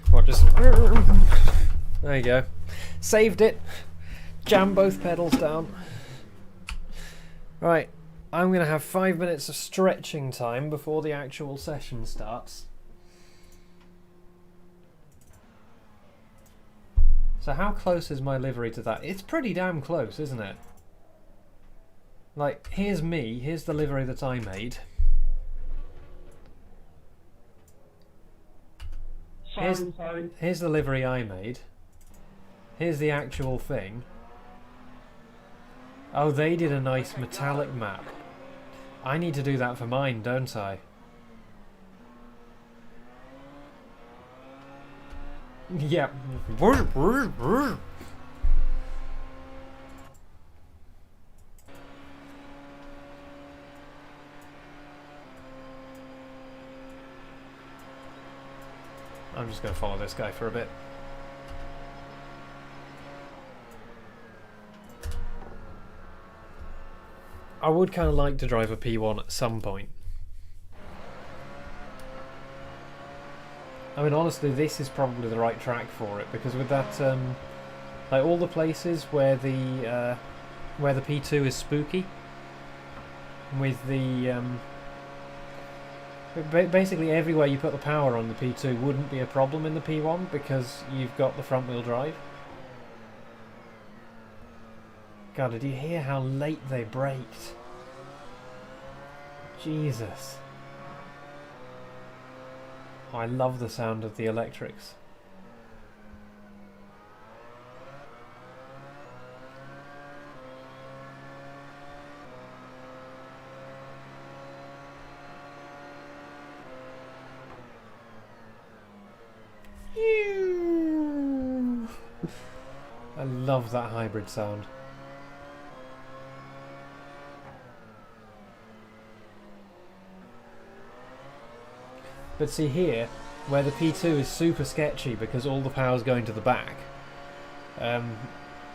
What, just... There you go. Saved it. Jam both pedals down. Right. I'm going to have 5 minutes of stretching time before the actual session starts. So how close is my livery to that? It's pretty damn close, isn't it? Like, here's me, here's the livery that I made. Here's the livery I made. Here's the actual thing. Oh, they did a nice metallic map. I need to do that for mine, don't I? Yeah. I'm just going to follow this guy for a bit. I would kind of like to drive a P1 at some point. I mean, honestly, this is probably the right track for it, because with that, like all the places where the P2 is spooky, with the basically everywhere you put the power on the P2 wouldn't be a problem in the P1 because you've got the front wheel drive. God, did you hear how late they braked? Jesus. Oh, I love the sound of the electrics. I love that hybrid sound. But see here, where the P2 is super sketchy because all the power's going to the back,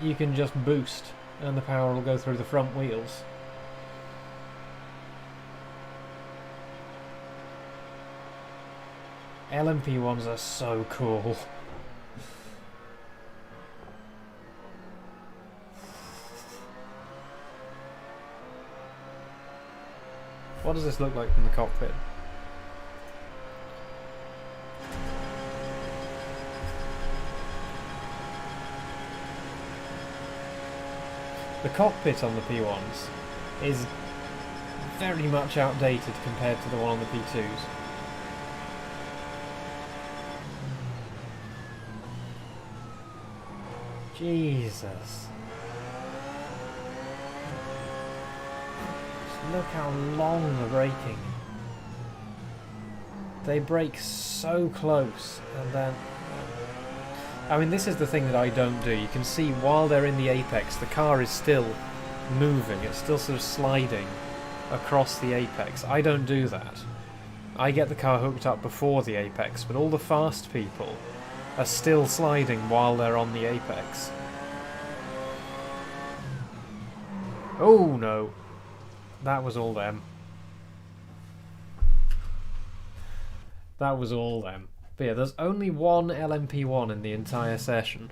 you can just boost and the power will go through the front wheels. LMP1s are so cool. What does this look like from the cockpit? The cockpit on the P1s is very much outdated compared to the one on the P2s. Jesus. Just look how long they're braking. They brake so close and then... I mean, this is the thing that I don't do. You can see while they're in the apex, the car is still moving. It's still sort of sliding across the apex. I don't do that. I get the car hooked up before the apex, but all the fast people are still sliding while they're on the apex. Oh no. That was all them. That was all them. But yeah, there's only one LMP1 in the entire session.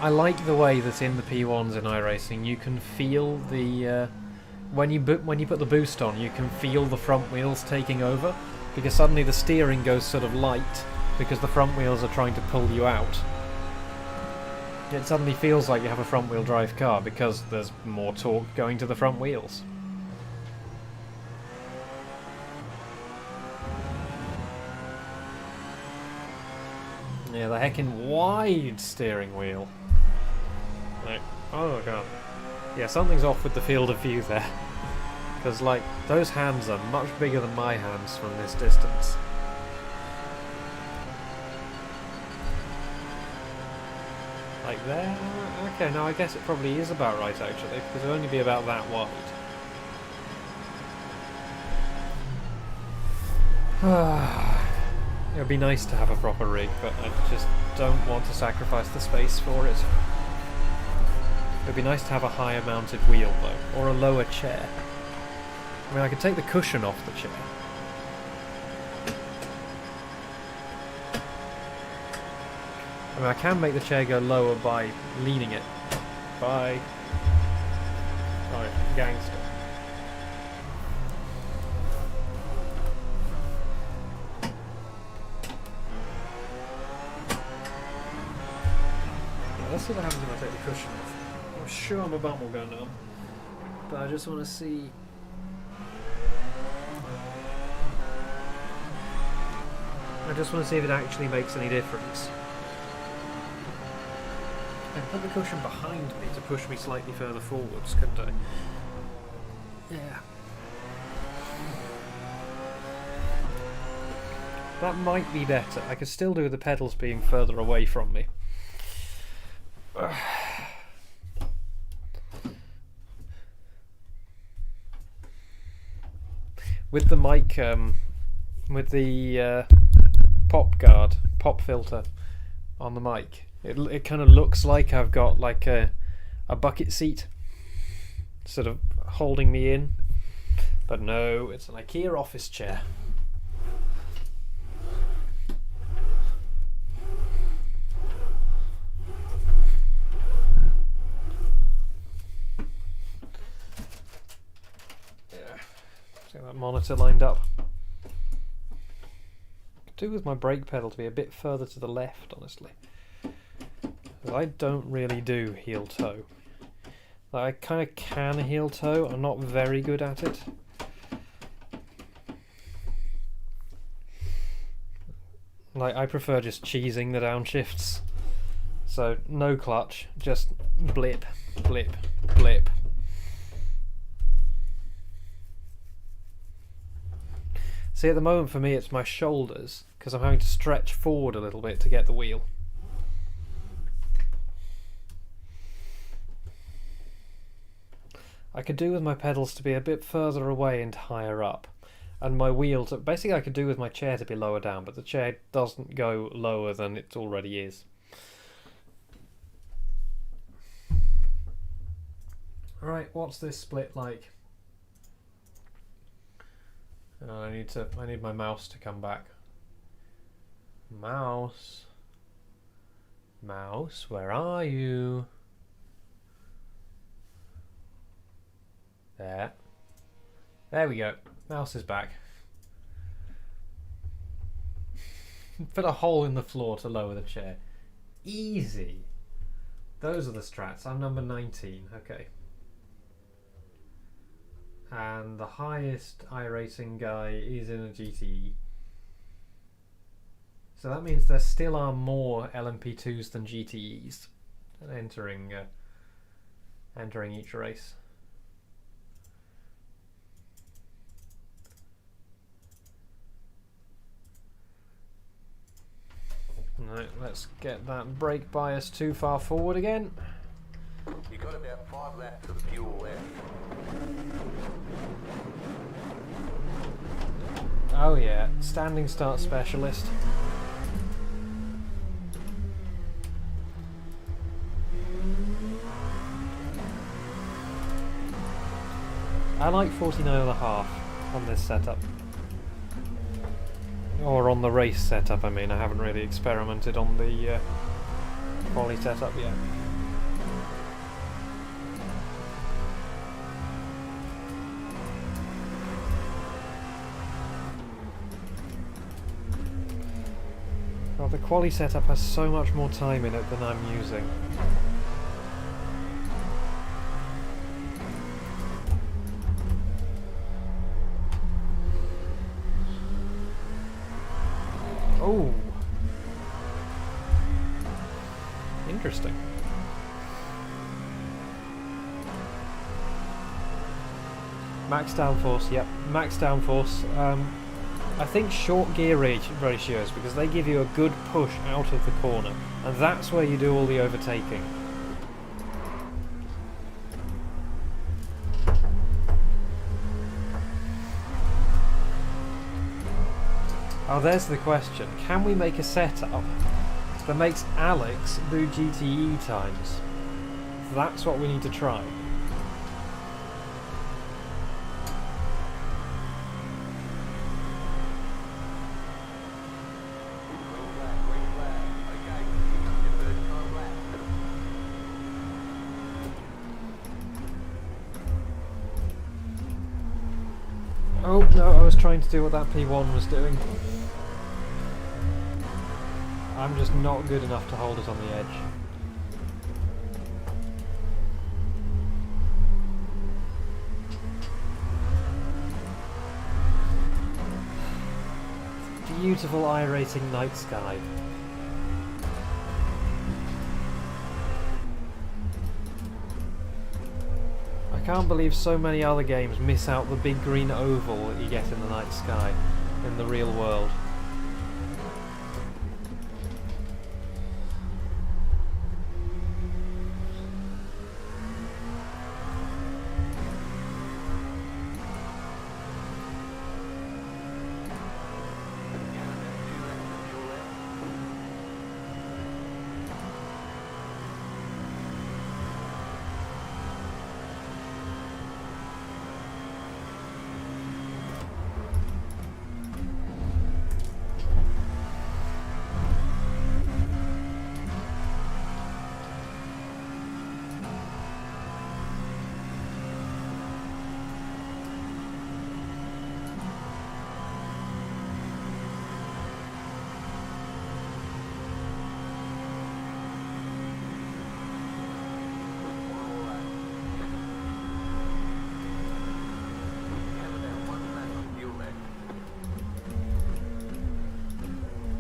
I like the way that in the P1s in iRacing you can feel the... when you put the boost on, you can feel the front wheels taking over. Because suddenly the steering goes sort of light because the front wheels are trying to pull you out. It suddenly feels like you have a front wheel drive car because there's more torque going to the front wheels. Yeah, the heckin' wide steering wheel. Like, oh god. Yeah, something's off with the field of view there. Because, like, those hands are much bigger than my hands from this distance. Like there? Okay, no, I guess it probably is about right, actually, because it'll only be about that wide. It would be nice to have a proper rig, but I just don't want to sacrifice the space for it. It would be nice to have a higher mounted wheel, though, or a lower chair. I mean, I could take the cushion off the chair. I mean, I can make the chair go lower by leaning it. By... Sorry, gangster. Yeah, let's see what happens if I take the cushion off. I'm sure my bum will go numb. But I just want to see... I just want to see if it actually makes any difference. I can put the cushion behind me to push me slightly further forwards, couldn't I? Yeah. That might be better. I could still do with the pedals being further away from me. With the mic, with the pop filter on the mic, it kind of looks like I've got like a bucket seat sort of holding me in, but no, it's an IKEA office chair. Yeah, get that monitor lined up. Could do with my brake pedal to be a bit further to the left, honestly. I don't really do heel toe. Like, I kind of can heel toe, I'm not very good at it. Like, I prefer just cheesing the downshifts. So, no clutch, just blip, blip, blip. See, at the moment for me it's my shoulders, because I'm having to stretch forward a little bit to get the wheel. I could do with my pedals to be a bit further away and higher up, and my wheel to... Basically I could do with my chair to be lower down, but the chair doesn't go lower than it already is. Alright, what's this split like? I need my mouse to come back. Mouse. Mouse, where are you? There. There we go. Mouse is back. Put a hole in the floor to lower the chair. Easy. Those are the strats. I'm number 19. Okay. And the highest iRacing guy is in a GTE. So that means there still are more LMP2s than GTEs entering each race. Right, let's get that brake bias too far forward again. You got about 5 laps of fuel left. Oh yeah, standing start specialist. I like 49.5 on this setup. Or on the race setup, I mean. I haven't really experimented on the quali setup yet. Well, the quali setup has so much more time in it than I'm using. Oh! interesting. Max downforce, yep. Max downforce. I think short gear ratios, because they give you a good push out of the corner, and that's where you do all the overtaking. Oh, there's the question. Can we make a setup that makes Alex do GTE times? That's what we need to try. Oh no, I was trying to do what that P1 was doing. I'm just not good enough to hold it on the edge. Beautiful irating night sky. I can't believe so many other games miss out the big green oval that you get in the night sky in the real world.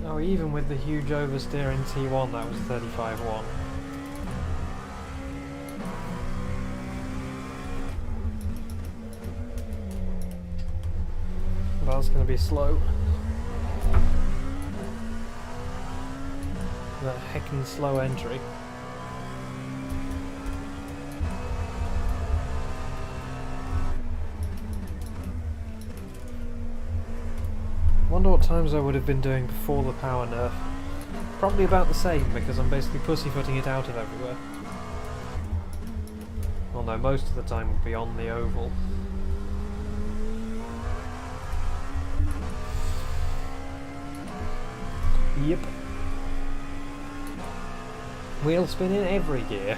Oh, even with the huge oversteer in T1, that was 35-1. That's going to be slow. That heckin' slow entry. Wonder what times I would have been doing before the power nerf. Probably about the same, because I'm basically pussyfooting it out of everywhere. Well no, most of the time would be on the oval. Yep. Wheel spin in every gear.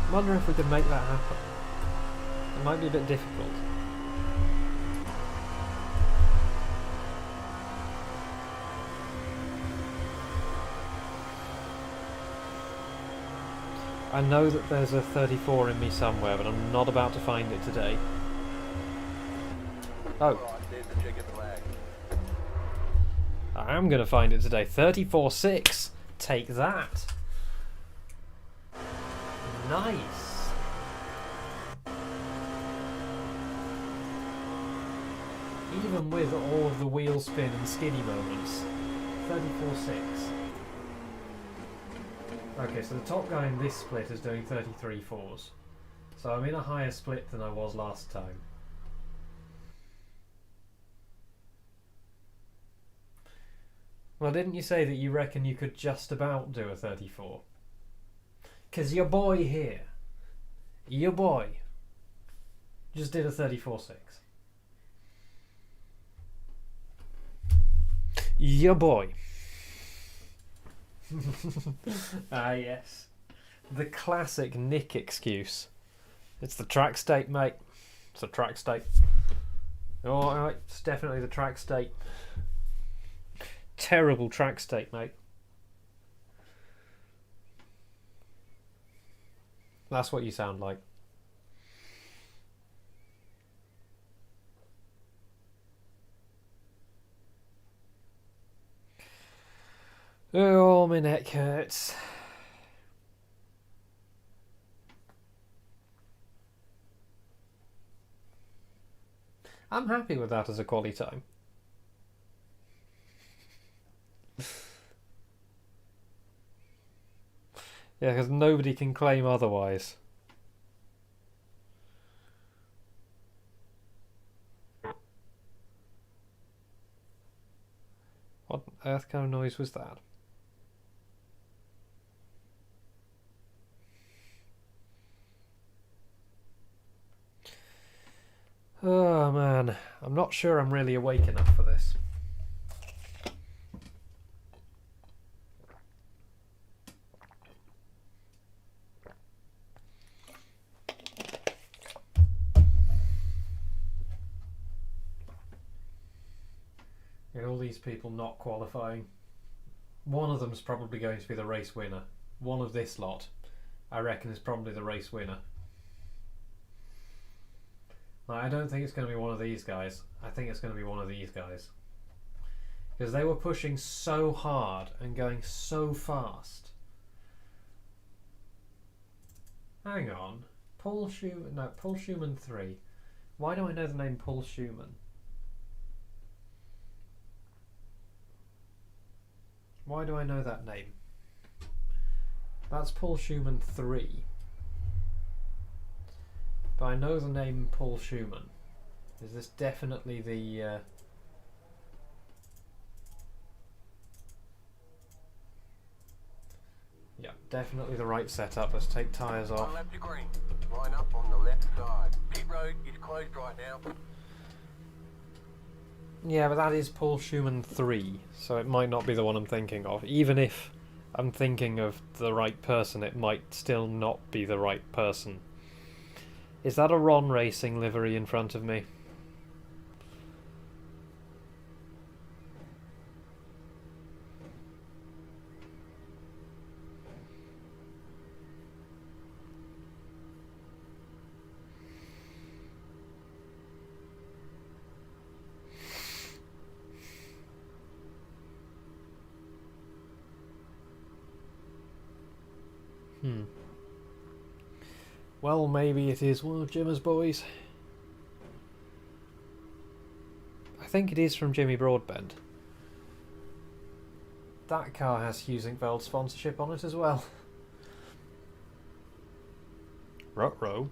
I wonder if we could make that happen. It might be a bit difficult. I know that there's a 34 in me somewhere, but I'm not about to find it today. Oh. I am going to find it today. 34.6. Take that. Nice. Even with all of the wheel spin and skinny moments, 34.6. Okay, so the top guy in this split is doing 33.4s. So I'm in a higher split than I was last time. Well, didn't you say that you reckon you could just about do a 34? 'Cause your boy here, your boy, just did a 34.6. Your boy. Ah yes, the classic Nick excuse. It's the track state, mate. It's the track state. Oh, it's definitely the track state. terrible track state, mate. That's what you sound like. Oh, my neck hurts. I'm happy with that as a quality time. Yeah, because nobody can claim otherwise. What on earth kind of noise was that? Oh man, I'm not sure I'm really awake enough for this. And all these people not qualifying. One of them's probably going to be the race winner. One of this lot, I reckon, is probably the race winner. I don't think it's going to be one of these guys. I think it's going to be one of these guys. Because they were pushing so hard and going so fast. Hang on. Paul Schumann 3. Why do I know the name Paul Schumann? Why do I know that name? That's Paul Schumann 3. But I know the name Paul Schumann. Is this definitely the... Yeah, definitely the right setup. Let's take tyres off. One lap to green. Line up on the left side. Pit road is closed right now. Yeah, but that is Paul Schumann 3, so it might not be the one I'm thinking of. Even if I'm thinking of the right person, it might still not be the right person. Is that a Ron Racing livery in front of me? Well, maybe it is one of Jim's boys. I think it is from Jimmy Broadbent. That car has Hugh Zinkfeld sponsorship on it as well. Ruh-roh.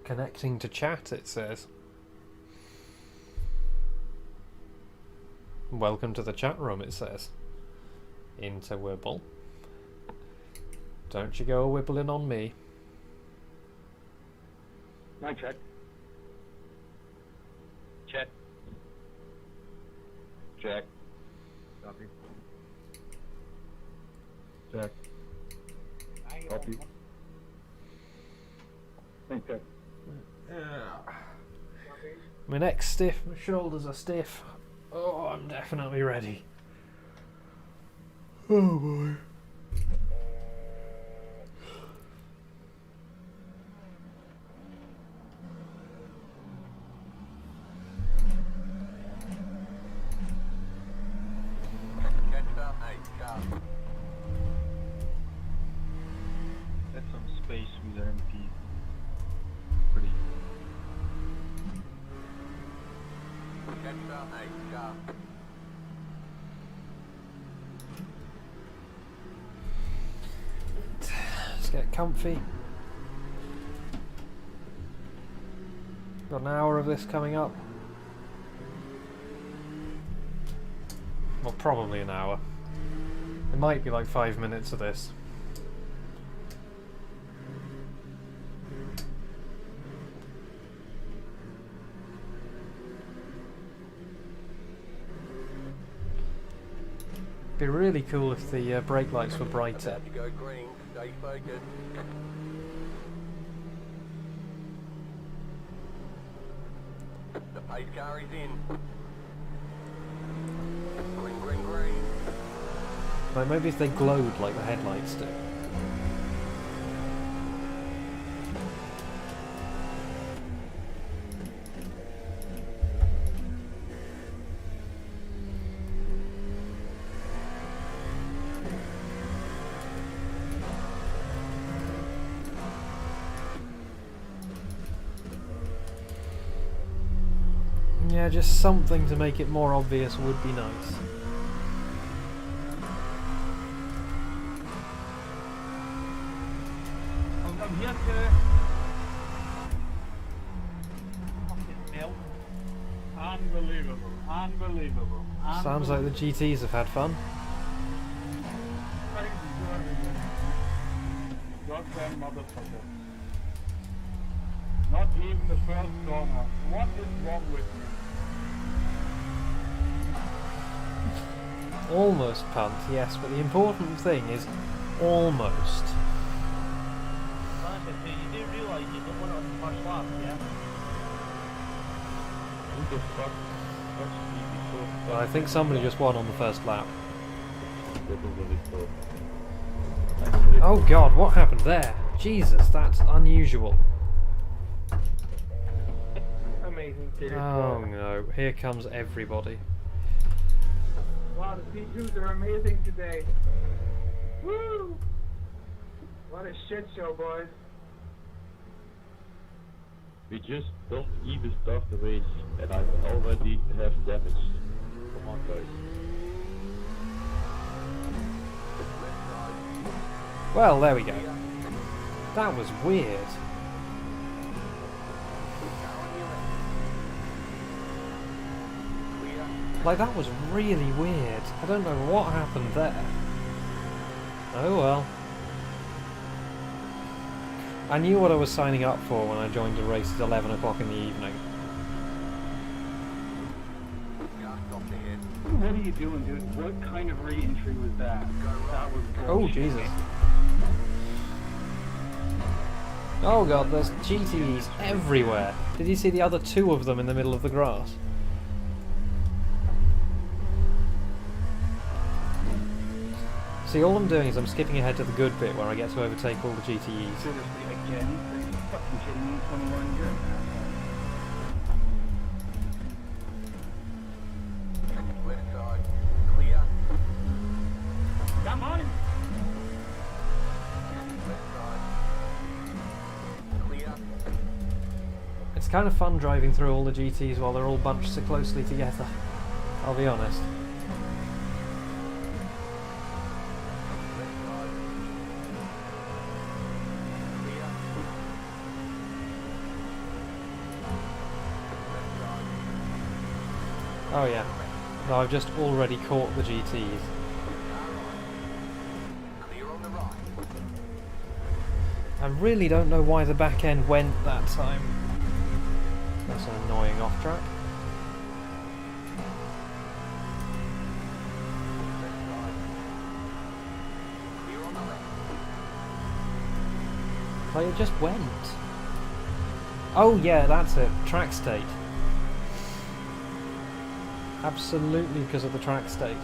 Connecting to chat, it says. Welcome to the chat room, it says. Into Wibble. Don't you go wibbling on me. Mic check. Check. Check. Copy. Check. Copy. Mic check. My neck's stiff, my shoulders are stiff. Oh, I'm definitely ready. Oh boy. Catch up, mate. Sharp. Let some space with the MP. Pretty. Catch up, mate. Sharp. Let's get comfy. Got an hour of this coming up. Well, probably an hour. It might be like 5 minutes of this. Be really cool if the brake lights were brighter. About to go green. Stay focused. The pace car is in. Green, green, green. Like maybe if they glowed like the headlights do. Yeah, just something to make it more obvious would be nice. I'm here to... Fucking hell. Unbelievable, unbelievable. Sounds like the GTs have had fun. Crazy, goddamn motherfucker. Not even the first corner. What is wrong with me? Almost punt, yes, but the important thing is almost. Honestly, you do realise you don't want it on the first lap, yeah? Who the fuck touched me before? Well, I think somebody just won on the first lap. Oh god, what happened there? Jesus, that's unusual. Amazing series. Oh no, here comes everybody. Wow, the P2s are amazing today. Woo! What a shit show, boys. We just don't even start the race and I already have damage. Come on guys. Well, there we go. That was weird. Like, that was really weird. I don't know what happened there. Oh well. I knew what I was signing up for when I joined the race at 11 o'clock in the evening. What are you doing, dude? What kind of re-entry was that? That was Oh, bullshit. Jesus. Oh god, there's GTEs everywhere. Did you see the other two of them in the middle of the grass? See, all I'm doing is I'm skipping ahead to the good bit where I get to overtake all the GTEs. Seriously, again? Are you fucking kidding me? 21 years? Left side. Clear. Come on! Left side. Clear. It's kind of fun driving through all the GTs while they're all bunched so closely together. I'll be honest. Oh yeah. No, I've just already caught the GTs. Clear on the right. I really don't know why the back end went that time. That's an annoying off track. Clear on the left. Like, it just went. Oh yeah, that's it. Track state. Absolutely because of the track state.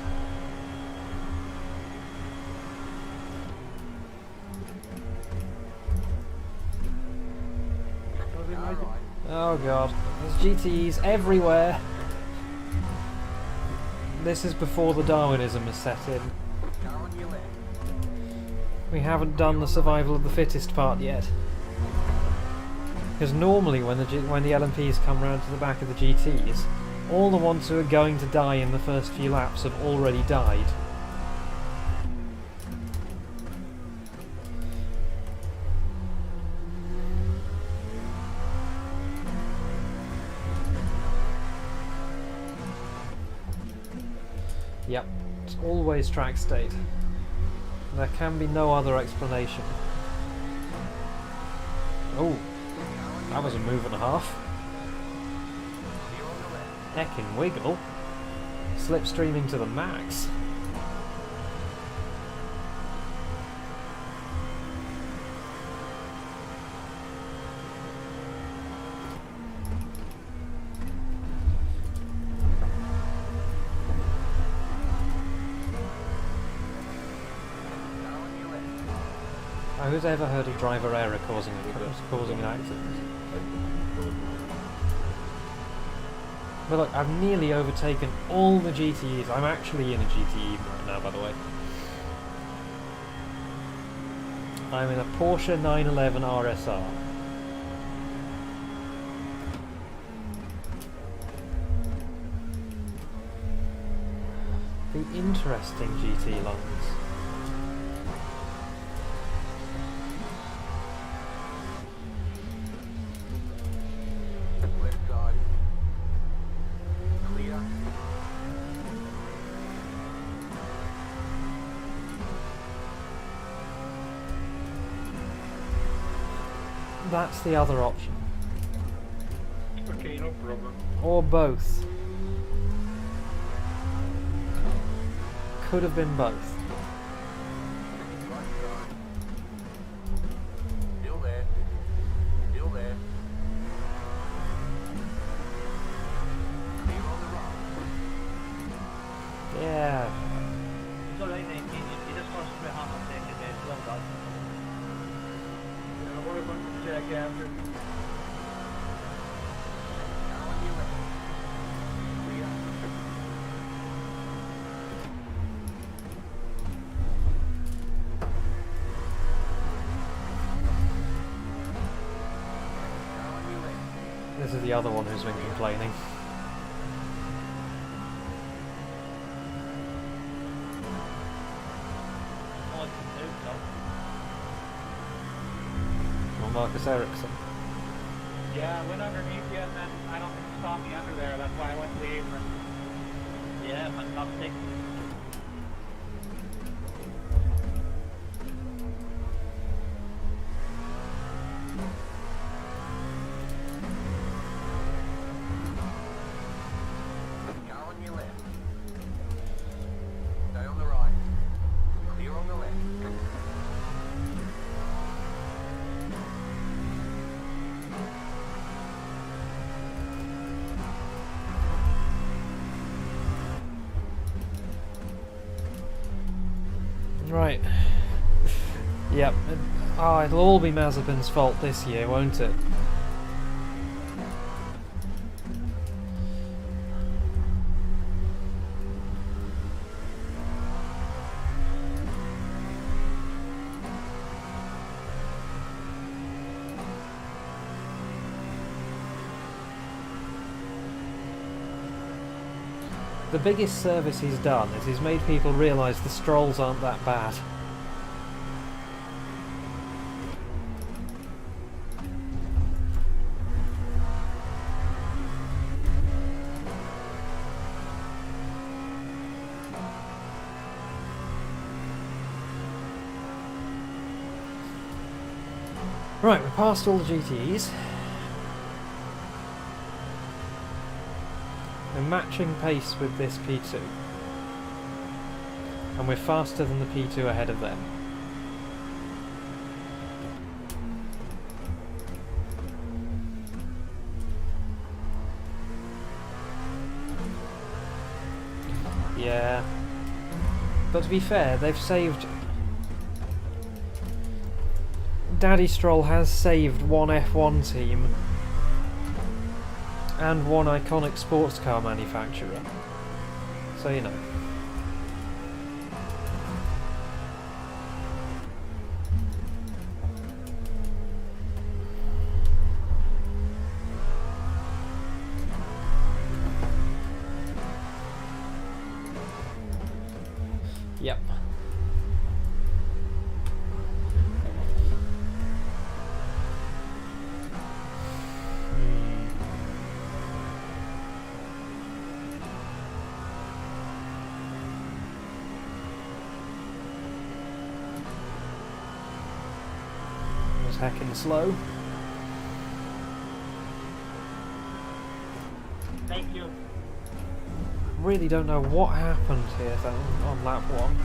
Oh god, there's GTEs everywhere. This is before the Darwinism is set in. Car on your left. We haven't done the survival of the fittest part yet. Because normally when the LMPs come round to the back of the GTs, all the ones who are going to die in the first few laps have already died. Yep, it's always track state. There can be no other explanation. Oh, that was a move and a half. Heckin' wiggle. Slipstreaming to the max. Who's ever heard of driver error causing an accident? But look, I've nearly overtaken all the GTEs. I'm actually in a GTE right now, by the way. I'm in a Porsche 911 RSR. The interesting GT lines. Left side. Clear. That's the other option. Okay, no problem. Or both. Could have been both. Right side. Still there. Still there. Clear on the right. Yeah. It's alright, mate. You just concentrate on the second day. It's well done. Yeah, what about the check after? Now on your left. Clear. Now on your left. This is the other one who's been complaining. All I can do, so. Or Marcus Ericsson. Yeah, I went underneath you and then I don't think you saw me under there. That's why I went to the apron. Yeah, fantastic. Car on your left. Stay on the right. Clear on the left. Right. Yep. Oh, it'll all be Mazepin's fault this year, won't it? The biggest service he's done is he's made people realise the Strolls aren't that bad. Right, we passed all the GTEs. We're matching pace with this P2. And we're faster than the P2 ahead of them. Yeah. But to be fair, they've saved... Daddy Stroll has saved one F1 team and one iconic sports car manufacturer. So you know. Yep. Was heckin' slow. Thank you. Really don't know what happened here though on lap 1.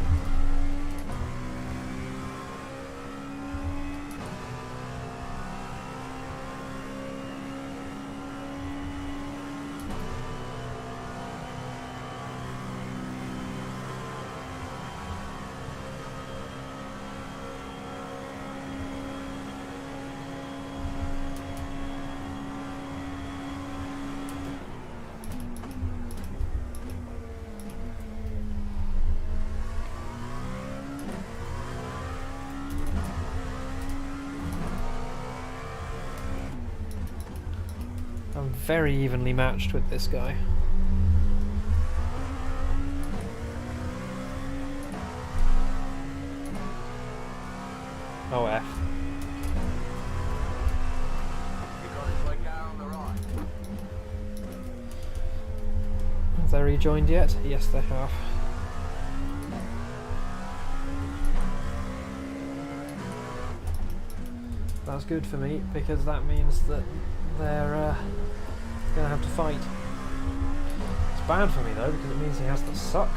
very evenly matched with this guy. Oh F. You got a quick car on the right. Have they rejoined yet? Yes, they have. That's good for me, because that means that they're going to have to fight. It's bad for me though, because it means he has to suck.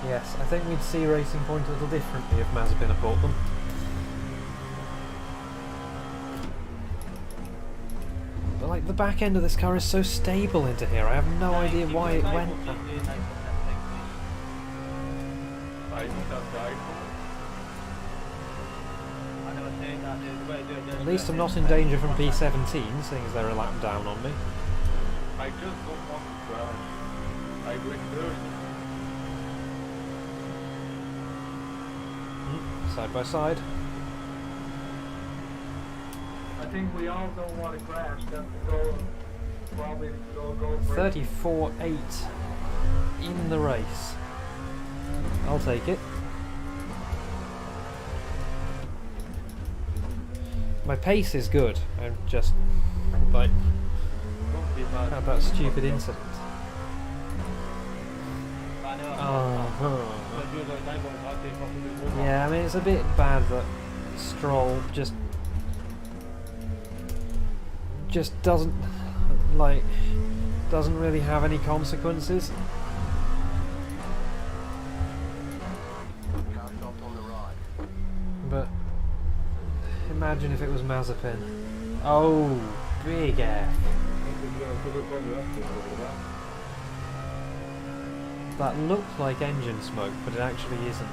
Yes, I think we'd see Racing Point a little differently if Mazepin had bought them. But like, the back end of this car is so stable into here, I have no idea why it went that. At least I'm not in danger from P17, seeing as they're a lap down on me. I just don't want to crash. I do it first. Side by side. I think we all don't want to crash. That's the goal. Probably the goal for 34.8 in the race. I'll take it. My pace is good. I'm just like had that stupid incident. Yeah, I mean, it's a bit bad that Stroll just doesn't really have any consequences. Car stopped on the right. But imagine if it was Mazepin. Oh, big F. That looked like engine smoke, but it actually isn't.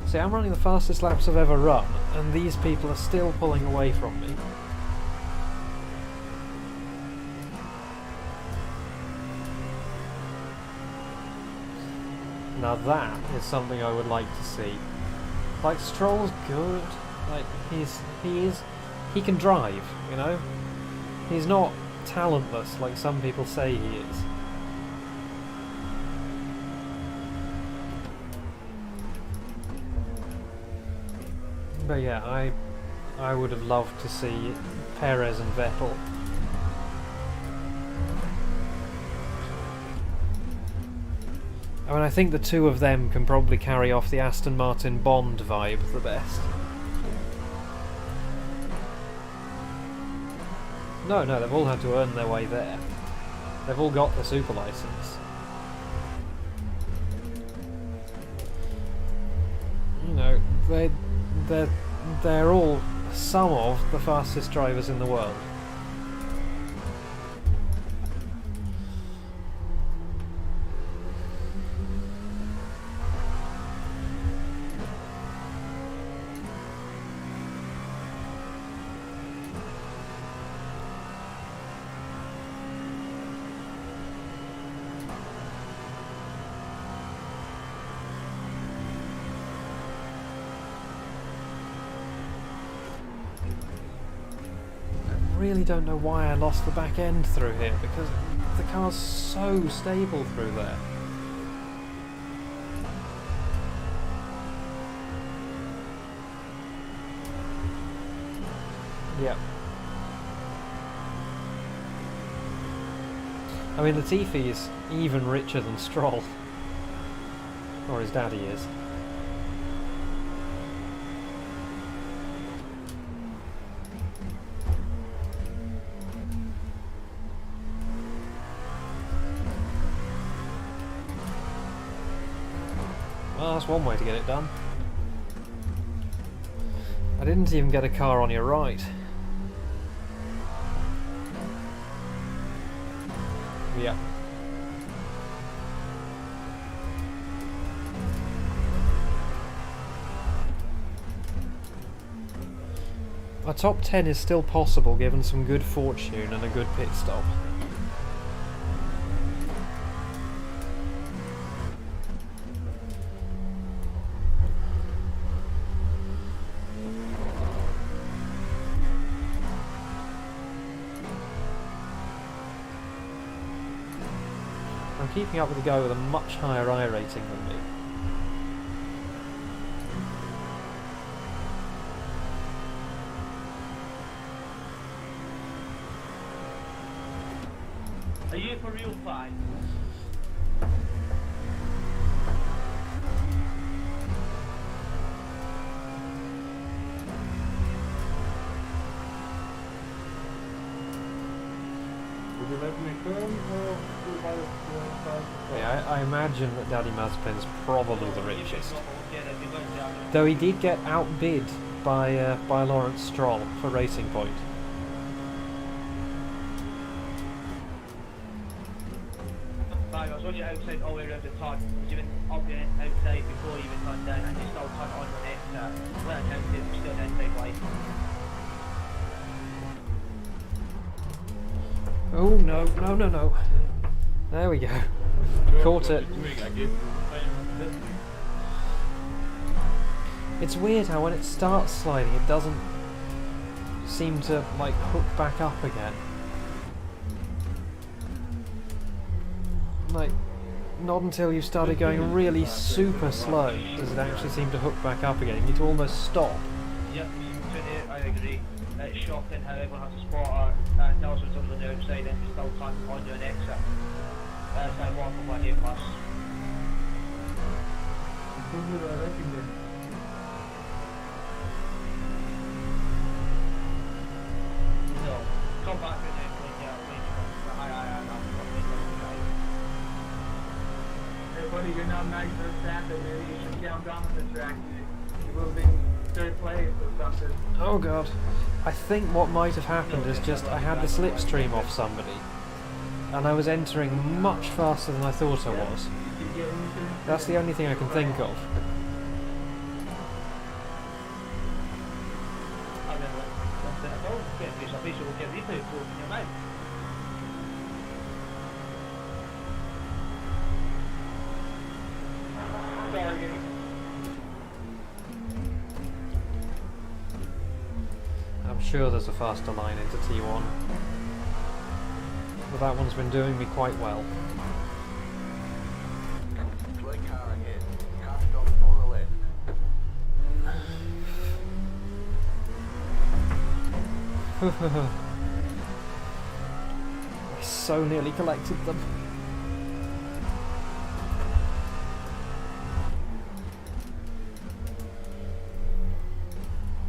See, I'm running the fastest laps I've ever run, and these people are still pulling away from me. Now that is something I would like to see. Like, Stroll's good. Like, he can drive, you know? He's not talentless like some people say he is. But yeah, I would have loved to see Perez and Vettel. I mean, I think the two of them can probably carry off the Aston Martin Bond vibe the best. No, they've all had to earn their way there. They've all got the super license. You know, they're all some of the fastest drivers in the world. I really don't know why I lost the back end through here, because the car's so stable through there. Yep. I mean, Latifi is even richer than Stroll. Or his daddy is. Well, that's one way to get it done. I didn't even get a car on your right. Yeah. A top 10 is still possible given some good fortune and a good pit stop. I'm keeping up with the guy with a much higher I rating than me. Are you for real fight? Would you let me turn or do by the side? Yeah, I imagine that Daddy Mazepin's probably the richest. Yeah, they'd be going down. Though he did get outbid by Lawrence Stroll for Racing Point. I was on your outside all the way around the turn. You went up the outside before you even turned down, and you still turned on the next. When I counted, it was still an inside line. Oh no, no, no, no. There we go. Caught it. I gave you the same. It's weird how when it starts sliding it doesn't seem to like hook back up again. Like, not until you started going really super slow does it actually seem to hook back up again. You need to almost stop. Yep, I agree. It's shocking how everyone has a spotter and also something on the outside and you still can't on your exit. That's like one from 1 year plus. No, come back in there when you're Hey buddy, you're not nice for the track, but maybe you should count down on the track. You will be in third place or something. Oh god. I think what might have happened is just I had the slipstream off somebody and I was entering much faster than I thought I was. That's the only thing I can think of. I'm sure there's a faster line into T1. But that one's been doing me quite well. Straight car ahead. Car stop on the left. I so nearly collected them.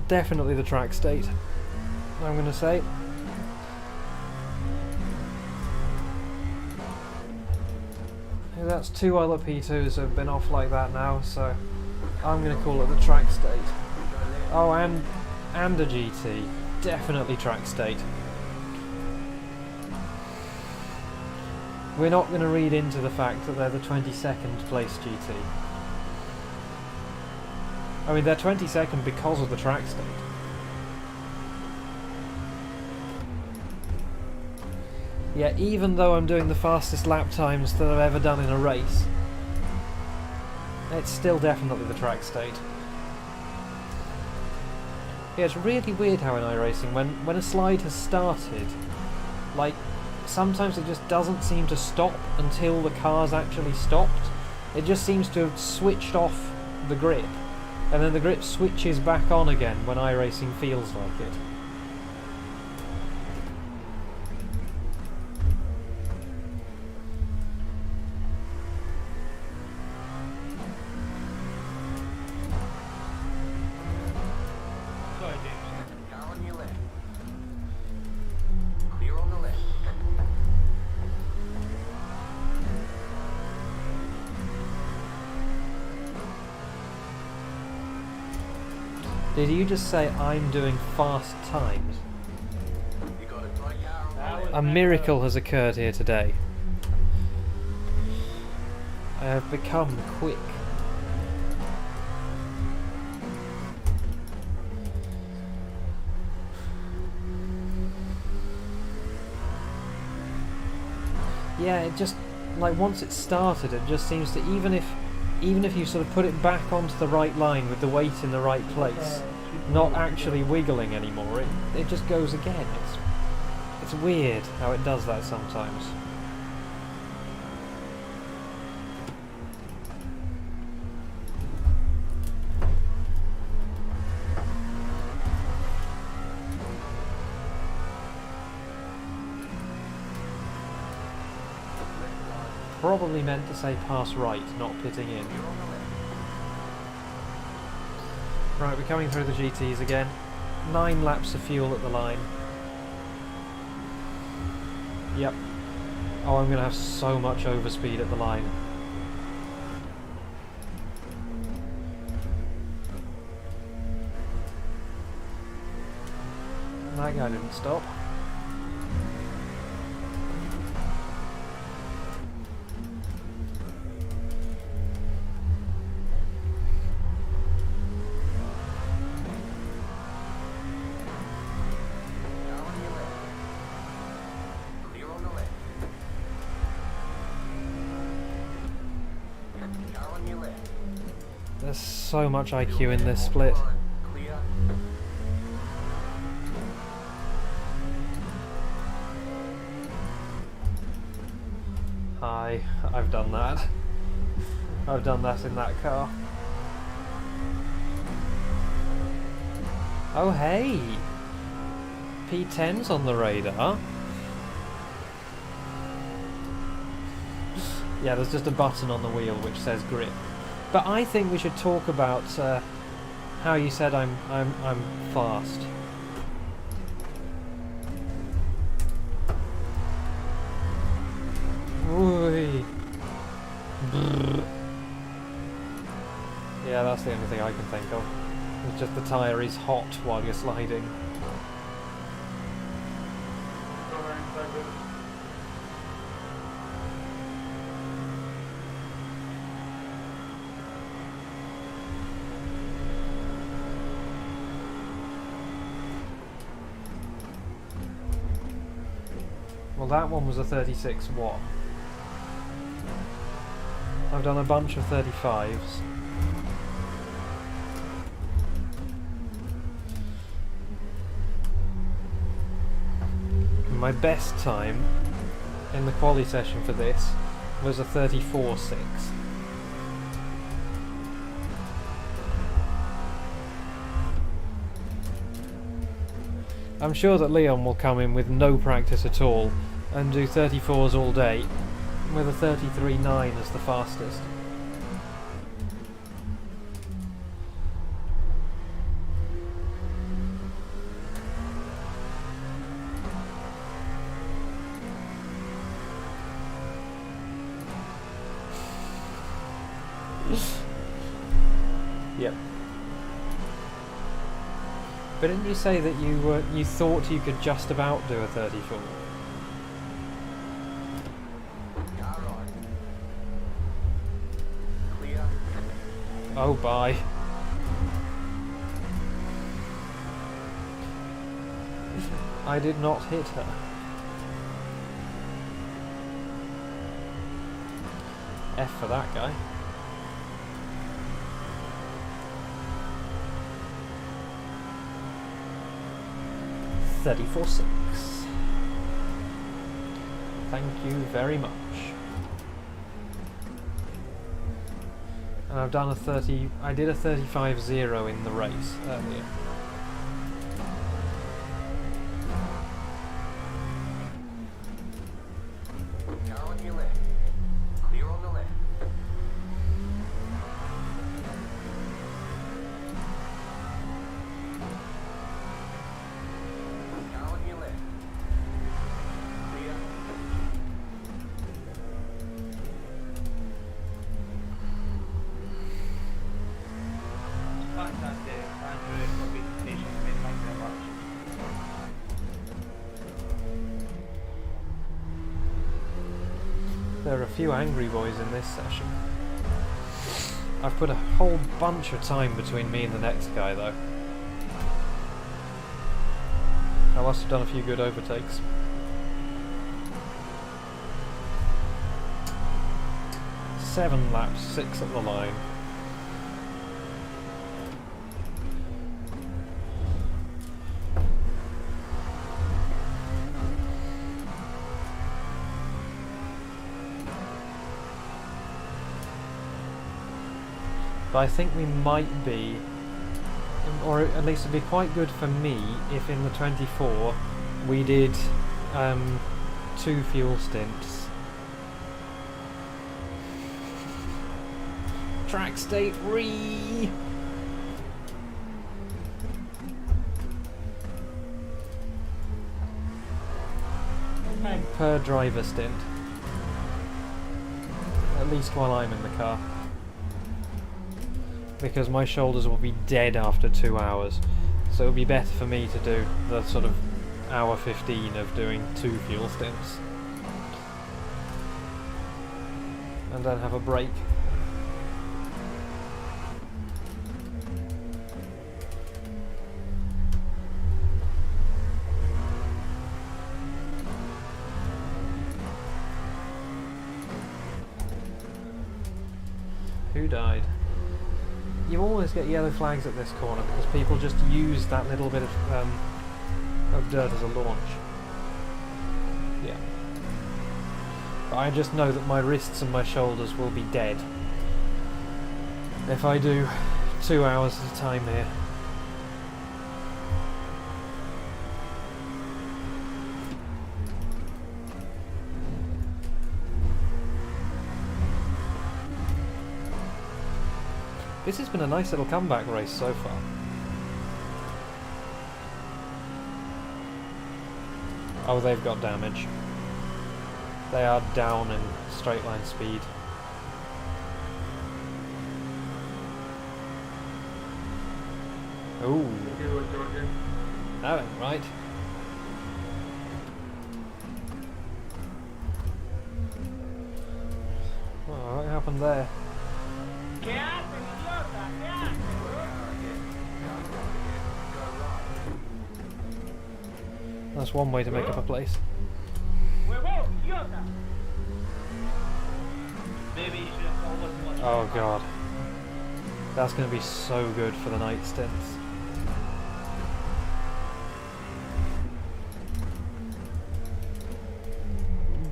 Definitely the track state, I'm going to say. Yeah, that's 2 other P2s have been off like that now, so I'm going to call it the track state. Oh, and a GT. Definitely track state. We're not going to read into the fact that they're the 22nd place GT. I mean, they're 22nd because of the track state. Yeah, even though I'm doing the fastest lap times that I've ever done in a race, it's still definitely the track state. Yeah, it's really weird how in iRacing, when a slide has started, like, sometimes it just doesn't seem to stop until the car's actually stopped. It just seems to have switched off the grip. And then the grip switches back on again when iRacing feels like it. Sorry, James. Car on your left. Clear on the left. Did you just say I'm doing fast times? You got a tight car on the A miracle has occurred here today. I have become quick. Yeah, it just, like, once it started, it just seems to, even if you sort of put it back onto the right line with the weight in the right place, not actually wiggling anymore, it just goes again. It's weird how it does that sometimes. Probably meant to say pass right, not pitting in. Right, we're coming through the GTs again. 9 laps of fuel at the line. Yep. Oh, I'm going to have so much overspeed at the line. That guy didn't stop. There's so much IQ in this split. Hi, I've done that. I've done that in that car. Oh hey! P10's on the radar. Yeah, there's just a button on the wheel which says grip. But I think we should talk about how you said I'm fast. Ooh. Yeah, that's the only thing I can think of. It's just the tyre is hot while you're sliding. Well, that one was a 36 watt. I've done a bunch of 35s. My best time in the quali session for this was a 34.6. I'm sure that Leon will come in with no practice at all and do 34s all day, with a 33.9 as the fastest. Yep. But didn't you say that you thought you could just about do a 34? Oh, bye. I did not hit her. F for that guy. $34.6. Thank you very much. And I've done a 30. I did a 35.0 in the race earlier. Car on your left. Clear on the left. Car on your left. Clear. Fantastic, Andrew, for being patient with me. Thank you very much. There are a few angry boys in this session. I've put a whole bunch of time between me and the next guy, though. I must have done a few good overtakes. 7 laps, 6 at the line. But I think we might be, or at least it'd be quite good for me if in the 24 we did 2 fuel stints. Track state re. Per driver stint. At least while I'm in the car. Because my shoulders will be dead after 2 hours. So it would be better for me to do the sort of hour 15 of doing 2 fuel stints. And then have a break. Who died? You always get yellow flags at this corner because people just use that little bit of dirt as a launch. Yeah. But I just know that my wrists and my shoulders will be dead if I do 2 hours at a time here. This has been a nice little comeback race so far. Oh, they've got damage. They are down in straight line speed. Ooh. That ain't right. Oh, what happened there? That's one way to make up a place. Oh god. That's going to be so good for the night stints.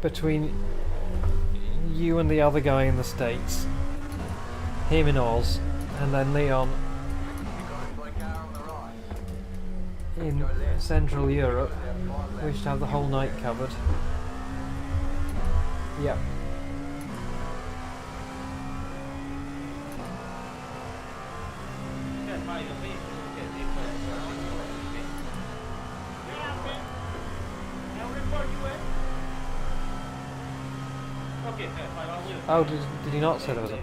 Between you and the other guy in the States, him in Oz, and then Leon in Central Europe, we should have the whole night covered. Yep. Oh, did he not say there was a...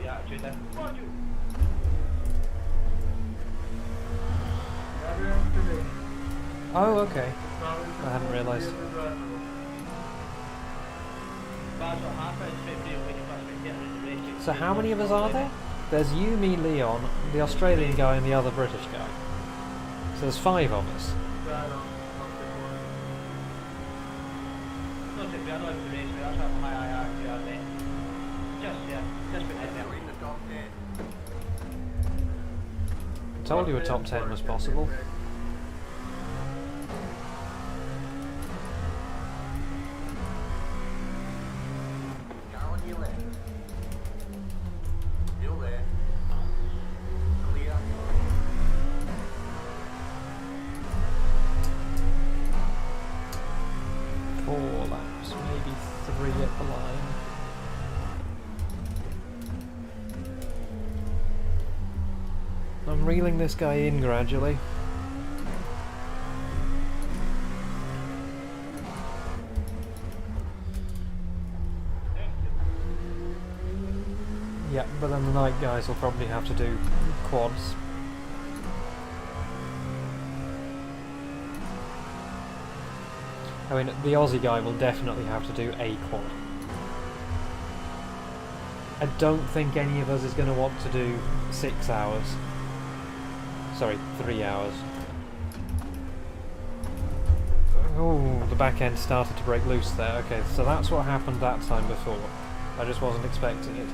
Oh, okay. I hadn't realised. So how many of us are there? There's you, me, Leon, the Australian guy and the other British guy. So there's 5 of us. I told you a top 10 was possible. I'm reeling this guy in gradually. Yeah, but then the night guys will probably have to do quads. I mean, the Aussie guy will definitely have to do a quad. I don't think any of us is going to want to do 6 hours. Sorry, 3 hours. Oh, the back end started to break loose there. Okay, so that's what happened that time before. I just wasn't expecting it.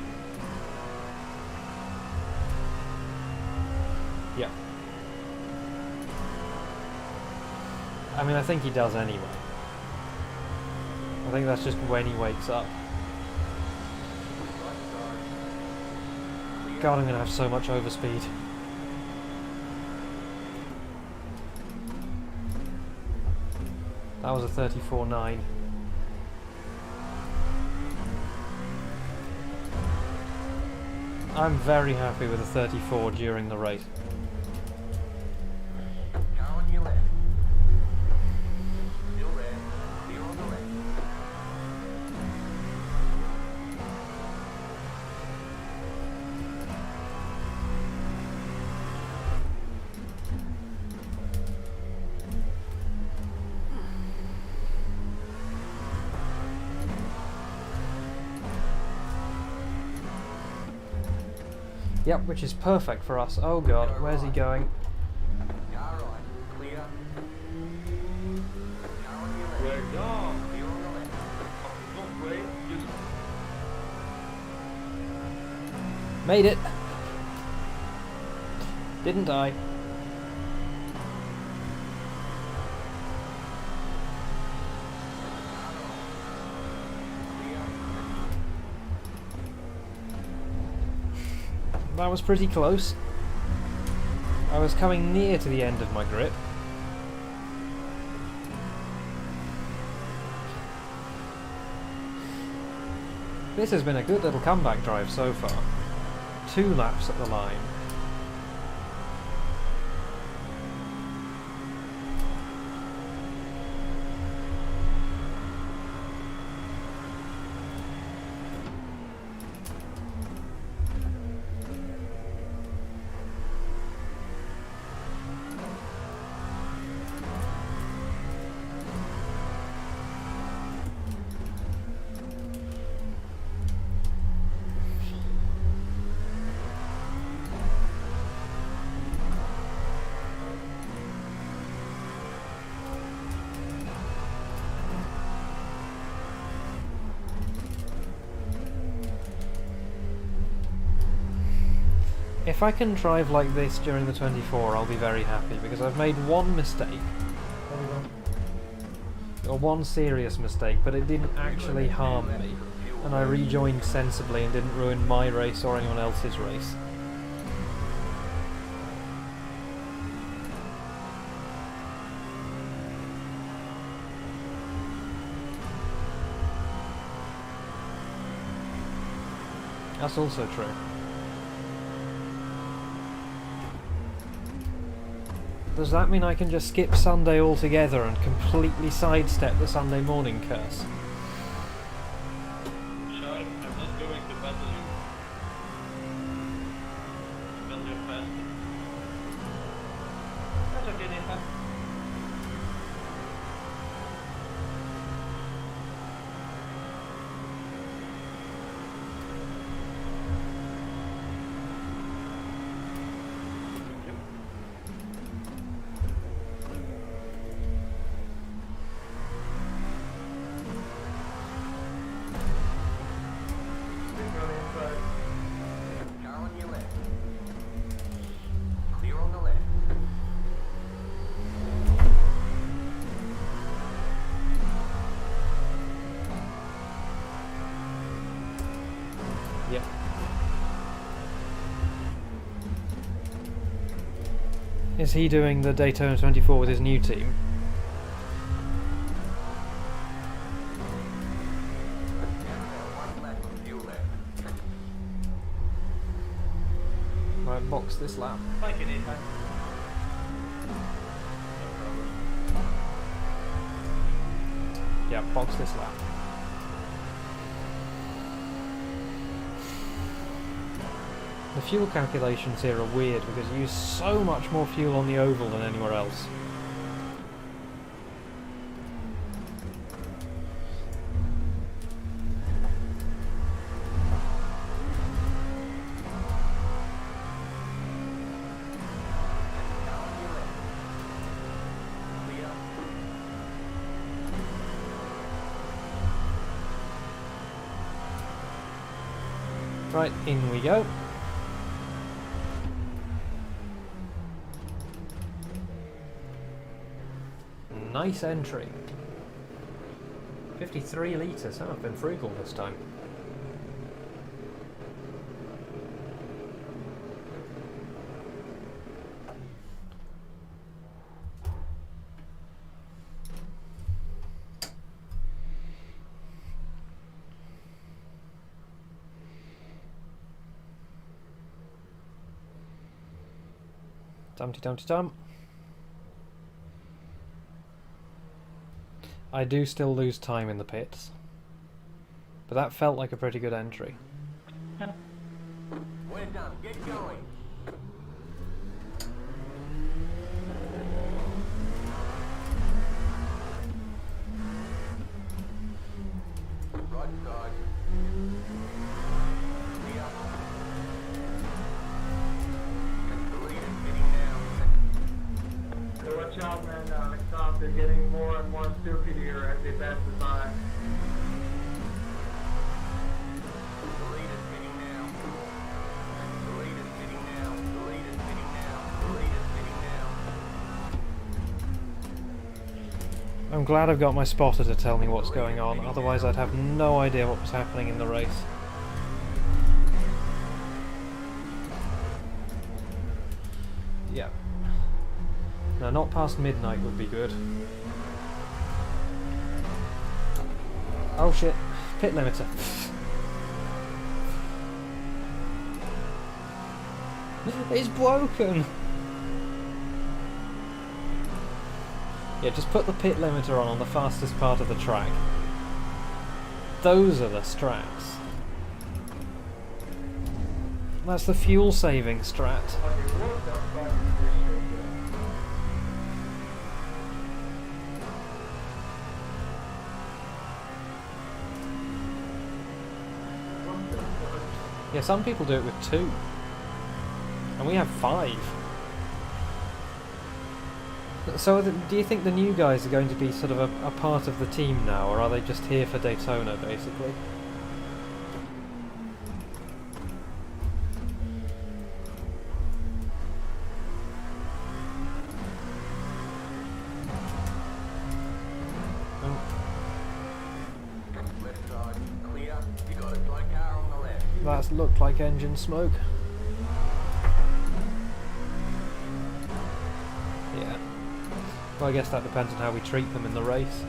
I mean, I think he does anyway. I think that's just when he wakes up. God, I'm gonna have so much overspeed. That was a 34.9. I'm very happy with a 34 during the race. Car on your left. Still there. Clear on the left. Yep, which is perfect for us. Oh god, where's he going? Car right. Clear. Car on your left. We're gone. Clear on the left. Don't wait, just Made it! Didn't die. That was pretty close. I was coming near to the end of my grip. This has been a good little comeback drive so far. 2 laps at the line. If I can drive like this during the 24, I'll be very happy, because I've made one mistake. Or one serious mistake, but it didn't actually harm me. And I rejoined sensibly and didn't ruin my race or anyone else's race. That's also true. Does that mean I can just skip Sunday altogether and completely sidestep the Sunday morning curse? sure, I'm not going to battle you. Battle you fast. That's okay, Nathan. Car on your left. Clear on the left. Yep. Is he doing the Daytona 24 with his new team? One lap of fuel left. Right, box this lap. Thank you, Nathan. Yeah, box this lap. The fuel calculations here are weird because you use so much more fuel on the oval than anywhere else. Car on your left. Clear. Right, in we go. Nice entry. 53 litres. Oh, I've been frugal this time. Dumpty dumpty dum. I do still lose time in the pits, but that felt like a pretty good entry. We're done. Get going. Right side. Clear. The lead is hitting now. So watch out, man. Tom, they're getting more and more stupid here as they pass the by. The lead is hitting now. The lead is hitting now. The lead is hitting now. The lead is hitting now. I'm glad I've got my spotter to tell me what's going on, otherwise I'd have no idea what was happening in the race. Yeah. No, not past midnight would be good. Oh shit, pit limiter. It's broken! Yeah, just put the pit limiter on the fastest part of the track. Those are the strats. That's the fuel saving strat. Yeah, some people do it with 2. And we have 5. So do you think the new guys are going to be sort of a part of the team now, or are they just here for Daytona, basically? Left side. Clear. You got a slow car on the left. That's looked like engine smoke. Yeah. Well, I guess that depends on how we treat them in the race.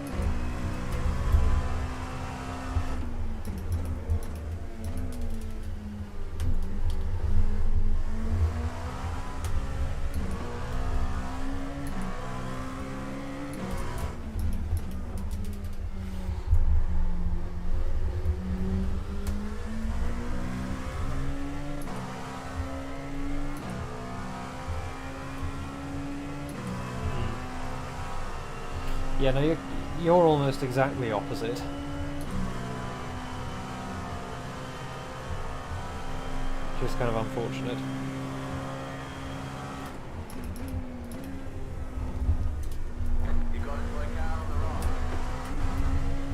Yeah, no, you're almost exactly opposite. Just kind of unfortunate. You got a slow car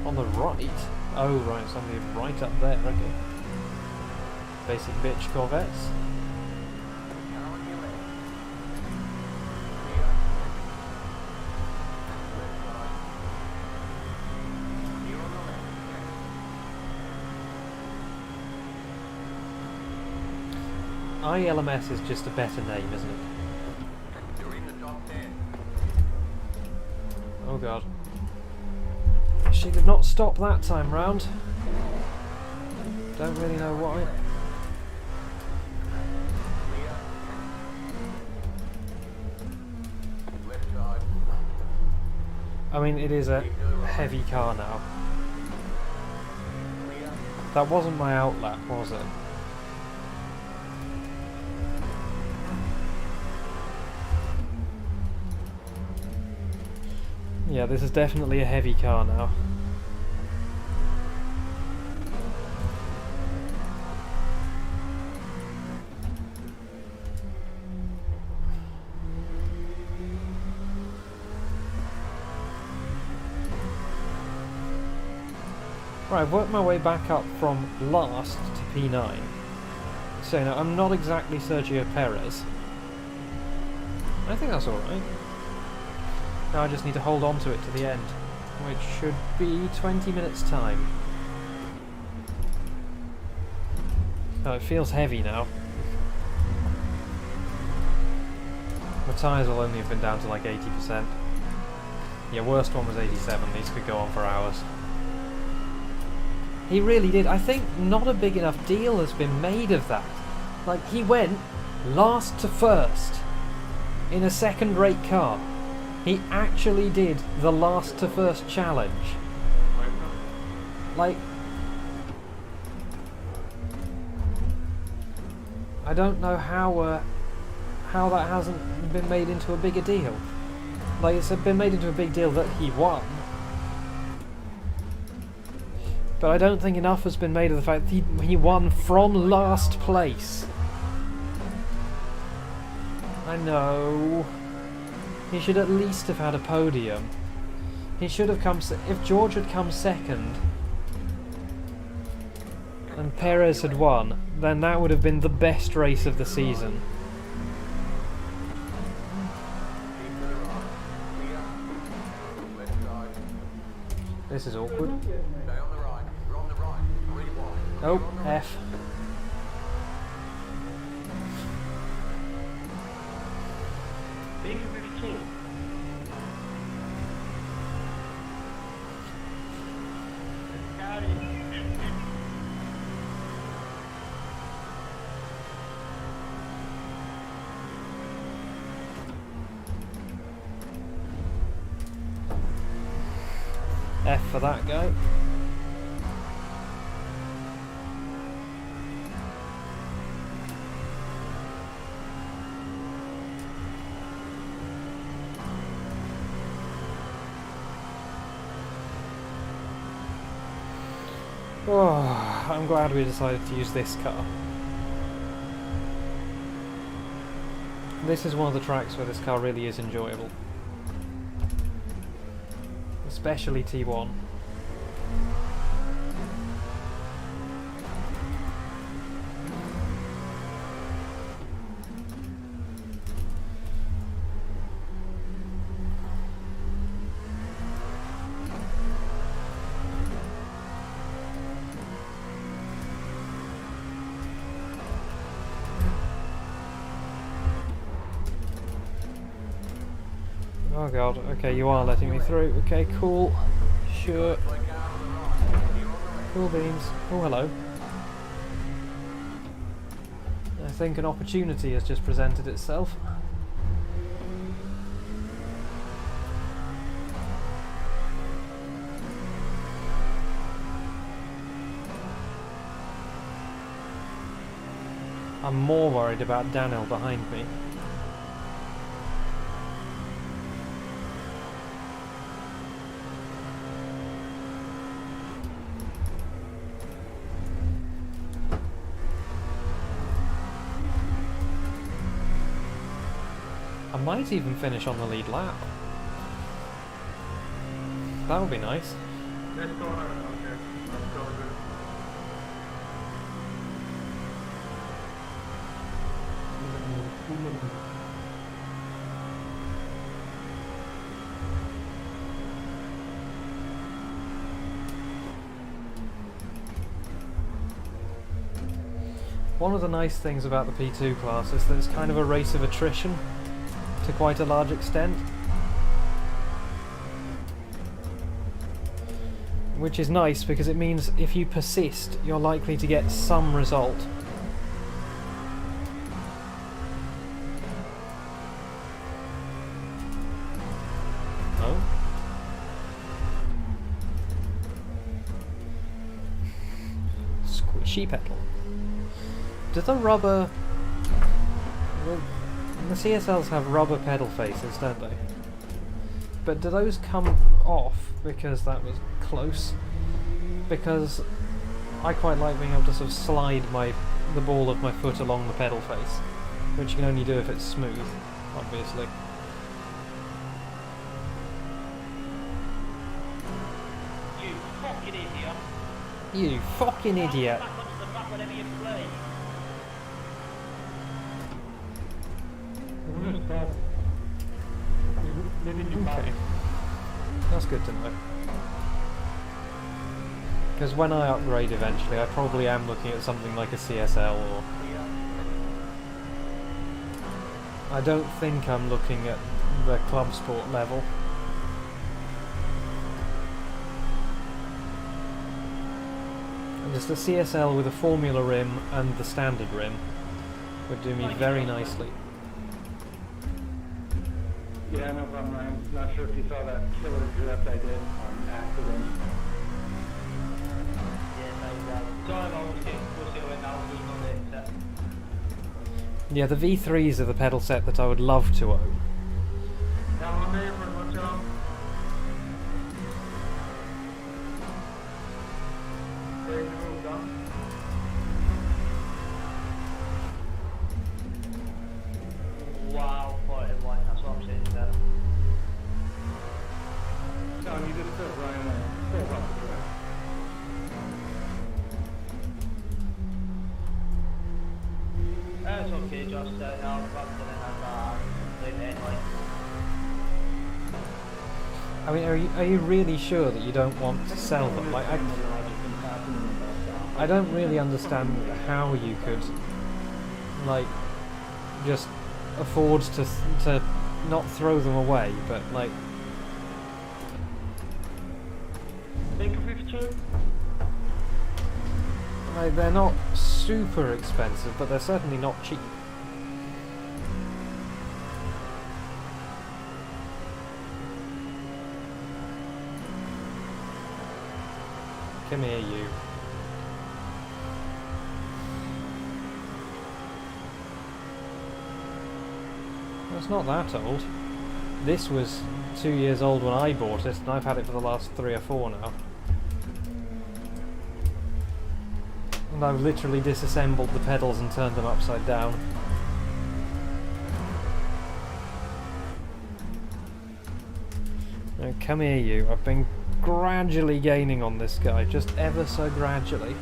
on the right. On the right? Oh, right, somebody right up there, okay. Basic bitch Corvettes. Car on your left. ILMS is just a better name, isn't it? You're in the top 10. Oh god. She did not stop that time round. Don't really know why. Clear. Left side. I mean, it is a heavy car now. Clear. That wasn't my outlap, was it? Yeah, this is definitely a heavy car now. Right, I've worked my way back up from last to P9. So, no, I'm not exactly Sergio Perez. I think that's alright. Now I just need to hold on to it to the end, which should be 20 minutes time. Oh, it feels heavy now. My tyres will only have been down to like 80%. Yeah, worst one was 87, these could go on for hours. He really did. I think not a big enough deal has been made of that. Like, he went last to first in a second-rate car. He actually did the last to first challenge. Like, I don't know how that hasn't been made into a bigger deal. Like, it's been made into a big deal that he won. But I don't think enough has been made of the fact that he won from last place. I know. He should at least have had a podium. He should have come... If George had come second and Perez had won, then that would have been the best race of the season. This is awkward. Oh, F. F for that guy. Oh, I'm glad we decided to use this car. This is one of the tracks where this car really is enjoyable. Especially T1. Oh god, okay, you are letting me through. Okay, cool. Sure. Cool beans. Oh, hello. I think an opportunity has just presented itself. I'm more worried about Daniel behind me. I might even finish on the lead lap. That would be nice. Let's go on. Okay. Let's go. One of the nice things about the P2 class is that it's kind of a race of attrition to quite a large extent. Which is nice because it means if you persist, you're likely to get some result. Oh? Squishy pedal. Do the rubber... The CSLs have rubber pedal faces, don't they? But do those come off because that was close? Because I quite like being able to sort of slide the ball of my foot along the pedal face, which you can only do if it's smooth, obviously. You fucking idiot. You fucking idiot! Back onto the back whenever you play. Maybe new Okay. balance. That's good to know. Because when I upgrade eventually, I probably am looking at something like a CSL, or Yeah. I don't think I'm looking at the club sport level. And just a CSL with a Formula rim and the standard rim would do me very nicely. Yeah, no problem, Ryan. Not sure if you saw that killer drift I did on accident. Yes, I sorry, I'm almost getting close to it now. There's no exit. Yeah, the V3s are the pedal set that I would love to own. Down on there for what's on? There you go, done. Wow, 41. That's what I'm saying there. No, you just took Ryan full off the track. It's okay, just now I'm back to the late anyway. I mean, are you really sure that you don't want to sell them? Like, I don't really understand how you could, like, just afford to not throw them away, but like. Think of 52? Like, they're not super expensive, but they're certainly not cheap. Come here, you. Well, it's not that old. This was 2 years old when I bought it, and I've had it for the last 3 or 4 now. And I've literally disassembled the pedals and turned them upside down. Now come here, you. I've been gradually gaining on this guy, just ever so gradually.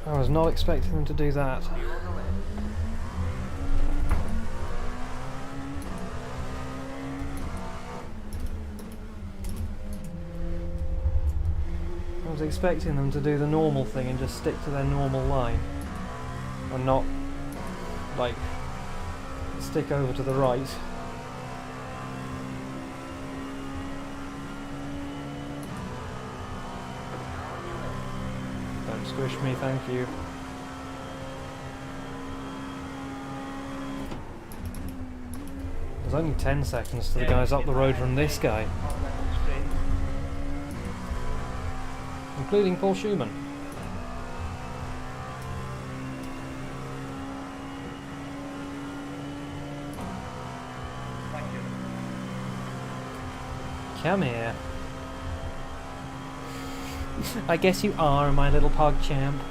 I was not expecting them to do that. I was expecting them to do the normal thing and just stick to their normal line. And not, like, stick over to the right. Don't squish me, thank you. There's only 10 seconds to the guys up the road from this guy, including Paul Schumann. Thank you. Come here. I guess you are, my little pog champ.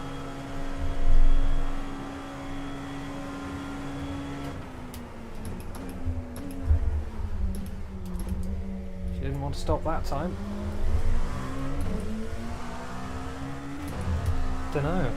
She didn't want to stop that time. Dunno.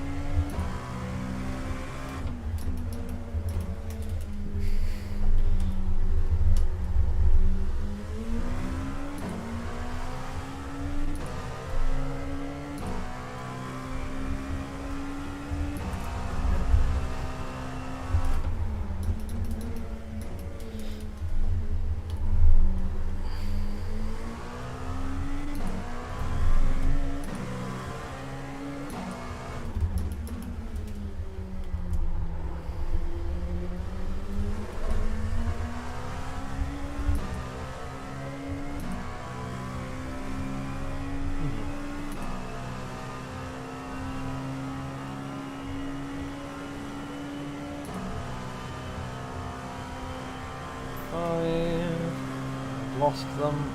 I've lost them.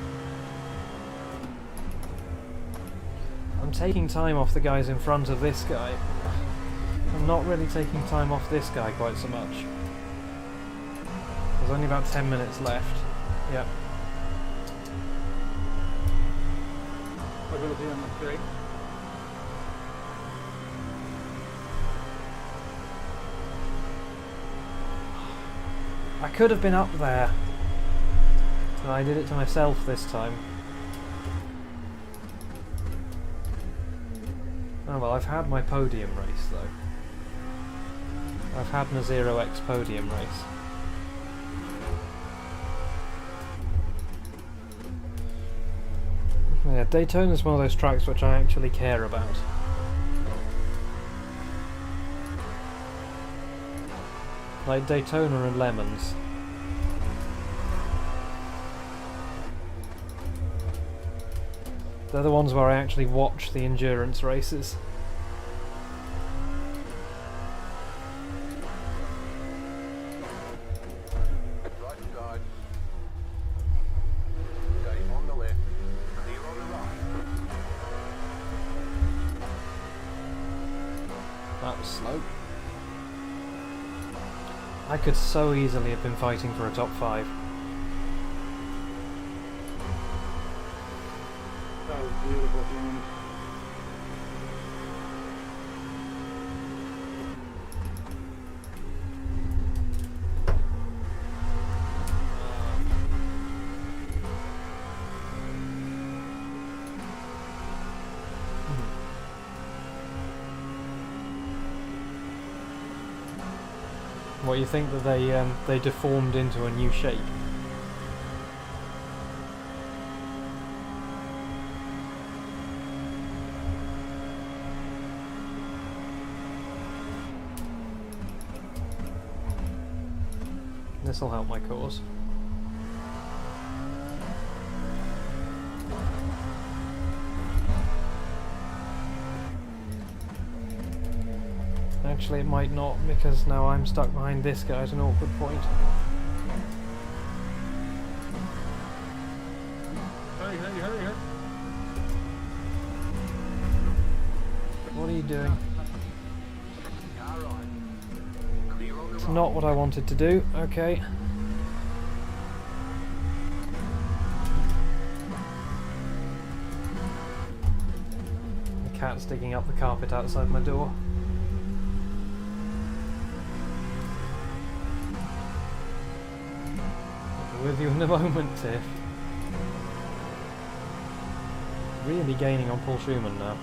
I'm taking time off the guys in front of this guy. I'm not really taking time off this guy quite so much. There's only about 10 minutes left. Yep. What was he on the straight? I could have been up there. But I did it to myself this time. Oh well, I've had my podium race though. I've had my 0x podium race. Yeah, Daytona's one of those tracks which I actually care about. Like Daytona and Lemons. They're the ones where I actually watch the endurance races. Right side. Dave on the left. Clear on the right. That was slow. I could so easily have been fighting for a top 5. That was beautiful, James. What, you think that they deformed into a new shape? This'll help my cause. Actually, it might not, because now I'm stuck behind this guy at an awkward point. Hurry, hurry, hurry, hurry. What are you doing? Car right. Clear on the It's right. not what I wanted to do. Okay. The cat's digging up the carpet outside my door. I'll be with you in a moment, Tiff. Really gaining on Paul Schumann now.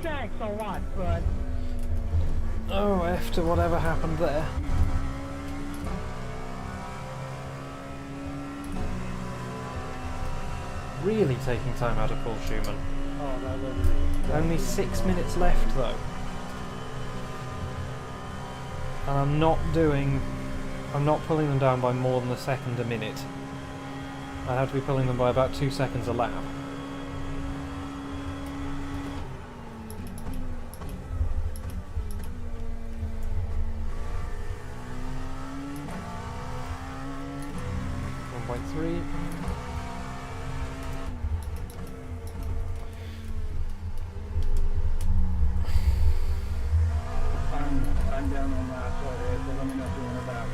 Thanks a lot, bud. Oh, F to whatever happened there. Really taking time out of Paul Schumann. Oh, that was Only 6 minutes left though. And I'm not pulling them down by more than a second a minute. I have to be pulling them by about 2 seconds a lap. .3. I'm down on that side here, so let me know if you want to back.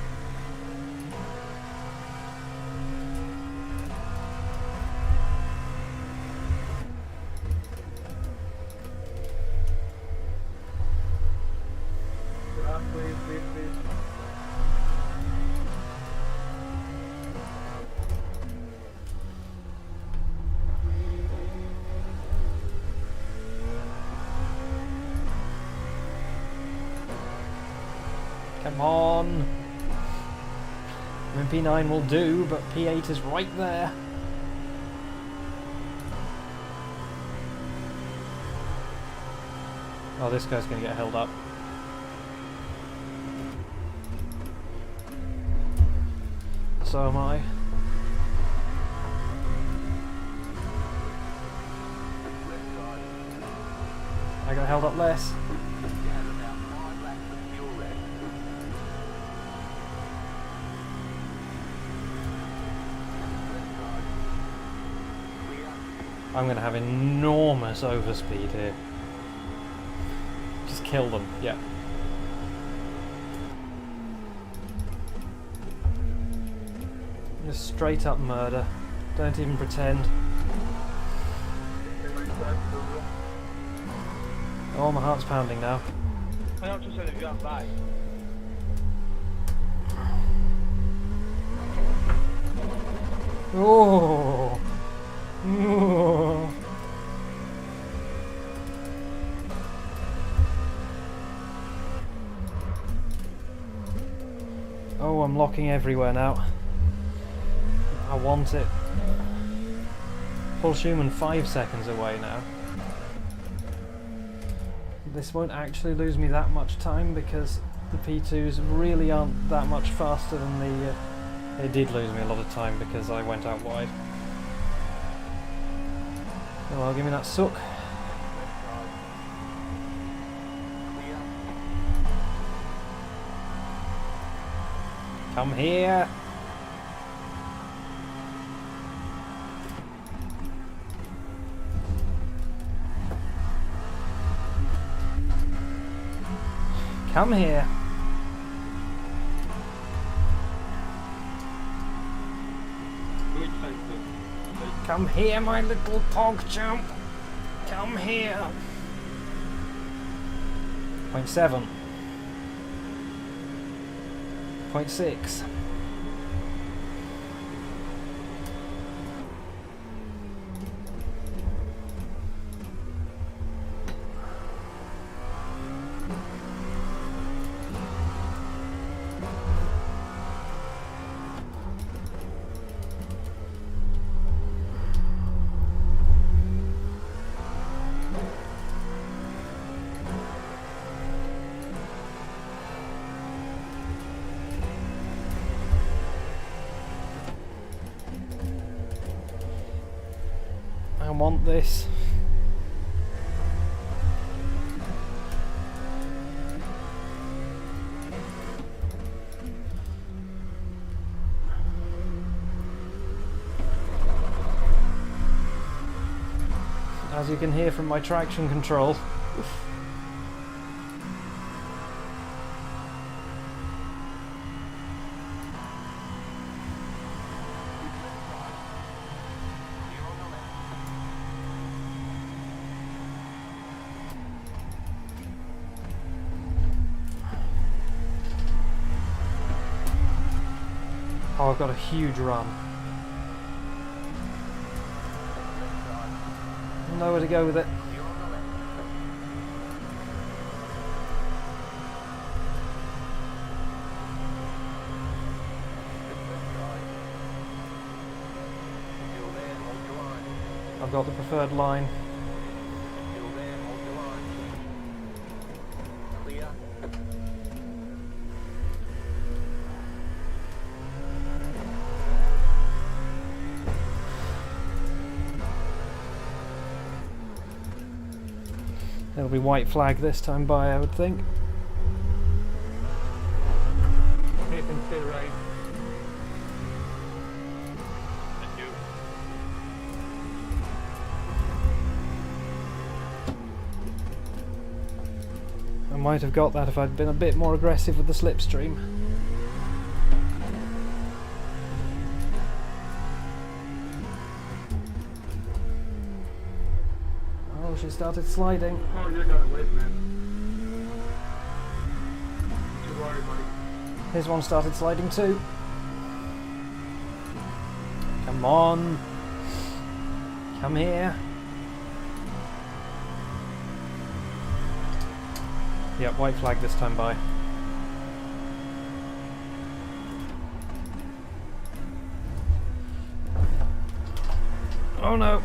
Please, please, please. Come on! I mean, P9 will do, but P8 is right there. Oh, this guy's going to get held up. So am I. Left side. I got held up less. You have about 5 laps of fuel left. Left side. Clear. I'm going to have enormous overspeed here. Just kill them, yeah. Just straight up murder. Don't even pretend. Oh, my heart's pounding now. I'm not just saying if you have back. Oh. Oh. Oh, I'm locking everywhere now. I want it. Paul Schumann 5 seconds away now. This won't actually lose me that much time because the P2s really aren't that much faster than the... It did lose me a lot of time because I went out wide. Oh well, give me that suck. Come here! Come here! Come here, my little pog chump! Come here! 0.7. 0.6. I want this. As you can hear from my traction control. Oh, I've got a huge run. Nowhere to go with it. I've got the preferred line. It'll be white flag this time by, I would think. Nathan, stay right. Thank you. I might have got that if I'd been a bit more aggressive with the slipstream. Oh, she started sliding. Oh, you got it late, man. Too worried, buddy. His one started sliding too. Come on. Come here. Yep, white flag this time by. Oh no.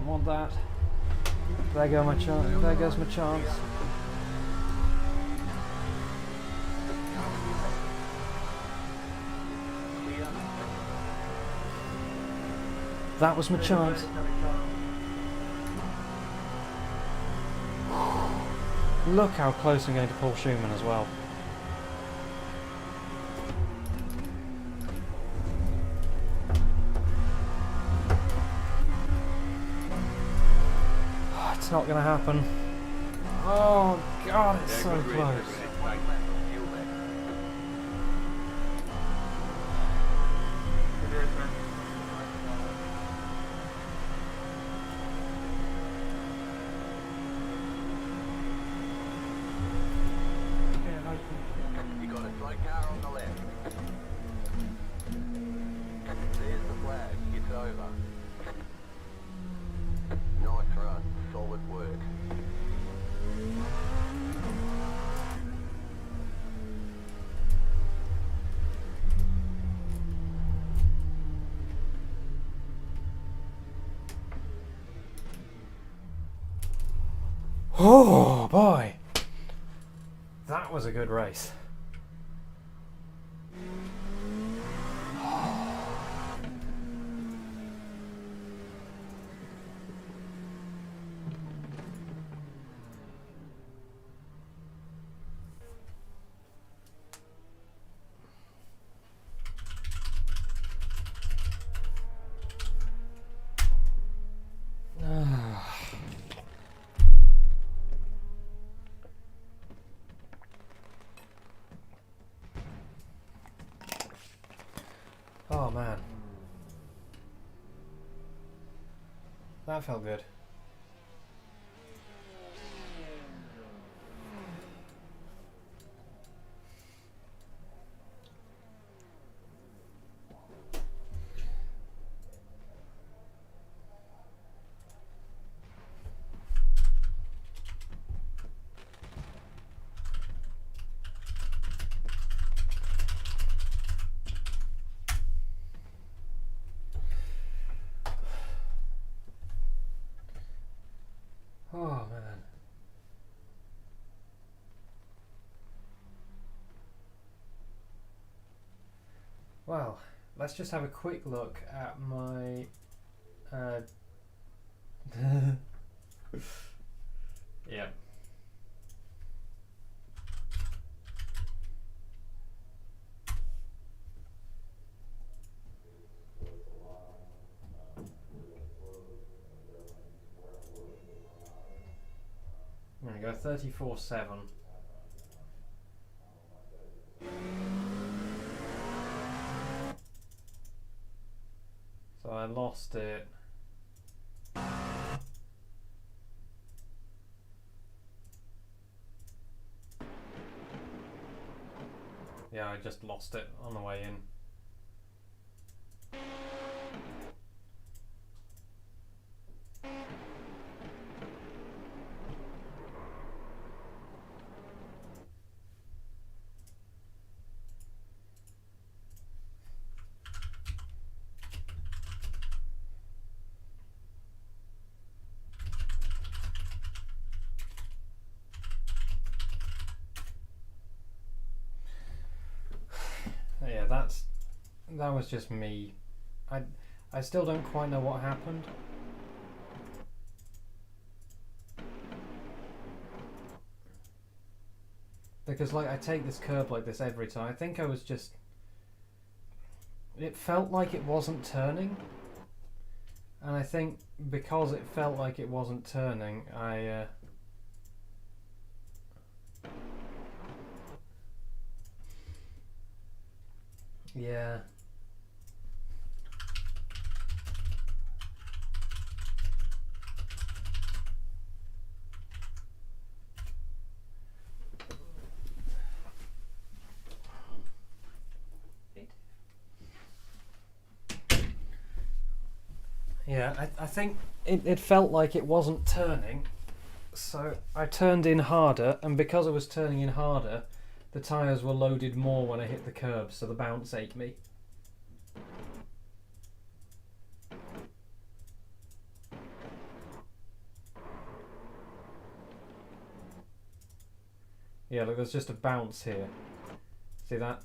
don't want that. There goes my chance. There goes my chance. That was my chance. Look how close I'm going to Paul Schumann as well. It's not going to happen. Oh god, it's so close. You got a slow car on the left. There's the flag. It's over. Nice run. Solid work. Oh boy, that was a good race. Oh man, that felt good. Oh man. Well, let's just have a quick look at my yeah. I'm going to go 34-7. So I lost it. Yeah, I just lost it on the way in. Yeah, that was just me. I still don't quite know what happened. Because like I take this curb like this every time. I think I was just, it felt like it wasn't turning. And I think because it felt like it wasn't turning, yeah. Yeah, I think it felt like it wasn't turning, so I turned in harder, and because I was turning in harder, the tyres were loaded more when I hit the curb, so the bounce ate me. Yeah, look, there's just a bounce here. See that?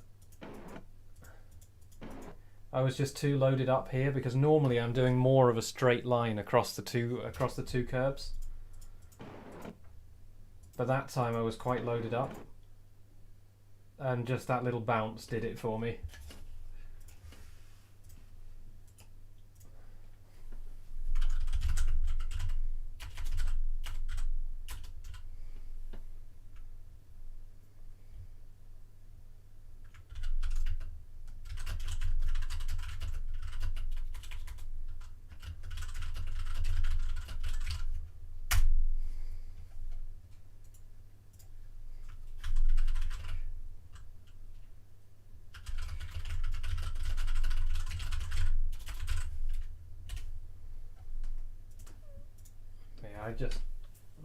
I was just too loaded up here because normally I'm doing more of a straight line across the two curbs. But that time I was quite loaded up. And just that little bounce did it for me.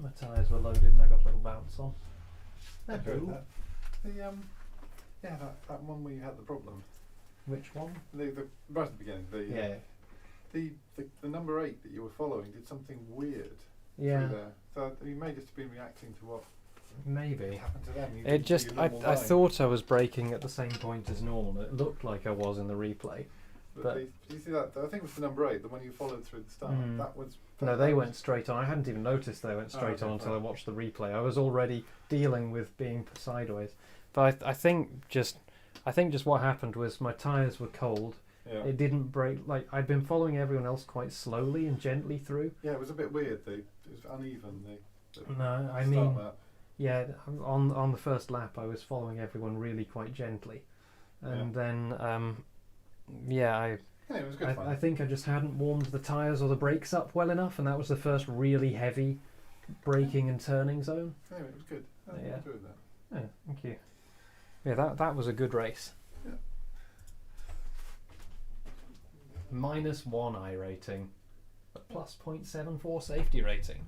My tyres were loaded and I got a little bounce on. I heard that. That one where you had the problem. Which one? The right at the beginning. The number 8 that you were following did something weird. Yeah. Through there. So you may just have been reacting to what maybe happened to them. I thought I was braking at the same point as normal. It looked like I was in the replay. But did you see that? I think it was the number 8, the one you followed through the start. That was. No, they went straight on. I hadn't even noticed they went straight on until I watched the replay. I was already dealing with being sideways. But I think just what happened was my tyres were cold. Yeah. It didn't brake. Like I'd been following everyone else quite slowly and gently through. Yeah, it was a bit weird. It was uneven. No, I mean, yeah. On the first lap, I was following everyone really quite gently, and then it was good fun. I think I just hadn't warmed the tyres or the brakes up well enough, and that was the first really heavy braking and turning zone. Yeah, it was good. I enjoyed that. Yeah, thank you. Yeah, that was a good race. Yeah. -1 I rating, but plus 0.74 safety rating.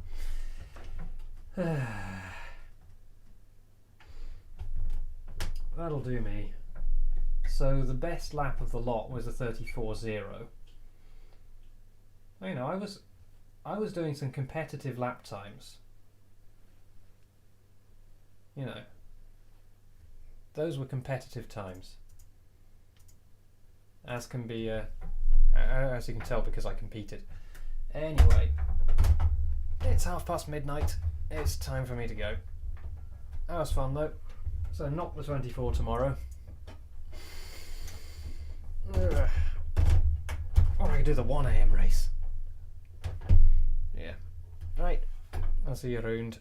That'll do me. So the best lap of the lot was a 34.0. You know, I was doing some competitive lap times. You know, those were competitive times. As can be, as you can tell because I competed. Anyway, it's midnight. It's time for me to go. That was fun though. So not the 24 tomorrow. Or I could do the 1 AM race. Yeah. Right. I'll see you around.